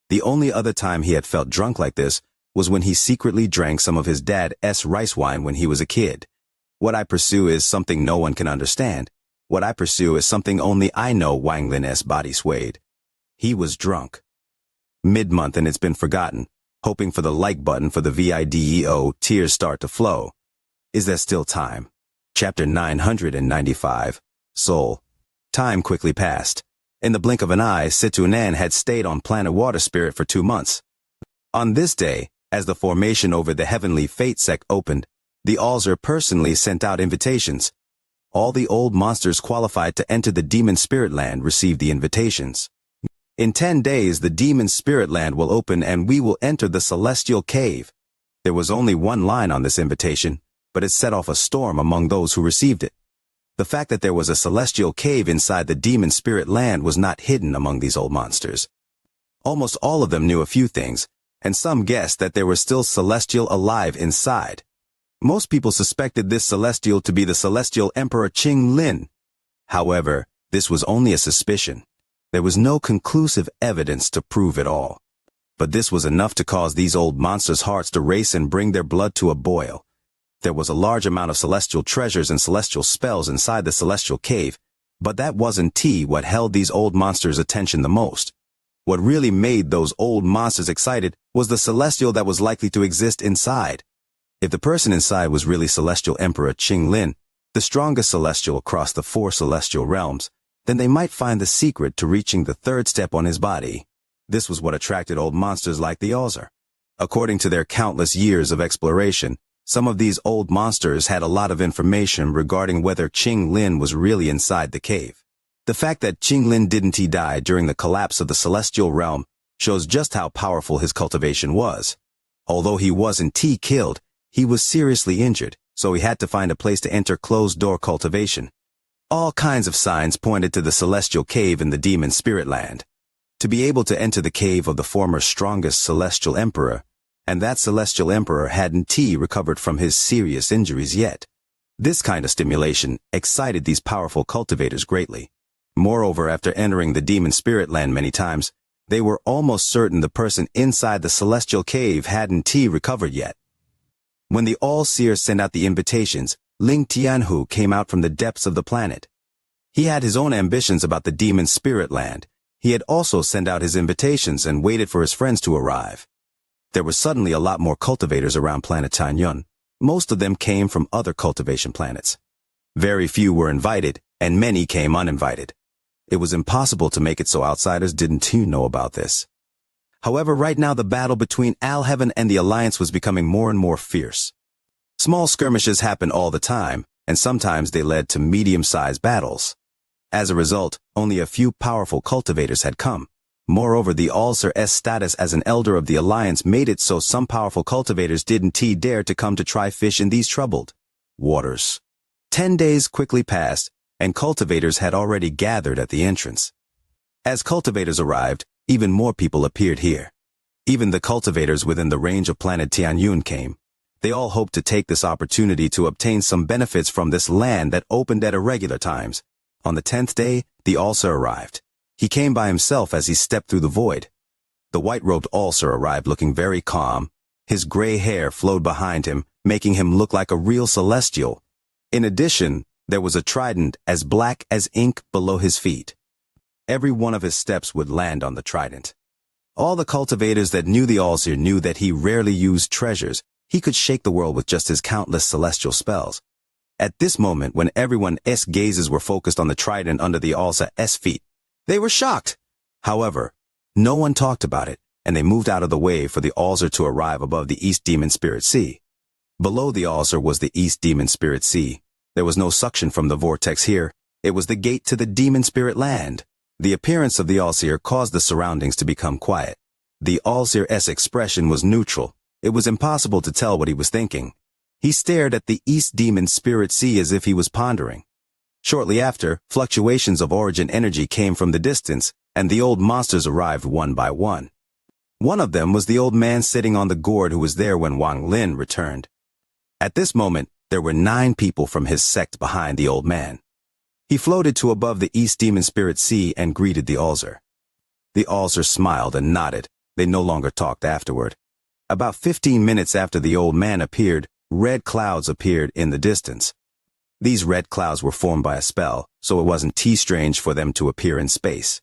Speaker 1: The only other time he had felt drunk like this was when he secretly drank some of his dad's rice wine when he was a kid. What I pursue is something no one can understand. What I pursue is something only I know. Wang Lin's body swayed. He was drunk. Mid-month and it's been forgotten. Hoping for the like button for the video, tears start to flow. Is there still time? Chapter 995. Soul. Time quickly passed. In the blink of an eye, Situ Nan had stayed on planet Water Spirit for 2 months. On this day, as the formation over the Heavenly Fate Sect opened, the Alzer personally sent out invitations. All the old monsters qualified to enter the Demon Spirit Land received the invitations. In 10 days, the Demon Spirit Land will open and we will enter the Celestial Cave. There was only one line on this invitation, but it set off a storm among those who received it. The fact that there was a Celestial Cave inside the Demon Spirit Land was not hidden among these old monsters. Almost all of them knew a few things, and some guessed that there was still Celestial alive inside. Most people suspected this Celestial to be the Celestial Emperor Wang Lin. However, this was only a suspicion. There was no conclusive evidence to prove it all. But this was enough to cause these old monsters' hearts to race and bring their blood to a boil. There was a large amount of celestial treasures and celestial spells inside the Celestial Cave, but that wasn't what held these old monsters' attention the most. What really made those old monsters excited was the Celestial that was likely to exist inside. If the person inside was really Celestial Emperor Wang Lin, the strongest Celestial across the 4 celestial realms, then they might find the secret to reaching the 3rd step on his body. This was what attracted old monsters like the Alzer. According to their countless years of exploration, some of these old monsters had a lot of information regarding whether Wang Lin was really inside the cave. The fact that Wang Lin didn't die during the collapse of the celestial realm shows just how powerful his cultivation was. Although he wasn't killed, he was seriously injured, so he had to find a place to enter closed-door cultivation. All kinds of signs pointed to the Celestial Cave in the Demon Spirit Land. To be able to enter the cave of the former strongest Celestial Emperor, and that Celestial Emperor hadn't recovered from his serious injuries yet. This kind of stimulation excited these powerful cultivators greatly. Moreover, after entering the Demon Spirit Land many times, they were almost certain the person inside the Celestial Cave hadn't recovered yet. When the All-Seer sent out the invitations, Ling Tianhu came out from the depths of the planet. He had his own ambitions about the Demon Spirit Land. He had also sent out his invitations and waited for his friends to arrive. There were suddenly a lot more cultivators around planet Tanyun. Most of them came from other cultivation planets. Very few were invited, and many came uninvited. It was impossible to make it so outsiders didn't know about this. However, right now the battle between Al-Heaven and the Alliance was becoming more and more fierce. Small skirmishes happened all the time, and sometimes they led to medium-sized battles. As a result, only a few powerful cultivators had come. Moreover, the Alzer's status as an elder of the Alliance made it so some powerful cultivators didn't dare to come to try fish in these troubled waters. 10 days quickly passed, and cultivators had already gathered at the entrance. As cultivators arrived, even more people appeared here. Even the cultivators within the range of planet Tianyun came. They all hoped to take this opportunity to obtain some benefits from this land that opened at irregular times. On the 10th day, the Alzer arrived. He came by himself as he stepped through the void. The white-robed Alzer arrived looking very calm. His gray hair flowed behind him, making him look like a real celestial. In addition, There was a trident as black as ink below his feet. Every one of his steps would land on the trident. All the cultivators that knew the Allseer knew that he rarely used treasures. He could shake the world with just his countless celestial spells. At this moment, when everyone's gazes were focused on the trident under the Allseer's feet, they were shocked. However, no one talked about it, and they moved out of the way for the Allseer to arrive above the East Demon Spirit Sea. Below the Allseer was the East Demon Spirit Sea. There was no suction from the vortex here. It was the gate to the Demon Spirit Land. The appearance of the Allseer caused the surroundings to become quiet. The Allseer's expression was neutral. It was impossible to tell what he was thinking. He stared at the East Demon Spirit Sea as if he was pondering. Shortly after, fluctuations of origin energy came from the distance, and the old monsters arrived one by one. One of them was the old man sitting on the gourd who was there when Wang Lin returned. At this moment, there were 9 people from his sect behind the old man. He floated to above the East Demon Spirit Sea and greeted the Allseer. The Allseer smiled and nodded. They no longer talked afterward. About 15 minutes after the old man appeared, red clouds appeared in the distance. These red clouds were formed by a spell, so it wasn't too strange for them to appear in space.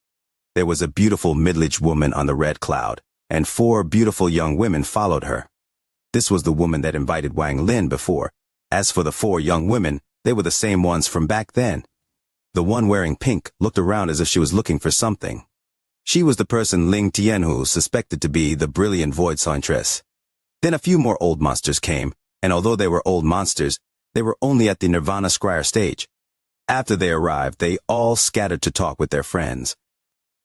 Speaker 1: There was a beautiful middle-aged woman on the red cloud, and 4 beautiful young women followed her. This was the woman that invited Wang Lin before. As for the 4 young women, they were the same ones from back then. The one wearing pink looked around as if she was looking for something. She was the person Ling Tianhu suspected to be the brilliant void Xianxia. Then a few more old monsters came, and although they were old monsters, they were only at the Nirvana Scryer stage. After they arrived, they all scattered to talk with their friends.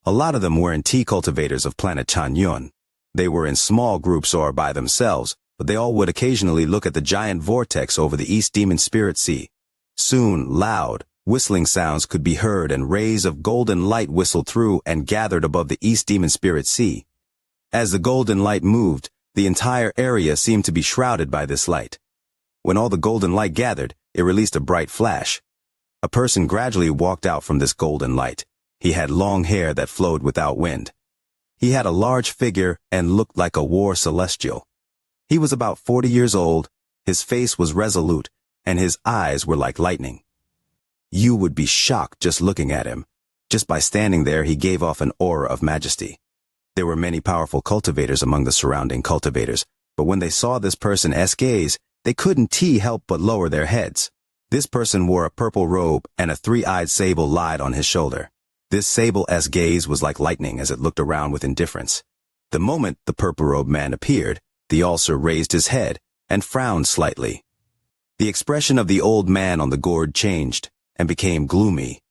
Speaker 1: A lot of them were tea cultivators of planet Chanyun. They were in small groups or by themselves, but they all would occasionally look at the giant vortex over the East Demon Spirit Sea. Soon, loud, whistling sounds could be heard and rays of golden light whistled through and gathered above the East Demon Spirit Sea. As the golden light moved, the entire area seemed to be shrouded by this light. When all the golden light gathered, it released a bright flash. A person gradually walked out from this golden light. He had long hair that flowed without wind. He had a large figure and looked like a war celestial. He was about 40 years old, his face was resolute, and his eyes were like lightning. You would be shocked just looking at him. Just by standing there, he gave off an aura of majesty. There were many powerful cultivators among the surrounding cultivators, but when they saw this person's gaze, they couldn't help but lower their heads. This person wore a purple robe and a 3-eyed sable lied on his shoulder. This sable's gaze was like lightning as it looked around with indifference. The moment the purple-robed man appeared, the Allseer raised his head and frowned slightly. The expression of the old man on the gourd changed and became gloomy.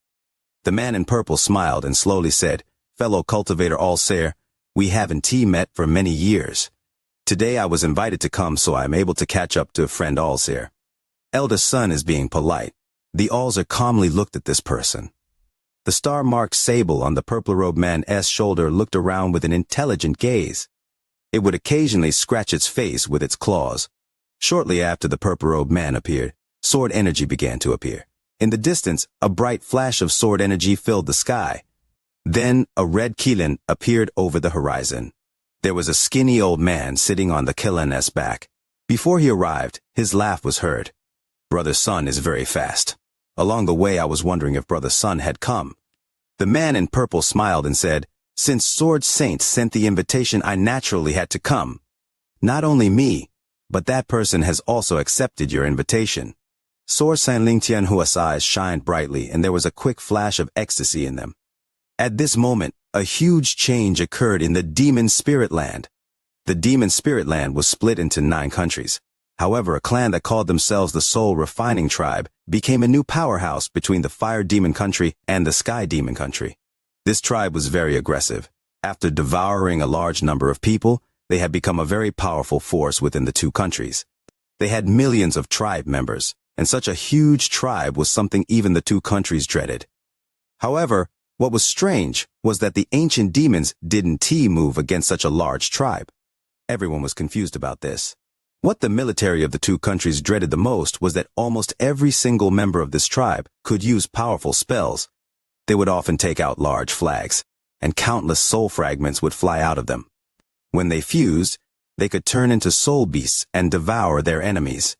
Speaker 1: The man in purple smiled and slowly said, "Fellow cultivator Allseer, we haven't met for many years. Today I was invited to come, so I am able to catch up to a friend Allseer." Eldest son is being polite. The Allseer calmly looked at this person. The star-marked sable on the purple-robed man's shoulder looked around with an intelligent gaze. It would occasionally scratch its face with its claws. Shortly after the purple-robed man appeared, sword energy began to appear. In the distance, a bright flash of sword energy filled the sky. Then a red Qilin appeared over the horizon. There was a skinny old man sitting on the Qilin's back. Before he arrived, his laugh was heard. "Brother Sun is very fast. Along the way I was wondering if Brother Sun had come." The man in purple smiled and said, "Since Sword Saint sent the invitation, I naturally had to come. Not only me, but that person has also accepted your invitation." Sword Saint Ling Tianhua's eyes shined brightly, and there was a quick flash of ecstasy in them. At this moment, a huge change occurred in the Demon Spirit Land. The Demon Spirit Land was split into 9 countries. However, a clan that called themselves the Soul Refining Tribe became a new powerhouse between the Fire Demon Country and the Sky Demon Country. This tribe was very aggressive. After devouring a large number of people, they had become a very powerful force within the 2 countries. They had millions of tribe members, and such a huge tribe was something even the 2 countries dreaded. However, what was strange was that the ancient demons didn't move against such a large tribe. Everyone was confused about this. What the military of the 2 countries dreaded the most was that almost every single member of this tribe could use powerful spells. They would often take out large flags, and countless soul fragments would fly out of them. When they fused, they could turn into soul beasts and devour their enemies.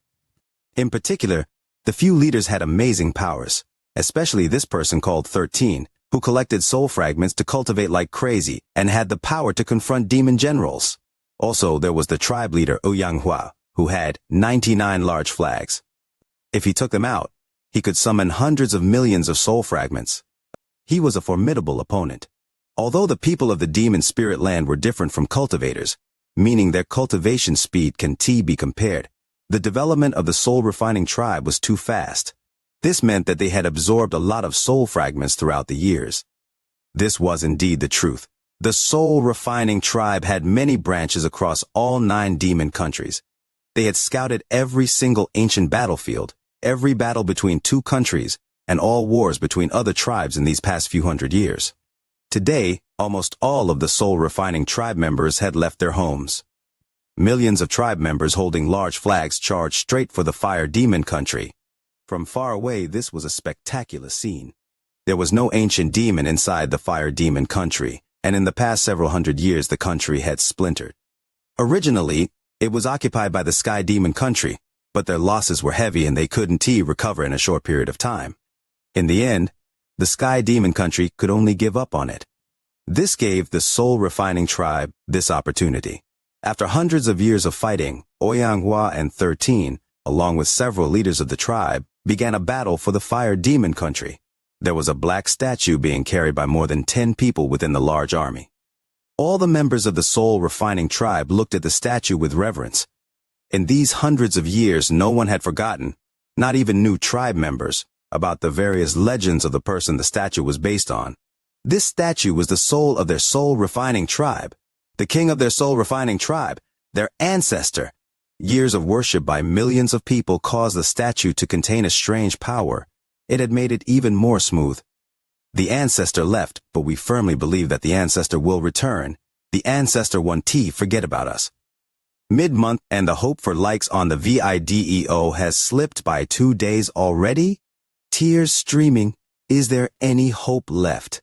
Speaker 1: In particular, The few leaders had amazing powers, especially this person called 13, who collected soul fragments to cultivate like crazy and had the power to confront demon generals. Also, there was the tribe leader Xianxia, who had 99 large flags. If he took them out, he could summon hundreds of millions of soul fragments. He was a formidable opponent. Although the people of the demon spirit land were different from cultivators, meaning their cultivation speed can't be compared, the development of the soul refining tribe was too fast. This meant that they had absorbed a lot of soul fragments throughout the years. This was indeed the truth. The soul refining tribe had many branches across all 9 demon countries. They had scouted every single ancient battlefield, every battle between 2 countries, and all wars between other tribes in these past few hundred years. Today, almost all of the soul refining tribe members had left their homes. Millions of tribe members holding large flags charged straight for the fire demon country. From far away, this was a spectacular scene. There was no ancient demon inside the fire demon country, and in the past several hundred years the country had splintered. Originally, it was occupied by the sky demon country, but their losses were heavy and they couldn't recover in a short period of time. In the end, the sky demon country could only give up on it. This gave the soul refining tribe this opportunity. After hundreds of years of fighting, Xianxia and 13, along with several leaders of the tribe, began a battle for the fire demon country. There was a black statue being carried by more than 10 people within the large army. All the members of the soul refining tribe looked at the statue with reverence. In these hundreds of years, no one had forgotten, not even new tribe members, about the various legends of the person the statue was based on. This statue was the soul of their soul refining tribe, the king of their soul refining tribe, their ancestor. Years of worship by millions of people caused the statue to contain a strange power. It had made it even more smooth. The ancestor left, but we firmly believe that the ancestor will return. The ancestor won't forget about us. Mid-month and the hope for likes on the video has slipped by 2 days already? Tears streaming. Is there any hope left?